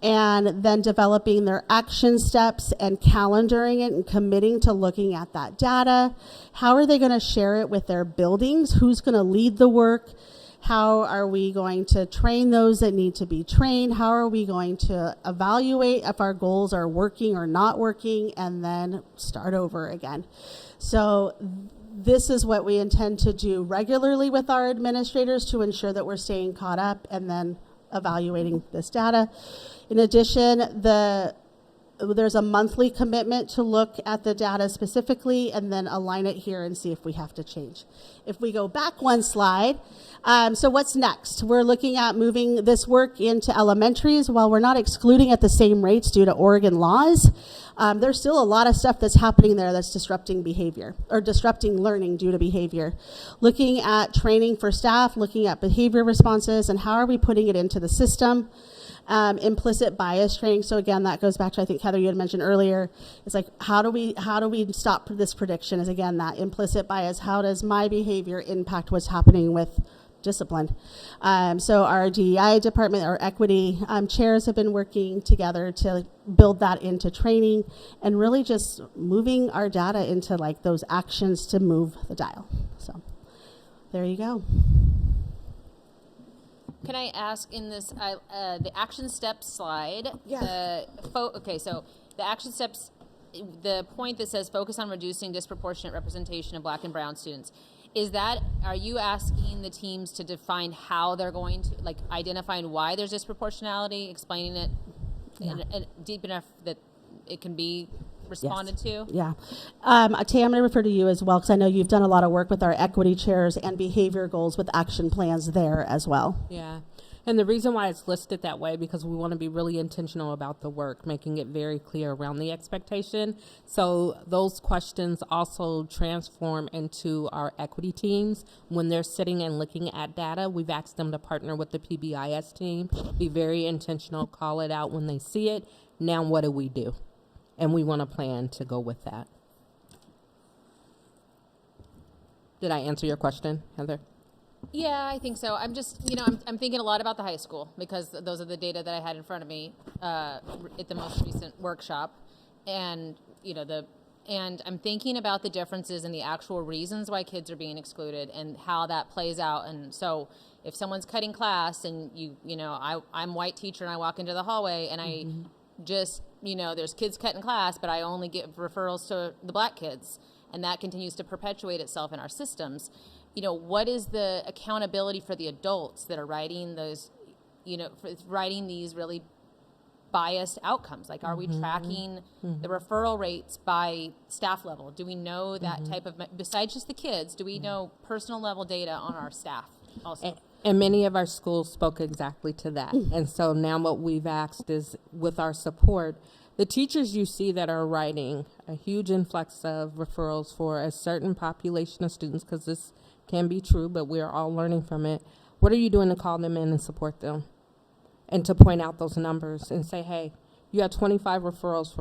and then developing their action steps and calendaring it and committing to looking at that data. How are they going to share it with their buildings? Who's going to lead the work? How are we going to train those that need to be trained? How are we going to evaluate if our goals are working or not working, and then start over again? So this is what we intend to do regularly with our administrators to ensure that we're staying caught up and then evaluating this data. In addition, there's a monthly commitment to look at the data specifically and then align it here and see if we have to change. If we go back one slide, so what's next? We're looking at moving this work into elementaries. While we're not excluding at the same rates due to Oregon laws, there's still a lot of stuff that's happening there that's disrupting behavior, or disrupting learning due to behavior. Looking at training for staff, looking at behavior responses, and how are we putting it into the system. Implicit bias training. So again, that goes back to, I think, Heather, you had mentioned earlier. It's like, how do we stop this prediction? Is again that implicit bias. How does my behavior impact what's happening with discipline. So our DEI department, our equity chairs have been working together to build that into training and really just moving our data into like those actions to move the dial. So there you go. Can I ask in this, the action steps slide? Yeah. Okay, so the action steps, the point that says focus on reducing disproportionate representation of Black and brown students. Are you asking the teams to define how they're going to, like identifying why there's disproportionality, explaining it and deep enough that it can be responded to? Yeah. Tay, I'm going to refer to you as well because I know you've done a lot of work with our equity chairs and behavior goals with action plans there as well. Yeah. And the reason why it's listed that way, because we want to be really intentional about the work, making it very clear around the expectation. So those questions also transform into our equity teams. When they're sitting and looking at data, we've asked them to partner with the PBIS team, be very intentional, call it out when they see it. Now what do we do? And we want a plan to go with that. Did I answer your question, Heather? Yeah, I think so. I'm just, I'm thinking a lot about the high school because those are the data that I had in front of me at the most recent workshop, and and I'm thinking about the differences in the actual reasons why kids are being excluded and how that plays out. And so, if someone's cutting class, and I'm a white teacher and I walk into the hallway and I just, there's kids cutting class, but I only give referrals to the Black kids, and that continues to perpetuate itself in our systems. What is the accountability for the adults that are writing those, writing these really biased outcomes? Like, are we tracking the referral rates by staff level? Do we know that type of, besides just the kids, do we know personal level data on our staff also? And many of our schools spoke exactly to that. And so now what we've asked is, with our support, the teachers you see that are writing a huge influx of referrals for a certain population of students, because this can be true, but we're all learning from it. What are you doing to call them in and support them? And to point out those numbers and say, hey, you had 25 referrals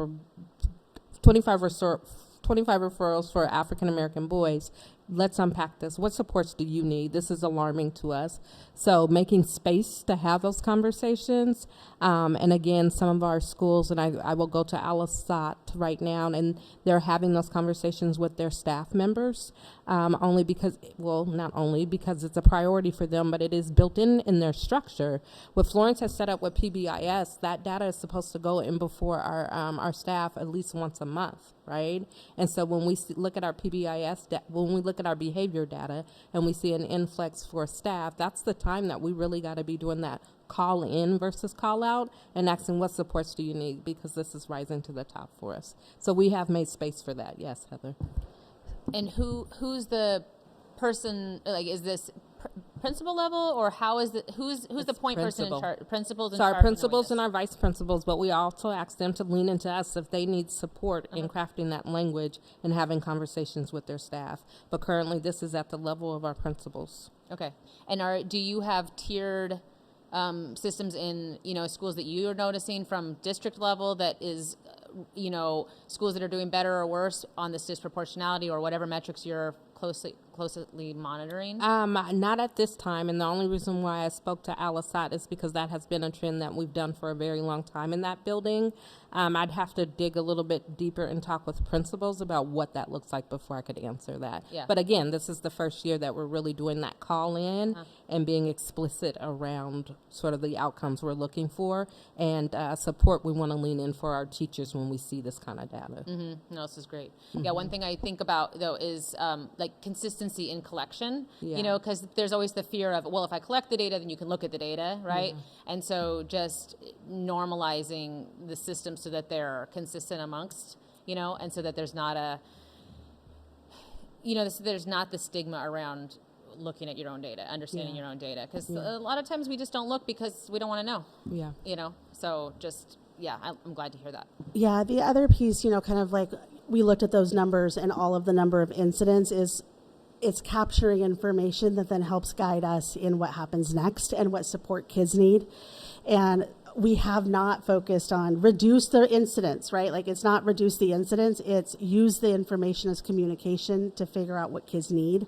for African American boys. Let's unpack this. What supports do you need? This is alarming to us. So making space to have those conversations. And again, some of our schools, and I will go to Alisat right now, and they're having those conversations with their staff members, not only because it's a priority for them, but it is built in their structure. What Florence has set up with PBIS, that data is supposed to go in before our staff at least once a month, right? And so when we look at our PBIS, when we look at our behavior data and we see an influx for staff, that's the time that we really got to be doing that call in versus call out and asking what supports do you need, because this is rising to the top for us. So we have made space for that. Yes, Heather. And who's the person, like, is this principal level, or how is it, who's the point person in charge? Principals in charge? So our principals and our vice principals, but we also ask them to lean into us if they need support in crafting that language and having conversations with their staff. But currently this is at the level of our principals. Okay. And do you have tiered systems in, schools that you are noticing from district level that is, schools that are doing better or worse on this disproportionality or whatever metrics you're closely monitoring? Not at this time, and the only reason why I spoke to Alisat is because that has been a trend that we've done for a very long time in that building. I'd have to dig a little bit deeper and talk with principals about what that looks like before I could answer that. Yeah. But again, this is the first year that we're really doing that call in and being explicit around sort of the outcomes we're looking for, and support we want to lean in for our teachers when we see this kind of data. No, this is great. Yeah, one thing I think about, though, is like consistency in collection, because there's always the fear of, well, if I collect the data, then you can look at the data, right? And so just normalizing the system so that they're consistent amongst, and so that there's not there's not the stigma around looking at your own data, understanding your own data, because a lot of times we just don't look because we don't want to know. So just, I'm glad to hear that. Yeah, the other piece, kind of like we looked at those numbers, and all of the number of incidents it's capturing information that then helps guide us in what happens next and what support kids need. And we have not focused on reduce the incidents, right? Like, it's not reduce the incidents, it's use the information as communication to figure out what kids need.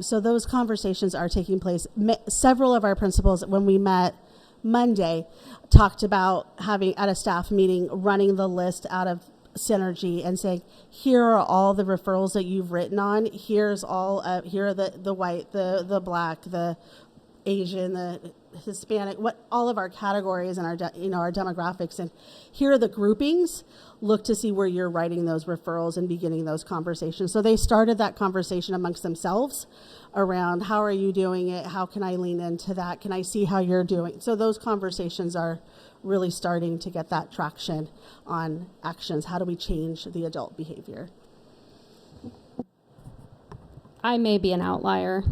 So those conversations are taking place. Several of our principals, when we met Monday, talked about having at a staff meeting, running the list out of Synergy and saying, here are all the referrals that you've written on. Here's all, here are the white, the black, the Asian, the Hispanic, what all of our categories and our our demographics, and here are the groupings. Look to see where you're writing those referrals and beginning those conversations. So they started that conversation amongst themselves around, how are you doing it? How can I lean into that? Can I see how you're doing? So those conversations are really starting to get that traction on actions. How do we change the adult behavior? I may be an outlier,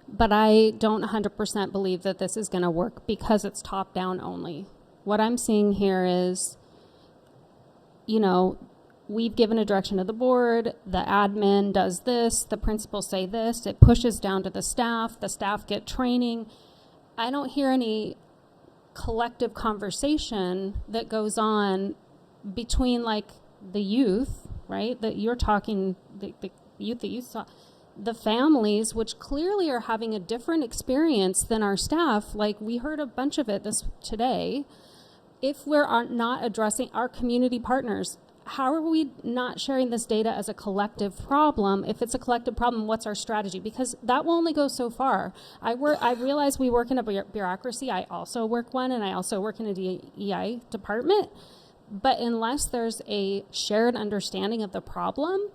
but I don't 100% believe that this is going to work because it's top-down only. What I'm seeing here is, we've given a direction to the board, the admin does this, the principals say this, it pushes down to the staff get training. I don't hear any collective conversation that goes on between the youth, right? That you're talking, the youth that you saw, the families, which clearly are having a different experience than our staff. Like we heard a bunch of it today. If we're not addressing our community partners, how are we not sharing this data as a collective problem? If it's a collective problem, what's our strategy? Because that will only go so far. I realize we work in a bureaucracy. I also work one, and I also work in a DEI department. But unless there's a shared understanding of the problem,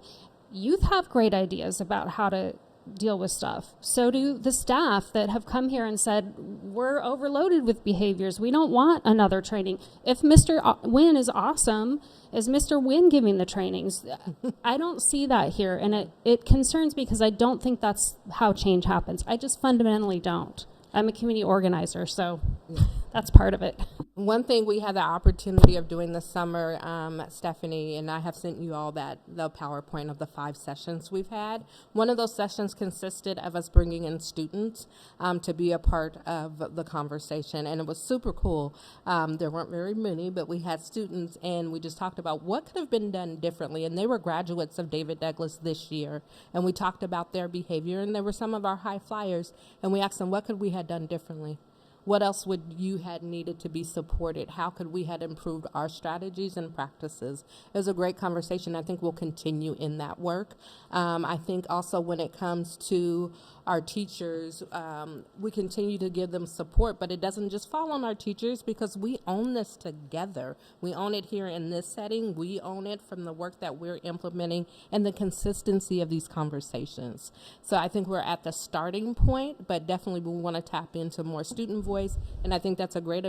youth have great ideas about how to deal with stuff. So do the staff that have come here and said, we're overloaded with behaviors. We don't want another training. If Mr. Wynn is awesome, is Mr. Wynn giving the trainings? I don't see that here, and it concerns me because I don't think that's how change happens. I just fundamentally don't. I'm a community organizer, so that's part of it. One thing we had the opportunity of doing this summer, Stephanie, and I have sent you all the PowerPoint of the 5 sessions we've had. One of those sessions consisted of us bringing in students to be a part of the conversation, and it was super cool. There weren't very many, but we had students, and we just talked about what could have been done differently, and they were graduates of David Douglas this year, and we talked about their behavior, and there were some of our high flyers, and we asked them, what could we have done differently? What else would you had needed to be supported? How could we had improved our strategies and practices? It was a great conversation. I think we'll continue in that work. I think also when it comes to our teachers, we continue to give them support, but it doesn't just fall on our teachers because we own this together. We own it here in this setting. We own it from the work that we're implementing and the consistency of these conversations. So I think we're at the starting point, but definitely we want to tap into more student voice, and I think that's a great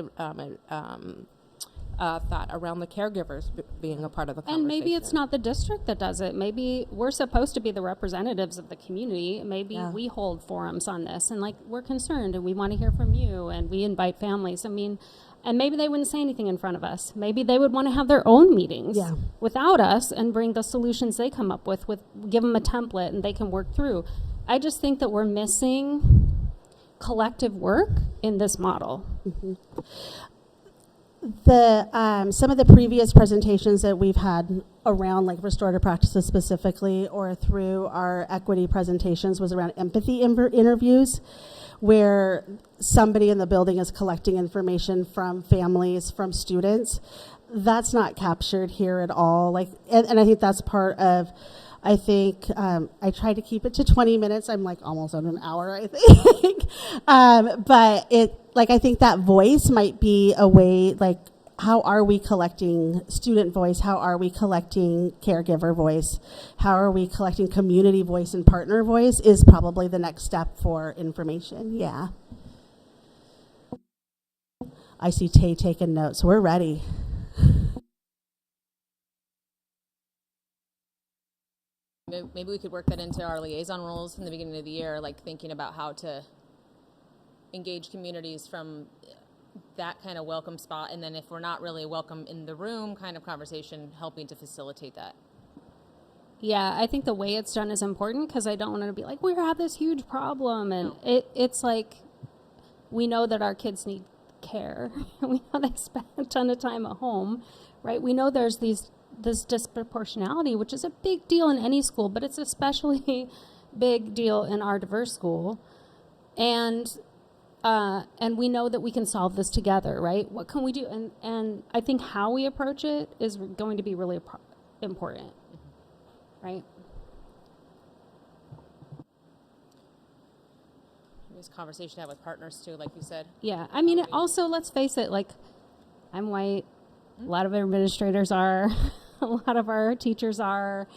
thought around the caregivers being a part of the conversation. And maybe it's not the district that does it. Maybe we're supposed to be the representatives of the community. Maybe we hold forums on this, and we're concerned, and we want to hear from you, and we invite families. I mean, and maybe they wouldn't say anything in front of us. Maybe they would want to have their own meetings without us and bring the solutions they come up with, give them a template, and they can work through. I just think that we're missing collective work in this model. Mm-hmm. Some of the previous presentations that we've had around restorative practices specifically, or through our equity presentations, was around empathy interviews, where somebody in the building is collecting information from families, from students. That's not captured here at all. And I think that's part of, I try to keep it to 20 minutes. I'm almost at an hour, I think. But I think that voice might be a way, how are we collecting student voice? How are we collecting caregiver voice? How are we collecting community voice and partner voice is probably the next step for information. Yeah. I see Tay taking notes. We're ready. Maybe we could work that into our liaison roles in the beginning of the year, thinking about how to engage communities from that kind of welcome spot, and then if we're not really welcome in the room kind of conversation, helping to facilitate that. Yeah, I think the way it's done is important because I don't want to be we have this huge problem, and it's we know that our kids need care. We know they spend a ton of time at home, right? We know there's this disproportionality, which is a big deal in any school, but it's especially big deal in our diverse school, and we know that we can solve this together, right? What can we do? And I think how we approach it is going to be really important, right? This conversation to have with partners too, like you said. Yeah, I mean, also, let's face it, like, I'm white, a lot of our administrators are, a lot of our teachers are,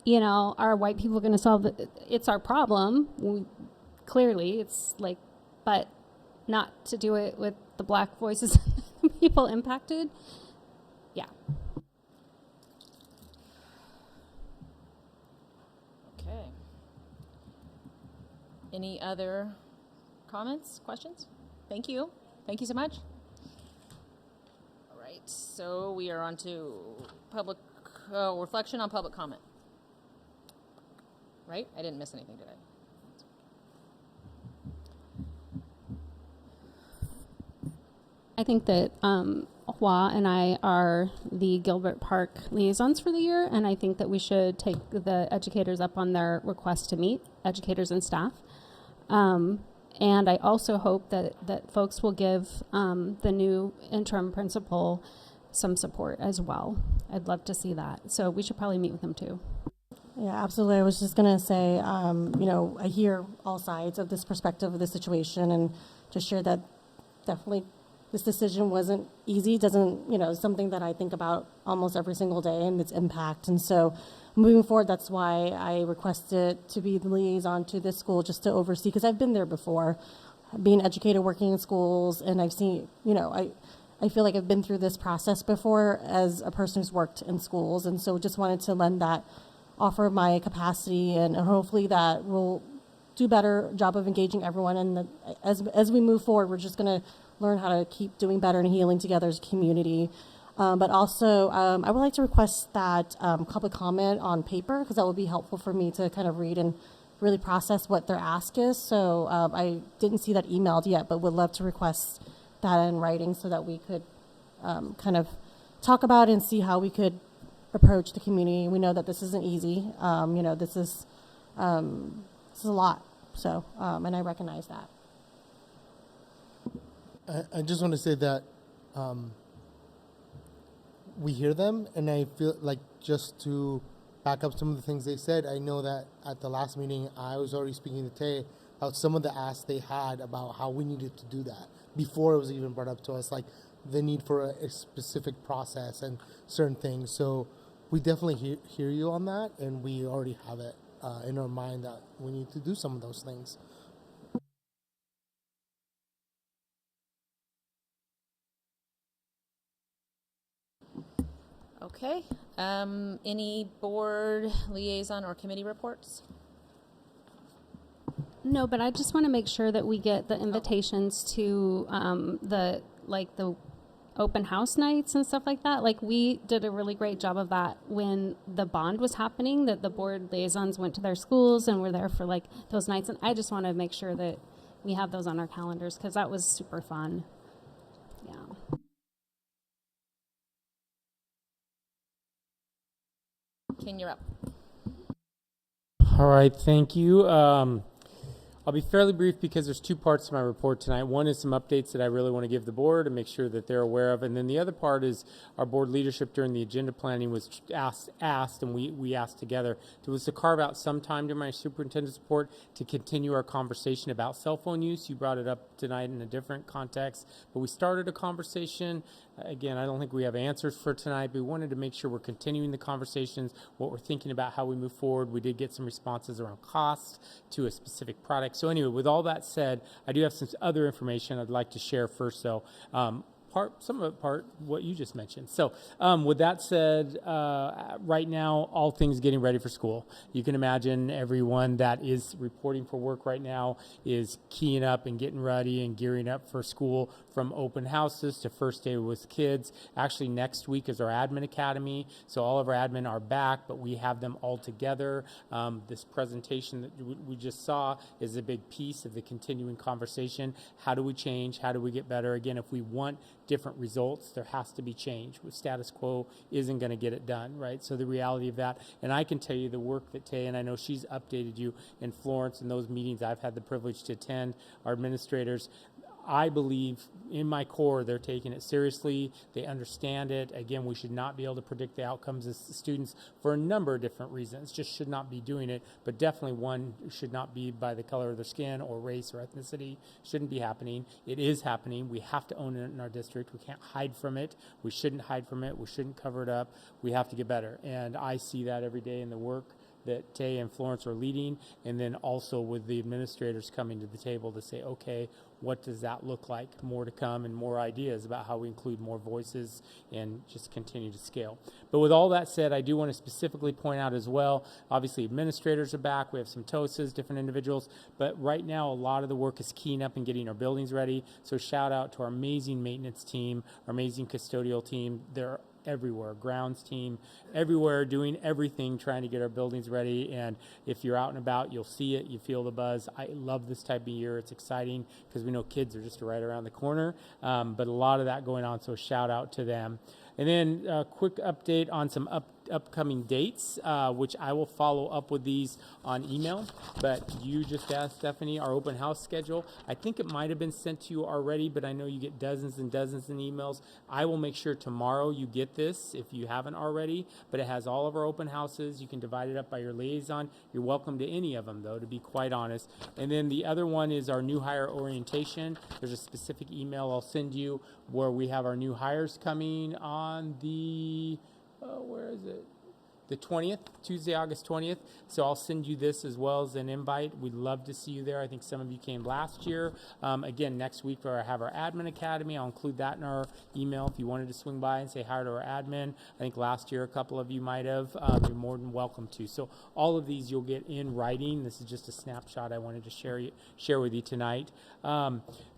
you know, are white people going to solve it? It's our problem. Clearly, it's like, but not to do it with the black voices people impacted. Yeah. Okay. Any other comments, questions? Thank you. Thank you so much. All right, so we are on to public reflection on public comment. Right? I didn't miss anything today. I think that Hua and I are the Gilbert Park liaisons for the year, and I think that we should take the educators up on their request to meet, educators and staff. And I also hope that folks will give the new interim principal some support as well. I'd love to see that. So we should probably meet with them too. Yeah, absolutely. I was just going to say, you know, I hear all sides of this perspective of the situation, and just share that definitely this decision wasn't easy. Doesn't, you know, something that I think about almost every single day and its impact. And so moving forward, that's why I requested to be the liaison to this school, just to oversee, because I've been there before, being an educator working in schools, and I've seen, you know, I feel like I've been through this process before as a person who's worked in schools. And so just wanted to lend that, offer my capacity, and hopefully that will do better job of engaging everyone. And as we move forward, we're just going to learn how to keep doing better and healing together as a community. But also, I would like to request that public comment on paper, because that would be helpful for me to kind of read and really process what their ask is. So I didn't see that emailed yet, but would love to request that in writing so that we could kind of talk about and see how we could approach the community. We know that this isn't easy. You know, this is a lot. So, and I recognize that. I just want to say that we hear them, and I feel like, just to back up some of the things they said, I know that at the last meeting, I was already speaking to Tay about some of the asks they had about how we needed to do that before it was even brought up to us, like the need for a specific process and certain things. So we definitely hear you on that, and we already have it in our mind that we need to do some of those things. Okay. Any board liaison or committee reports? No, but I just want to make sure that we get the invitations to the open house nights and stuff like that. Like, we did a really great job of that when the bond was happening, that the board liaisons went to their schools and were there for like those nights. And I just want to make sure that we have those on our calendars, because that was super fun. Yeah. Ken, you're up. All right, thank you. I'll be fairly brief because there's two parts to my report tonight. One is some updates that I really want to give the board and make sure that they're aware of. And then the other part is our board leadership during the agenda planning was asked, and we asked together, was to carve out some time during my superintendent's report to continue our conversation about cell phone use. You brought it up tonight in a different context, but we started a conversation. Again, I don't think we have answers for tonight, but we wanted to make sure we're continuing the conversations, what we're thinking about, how we move forward. We did get some responses around costs to a specific product. So anyway, with all that said, I do have some other information I'd like to share first. So some of it what you just mentioned. So with that said, right now, all things getting ready for school. You can imagine everyone that is reporting for work right now is keying up and getting ready and gearing up for school from open houses to first day with kids. Actually, next week is our admin academy, so all of our admin are back, but we have them all together. This presentation that we just saw is a big piece of the continuing conversation. How do we change? How do we get better? Again, if we want different results, there has to be change. With status quo isn't going to get it done, right? So the reality of that, and I can tell you the work that Tay, and I know she's updated you in Florence in those meetings I've had the privilege to attend, our administrators, I believe in my core they're taking it seriously. They understand it. Again, we should not be able to predict the outcomes as students for a number of different reasons. Just should not be doing it, but definitely one should not be by the color of their skin or race or ethnicity. Shouldn't be happening. It is happening. We have to own it in our district. We can't hide from it. We shouldn't hide from it. We shouldn't cover it up. We have to get better. And I see that every day in the work that Tay and Florence are leading, and then also with the administrators coming to the table to say, okay, what does that look like? More to come and more ideas about how we include more voices and just continue to scale. But with all that said, I do want to specifically point out as well, obviously administrators are back. We have some TOSAs, different individuals, but right now a lot of the work is keying up and getting our buildings ready. So shout out to our amazing maintenance team, our amazing custodial team. They're everywhere, grounds team, everywhere, doing everything, trying to get our buildings ready. And if you're out and about, you'll see it, you feel the buzz. I love this type of year. It's exciting because we know kids are just right around the corner, but a lot of that going on, so shout out to them. And then a quick update on some upcoming dates, which I will follow up with these on email. But you just asked Stephanie, our open house schedule. I think it might have been sent to you already, but I know you get dozens and dozens of emails. I will make sure tomorrow you get this if you haven't already, but it has all of our open houses. You can divide it up by your liaison. You're welcome to any of them, though, to be quite honest. And then the other one is our new hire orientation. There's a specific email I'll send you where we have our new hires coming on the where is it? The 20th, Tuesday, August 20th. So I'll send you this as well as an invite. We'd love to see you there. I think some of you came last year. Again, next week I have our admin academy. I'll include that in our email if you wanted to swing by and say hi to our admin. I think last year a couple of you might have. You're more than welcome to. So all of these you'll get in writing. This is just a snapshot I wanted to share with you tonight.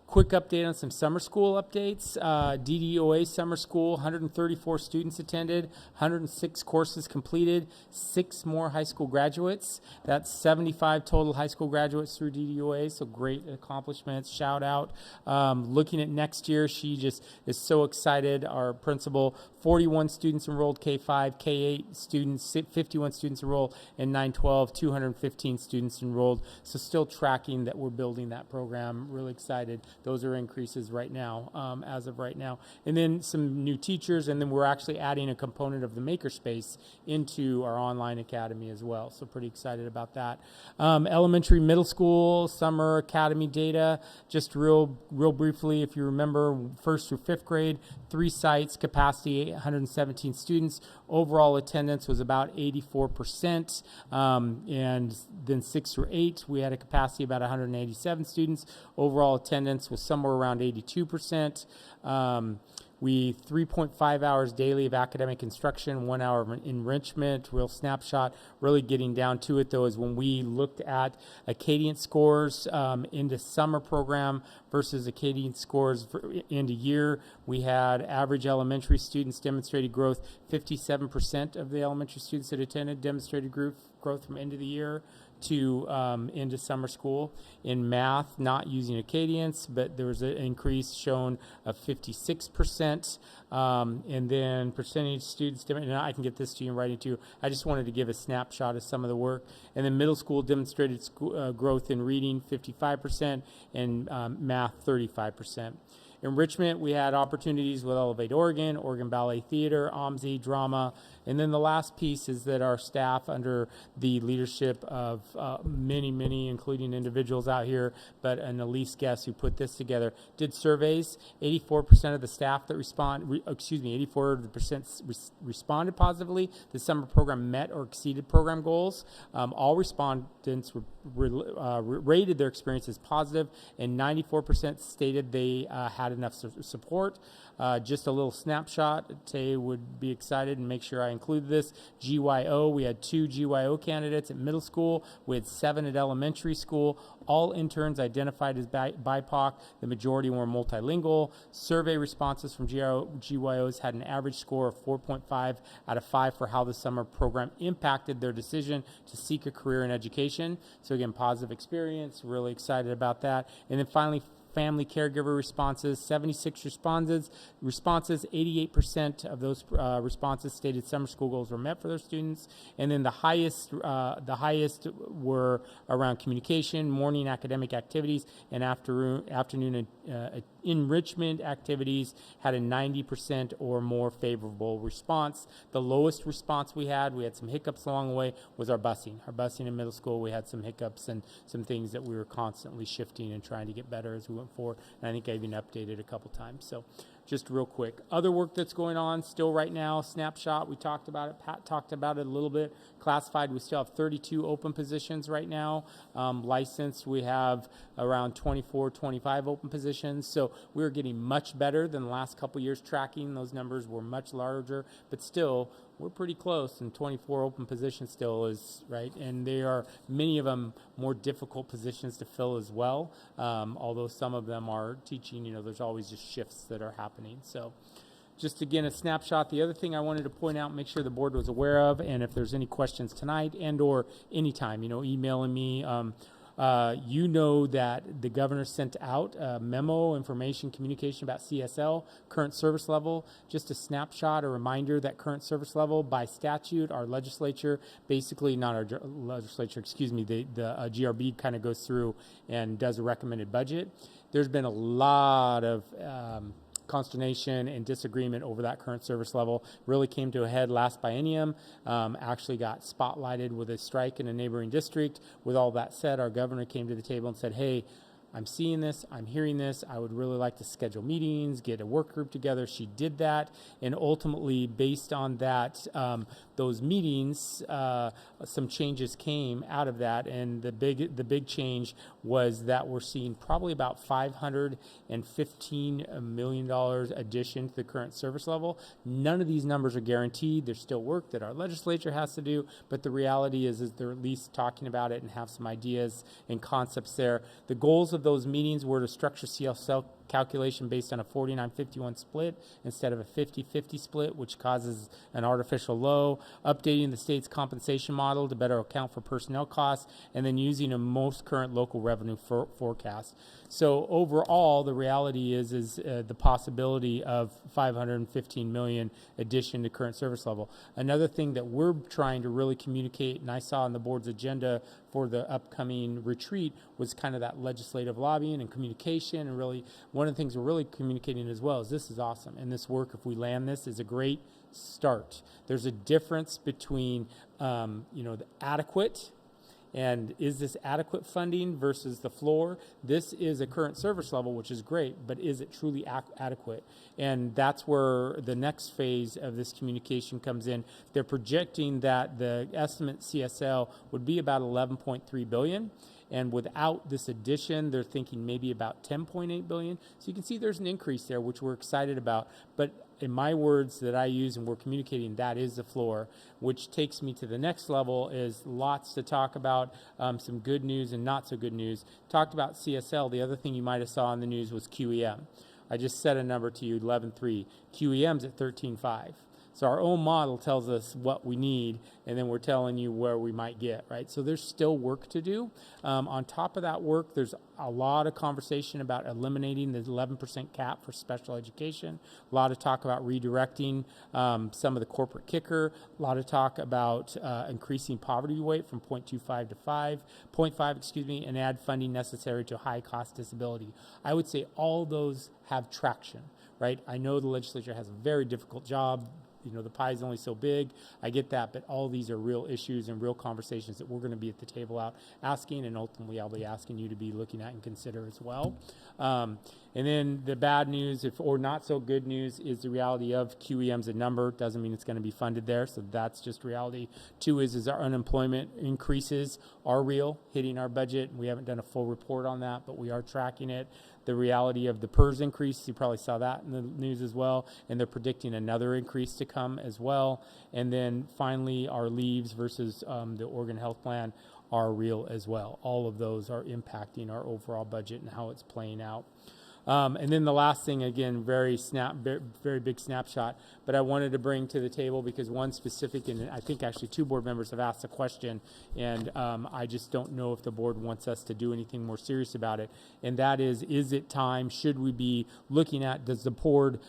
Quick update on some summer school updates. DDOA summer school, 134 students attended, 106 courses completed, 6 more high school graduates. That's 75 total high school graduates through DDOA, so great accomplishments, shout out. Looking at next year, she just is so excited. Our principal, 41 students enrolled K-5, K-8 students, 51 students enrolled in 9-12, 215 students enrolled. So still tracking that we're building that program, really excited. Those are increases right now, as of right now. And then some new teachers, and then we're actually adding a component of the makerspace into our online academy as well. So pretty excited about that. Elementary, middle school, summer academy data, just real briefly, if you remember, 1st through 5th grade, 3 sites, capacity 117 students. Overall attendance was about 84%. And then 6 through 8, we had a capacity about 187 students. Overall attendance was somewhere around 82%. We 3.5 hours daily of academic instruction, 1 hour of enrichment, real snapshot. Really getting down to it, though, is when we looked at Acadian scores into summer program versus Acadian scores into year. We had average elementary students demonstrated growth. 57% of the elementary students that attended demonstrated growth from end of the year to into summer school. In math, not using Acadians, but there was an increase shown of 56%. And then percentage students, and I can get this to you in writing too. I just wanted to give a snapshot of some of the work. And then middle school demonstrated growth in reading, 55%, and math, 35%. Enrichment, we had opportunities with Elevate Oregon, Oregon Ballet Theater, OMSI, drama. And then the last piece is that our staff, under the leadership of many, including individuals out here, but an Elise Guest who put this together, did surveys. 84% of the staff that 84% responded positively. The summer program met or exceeded program goals. All respondents rated their experience as positive, and 94% stated they had had enough support. Just a little snapshot. Tay would be excited and make sure I include this. GYO, we had 2 GYO candidates at middle school. We had 7 at elementary school. All interns identified as BIPOC. The majority were multilingual. Survey responses from GYOs had an average score of 4.5 out of 5 for how the summer program impacted their decision to seek a career in education. So again, positive experience, really excited about that. And then finally, family caregiver responses, 76 responses, 88% of those responses stated summer school goals were met for their students. And then the highest were around communication, morning academic activities, and afternoon enrichment activities had a 90% or more favorable response. The lowest response we had some hiccups along the way, was our busing. Our busing in middle school, we had some hiccups and some things that we were constantly shifting and trying to get better as we went forward. And I think I even updated a couple times. So just real quick. Other work that's going on still right now, snapshot, we talked about it. Pat talked about it a little bit. Classified, we still have 32 open positions right now. Licensed, we have around 24, 25 open positions. So we're getting much better than the last couple years tracking. Those numbers were much larger, but still, we're pretty close, and 24 open positions still is, right? And they are, many of them, more difficult positions to fill as well. Although some of them are teaching, there's always just shifts that are happening. So just again, a snapshot. The other thing I wanted to point out, make sure the board was aware of, and if there's any questions tonight and or anytime, emailing me, that the governor sent out a memo, information, communication about CSL, current service level. Just a snapshot, a reminder that current service level by statute, our legislature, basically not our legislature, excuse me, the GRB kind of goes through and does a recommended budget. There's been a lot of consternation and disagreement over that current service level. Really came to a head last biennium, actually got spotlighted with a strike in a neighboring district. With all that said, our governor came to the table and said, hey, I'm seeing this, I'm hearing this, I would really like to schedule meetings, get a work group together. She did that, and ultimately, based on that, those meetings, some changes came out of that, and the big change was that we're seeing probably about $515 million addition to the current service level. None of these numbers are guaranteed. There's still work that our legislature has to do, but the reality is they're at least talking about it and have some ideas and concepts there. The goals of those meetings were to structure CSL calculation based on a 49-51 split instead of a 50-50 split, which causes an artificial low, updating the state's compensation model to better account for personnel costs, and then using a most current local revenue forecast. So overall, the reality is the possibility of $515 million addition to current service level. Another thing that we're trying to really communicate, and I saw on the board's agenda for the upcoming retreat, was kind of that legislative lobbying and communication, and really one of the things we're really communicating as well is this is awesome, and this work, if we land this, is a great start. There's a difference between the adequate and is this adequate funding versus the floor. This is a current service level, which is great, but is it truly adequate? And that's where the next phase of this communication comes in. They're projecting that the estimate CSL would be about $11.3 billion. And without this addition, they're thinking maybe about $10.8 billion. So you can see there's an increase there, which we're excited about. But in my words that I use and we're communicating, that is the floor, which takes me to the next level. Is lots to talk about, some good news and not so good news. Talked about CSL. The other thing you might have saw in the news was QEM. I just said a number to you, 11.3. QEM's at 13.5. So our own model tells us what we need, and then we're telling you where we might get, right? So there's still work to do. On top of that work, there's a lot of conversation about eliminating the 11% cap for special education. A lot of talk about redirecting some of the corporate kicker. A lot of talk about increasing poverty rate from 0.25 to 0.5, and add funding necessary to high-cost disability. I would say all those have traction, right? I know the legislature has a very difficult job. The pie is only so big. I get that, but all these are real issues and real conversations that we're going to be at the table out asking, and ultimately I'll be asking you to be looking at and consider as well. And then the bad news, or not so good news, is the reality of QEM's a number. Doesn't mean it's going to be funded there, so that's just reality. Two is our unemployment increases are real, hitting our budget. We haven't done a full report on that, but we are tracking it. the reality of the PERS increase. You probably saw that in the news as well, and they're predicting another increase to come as well. And then finally, our leaves versus the Oregon Health Plan are real as well. All of those are impacting our overall budget and how it's playing out. And then the last thing, again, very big snapshot, but I wanted to bring to the table because one specific, and I think actually 2 board members have asked a question, and I just don't know if the board wants us to do anything more serious about it. And that is it time? Should we be looking at, does the board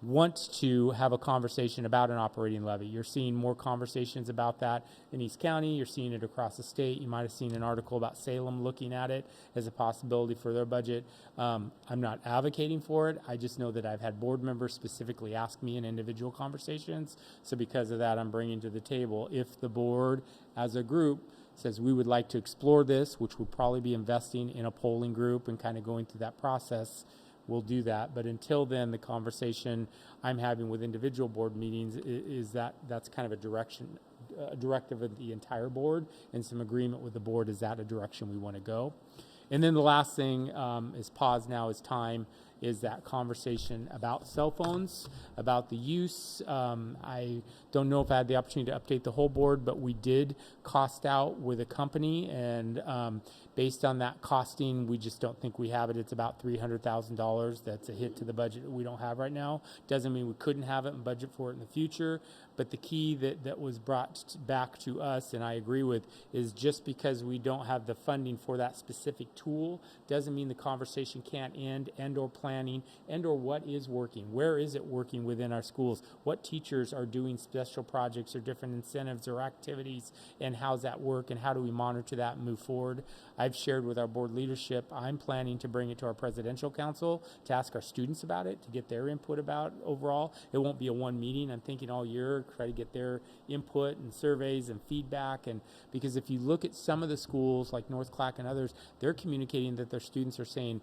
want to have a conversation about an operating levy? You're seeing more conversations about that in East County. You're seeing it across the state. You might have seen an article about Salem looking at it as a possibility for their budget. I'm not advocating for it. I just know that I've had board members specifically ask me in individual conversations. So because of that, I'm bringing to the table, if the board as a group says we would like to explore this, which would probably be investing in a polling group and kind of going through that process, we'll do that. But until then, the conversation I'm having with individual board meetings is that's kind of a directive of the entire board, and some agreement with the board. Is that a direction we want to go? And then the last thing is pause now is time, is that conversation about cell phones, about the use. I don't know if I had the opportunity to update the whole board, but we did cost out with a company, and based on that costing, we just don't think we have it. It's about $300,000. That's a hit to the budget that we don't have right now. Doesn't mean we couldn't have it and budget for it in the future, but the key that was brought back to us, and I agree with, is just because we don't have the funding for that specific tool doesn't mean the conversation can't end, and or planning, and or what is working. Where is it working within our schools? What teachers are doing special projects or different incentives or activities, and how's that work, and how do we monitor that and move forward? I've shared with our board leadership, I'm planning to bring it to our presidential council to ask our students about it, to get their input about overall. It won't be a one meeting. I'm thinking all year, try to get their input and surveys and feedback. And because if you look at some of the schools like North Clack and others, they're communicating that their students are saying,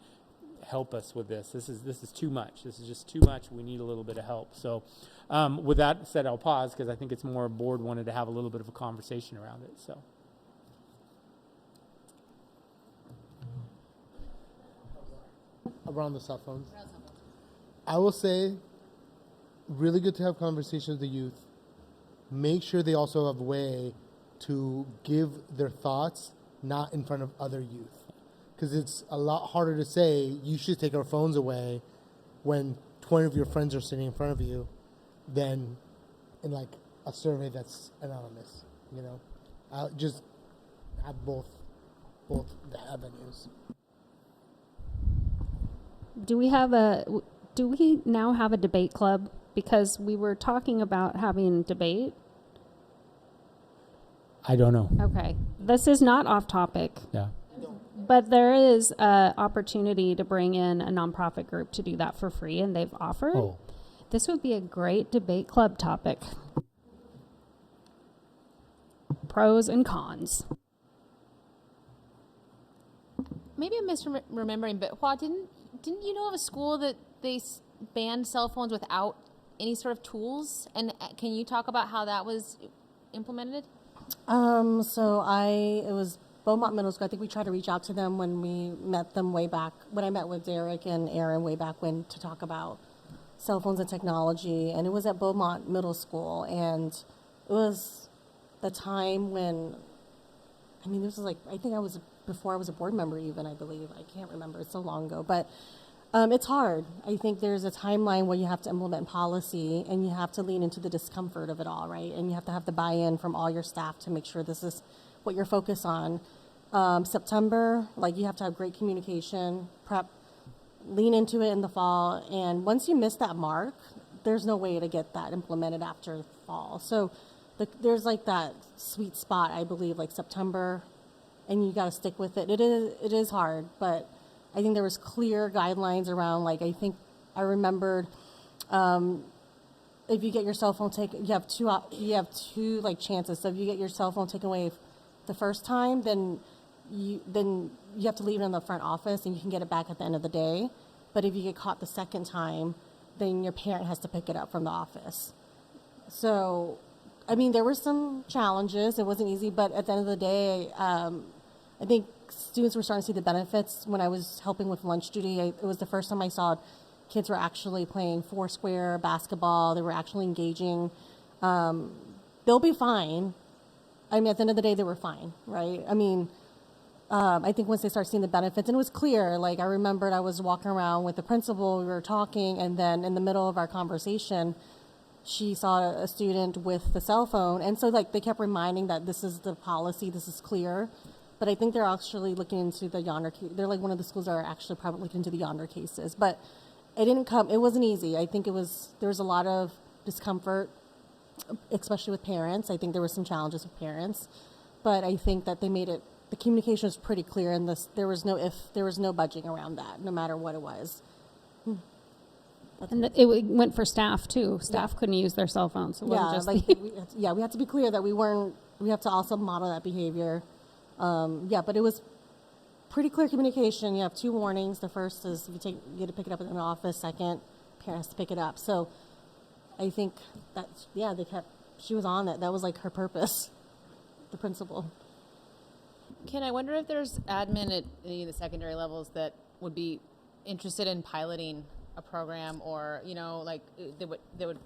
help us with this. This is too much. This is just too much. We need a little bit of help. So with that said, I'll pause because I think it's more a board wanted to have a little bit of a conversation around it. So. Around the cell phones. I will say, really good to have conversations with the youth. Make sure they also have a way to give their thoughts, not in front of other youth. Because it's a lot harder to say, you should take our phones away when 20 of your friends are sitting in front of you than in like a survey that's anonymous, you know? Just have both the avenues. Do we now have a debate club? Because we were talking about having debate. I don't know. Okay. This is not off topic. Yeah. But there is an opportunity to bring in a nonprofit group to do that for free, and they've offered. Oh. This would be a great debate club topic. Pros and cons. Maybe I'm misremembering, but Hua, didn't you know of a school that they banned cell phones without any sort of tools? And can you talk about how that was implemented? It was Beaumont Middle School. I think we tried to reach out to them when we met them way back, when I met with Derek and Aaron way back when, to talk about cell phones and technology. And it was at Beaumont Middle School. And it was the time when, this was like, I think I was before I was a board member even, I believe. I can't remember. It's so long ago. But it's hard. I think there's a timeline where you have to implement policy and you have to lean into the discomfort of it all, right? And you have to have the buy-in from all your staff to make sure this is what you're focused on. September, you have to have great communication, prep, lean into it in the fall. And once you miss that mark, there's no way to get that implemented after fall. So there's that sweet spot, I believe, September, and you got to stick with it. It is hard, but I think there was clear guidelines around, I remembered, if you get your cell phone taken, you have two chances. So if you get your cell phone taken away the first time, then you have to leave it in the front office and you can get it back at the end of the day. But if you get caught the second time, then your parent has to pick it up from the office. So, there were some challenges. It wasn't easy, but at the end of the day, I think students were starting to see the benefits. When I was helping with lunch duty, it was the first time I saw kids were actually playing foursquare basketball. They were actually engaging. They'll be fine. I mean, at the end of the day, they were fine, right? I mean, I think once they start seeing the benefits, and it was clear, like I remembered I was walking around with the principal, we were talking, and then in the middle of our conversation, she saw a student with the cell phone. And so like they kept reminding that this is the policy, this is clear. But I think they're actually looking into the Yonder case. They're like one of the schools that are actually probably looking into the Yonder cases. But it wasn't easy. I think there was a lot of discomfort, especially with parents. I think there were some challenges with parents. But I think that they made it, the communication was pretty clear, and there was no budging around that, no matter what it was. And it went for staff too. Staff couldn't use their cell phones. So it wasn't just we had to be clear that we have to also model that behavior. But it was pretty clear communication. You have 2 warnings. The first is you get to pick it up in the office. Second, parents to pick it up. So I think that, she was on it. That was like her purpose, the principal. Ken, I wonder if there's admin at any of the secondary levels that would be interested in piloting a program, or like they would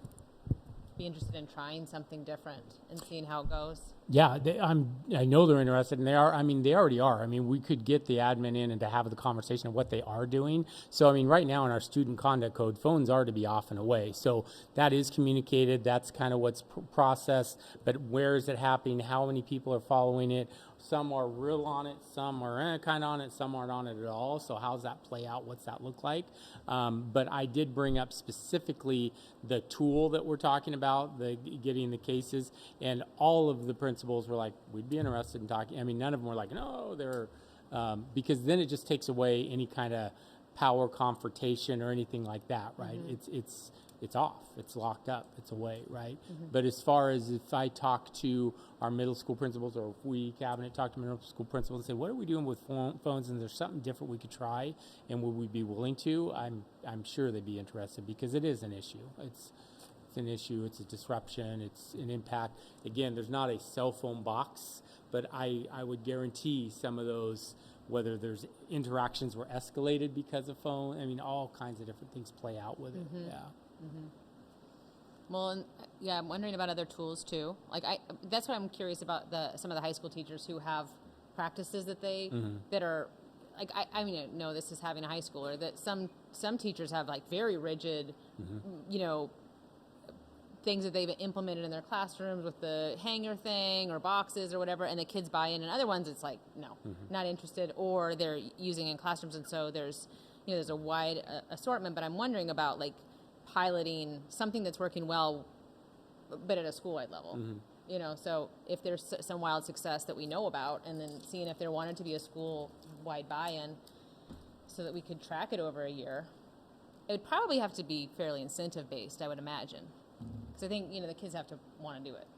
be interested in trying something different and seeing how it goes. Yeah, I know they're interested, and they are. I mean, they already are. I mean, we could get the admin in and to have the conversation of what they are doing. So, I mean, right now in our student conduct code, phones are to be off and away. So that is communicated. That's kind of what's processed. But where is it happening? How many people are following it? Some are real on it, some are kind of on it, some aren't on it at all. So how does that play out? What's that look like? But I did bring up specifically the tool that we're talking about, getting the cases, and all of the principals were like, we'd be interested in talking. I mean, none of them were like, no, they're, because then it just takes away any kind of power confrontation or anything like that, right? Mm-hmm. It's off, it's locked up, it's away, right? Mm-hmm. But as far as if I talk to our middle school principals, or if we cabinet talk to middle school principals and say, what are we doing with phones, and there's something different we could try, and would we be willing to, I'm sure they'd be interested, because it is an issue. It's an issue, it's a disruption, it's an impact. Again, there's not a cell phone box, but I would guarantee some of those, whether there's interactions were escalated because of phone, I mean, all kinds of different things play out with it, yeah. Mm-hmm. Well, and, I'm wondering about other tools too. Like that's what I'm curious about, some of the high school teachers who have practices that that are like I mean, no, this is having a high schooler, that some teachers have like very rigid, things that they've implemented in their classrooms with the hanger thing or boxes or whatever, and the kids buy in, and other ones it's like no, not interested, or they're using in classrooms, and so there's a wide assortment. But I'm wondering about like piloting something that's working well, but at a school-wide level. So if there's some wild success that we know about, and then seeing if there wanted to be a school-wide buy-in so that we could track it over a year. It would probably have to be fairly incentive-based, I would imagine, because I think the kids have to want to do it.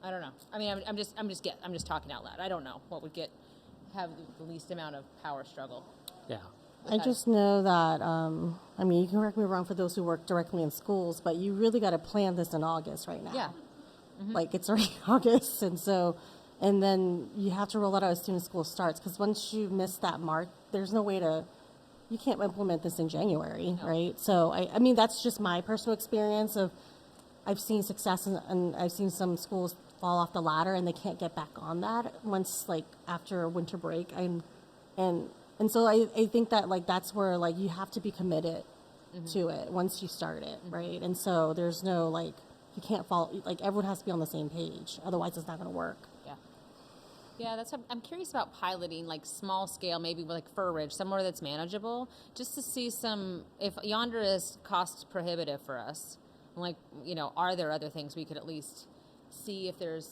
I don't know. I mean, I'm just talking out loud. I don't know what would have the least amount of power struggle. Yeah. I just know that, I mean, you can correct me wrong for those who work directly in schools, but you really got to plan this in August right now. Yeah. Mm-hmm. Like, it's already August, and then you have to roll it out as soon as school starts, because once you miss that mark, there's no way you can't implement this in January, right? So, I mean, that's just my personal experience I've seen success, and I've seen some schools fall off the ladder, and they can't get back on that once, like, after winter break, And so I think that, like, that's where, like, you have to be committed to it once you start it, right? And so there's no, like, you can't fall, like, everyone has to be on the same page. Otherwise, it's not going to work. Yeah. Yeah, that's what I'm curious about, piloting, like, small scale, maybe like Fur Ridge, somewhere that's manageable, just to see if Yonder is cost prohibitive for us, like, are there other things we could at least see if there's,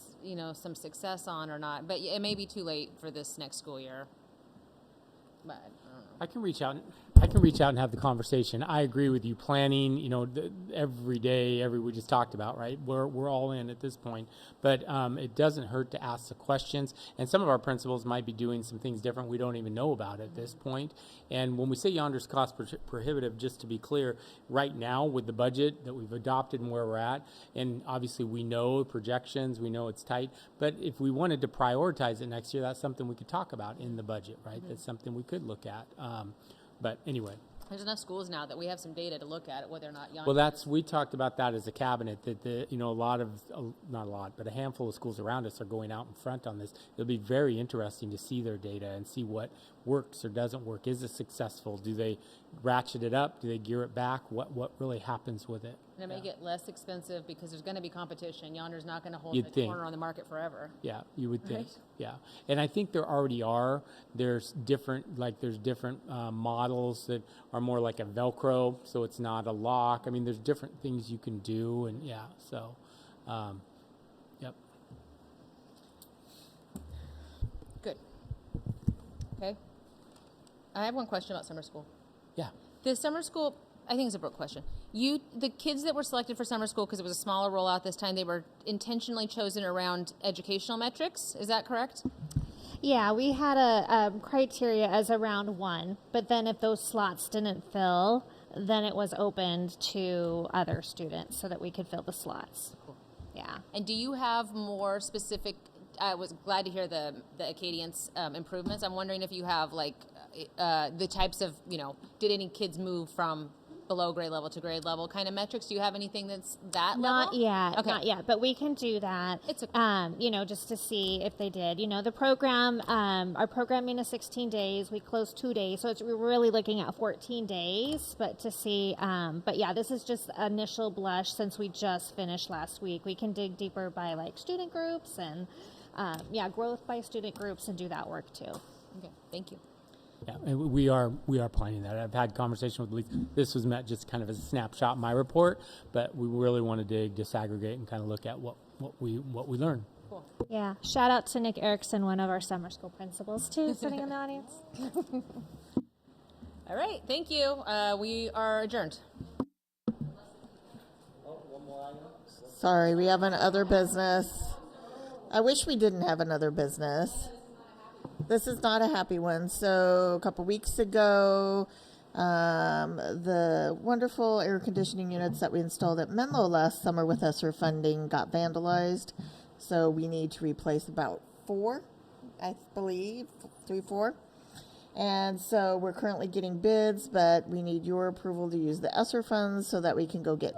some success on or not? But it may be too late for this next school year. But I don't know. I can reach out. I can reach out and have the conversation. I agree with you. Planning, every day, we just talked about, right? We're all in at this point, but it doesn't hurt to ask the questions. And some of our principals might be doing some things different we don't even know about at this point. And when we say yonder's cost prohibitive, just to be clear, right now with the budget that we've adopted and where we're at, and obviously we know projections, we know it's tight, but if we wanted to prioritize it next year, that's something we could talk about in the budget, right? That's something we could look at. But anyway. There's enough schools now that we have some data to look at whether or not young. Well, we talked about that as a cabinet, that not a lot, but a handful of schools around us are going out in front on this. It'll be very interesting to see their data and see what works or doesn't work. Is it successful? Do they ratchet it up? Do they gear it back? What really happens with it? And it may get less expensive because there's going to be competition. Yonder's not going to hold You'd the think. corner on the market forever. Yeah, you would think. Right? Yeah, and I think there already are. There's different models that are more like a Velcro, so it's not a lock. I mean, there's different things you can do, and yeah, so, yep. Good. Okay. I have one question about summer school. Yeah. The summer school, I think it's a Brooke question. The kids that were selected for summer school, because it was a smaller rollout this time, they were intentionally chosen around educational metrics. Is that correct? Yeah, we had a criteria as around 1, but then if those slots didn't fill, then it was opened to other students so that we could fill the slots. Cool. Yeah. And do you have more specific? I was glad to hear the Acadians improvements. I'm wondering if you have the types of did any kids move from below grade level to grade level kind of metrics? Do you have anything that's that Not level? yet, Okay. not yet, but we can do that. It's okay. Just to see if they did. The program, our programming is 16 days. We close 2 days, so we're really looking at 14 days. But to see, but yeah, this is just initial blush since we just finished last week. We can dig deeper by student groups and growth by student groups and do that work too. Okay, thank you. Yeah, and we are planning that. I've had conversation with Lisa. This was meant just kind of as a snapshot in my report, but we really want to dig, disaggregate, and kind of look at what we learn. Cool. Yeah, shout out to Nick Erickson, one of our summer school principals too, sitting in the audience. All right, thank you. We are adjourned. Sorry, we have another business. I wish we didn't have another business. This is not a happy one. So a couple weeks ago, the wonderful air conditioning units that we installed at Menlo last summer with ESSER funding got vandalized. So we need to replace about 4, I believe, 3, 4. And so we're currently getting bids, but we need your approval to use the ESSER funds so that we can go get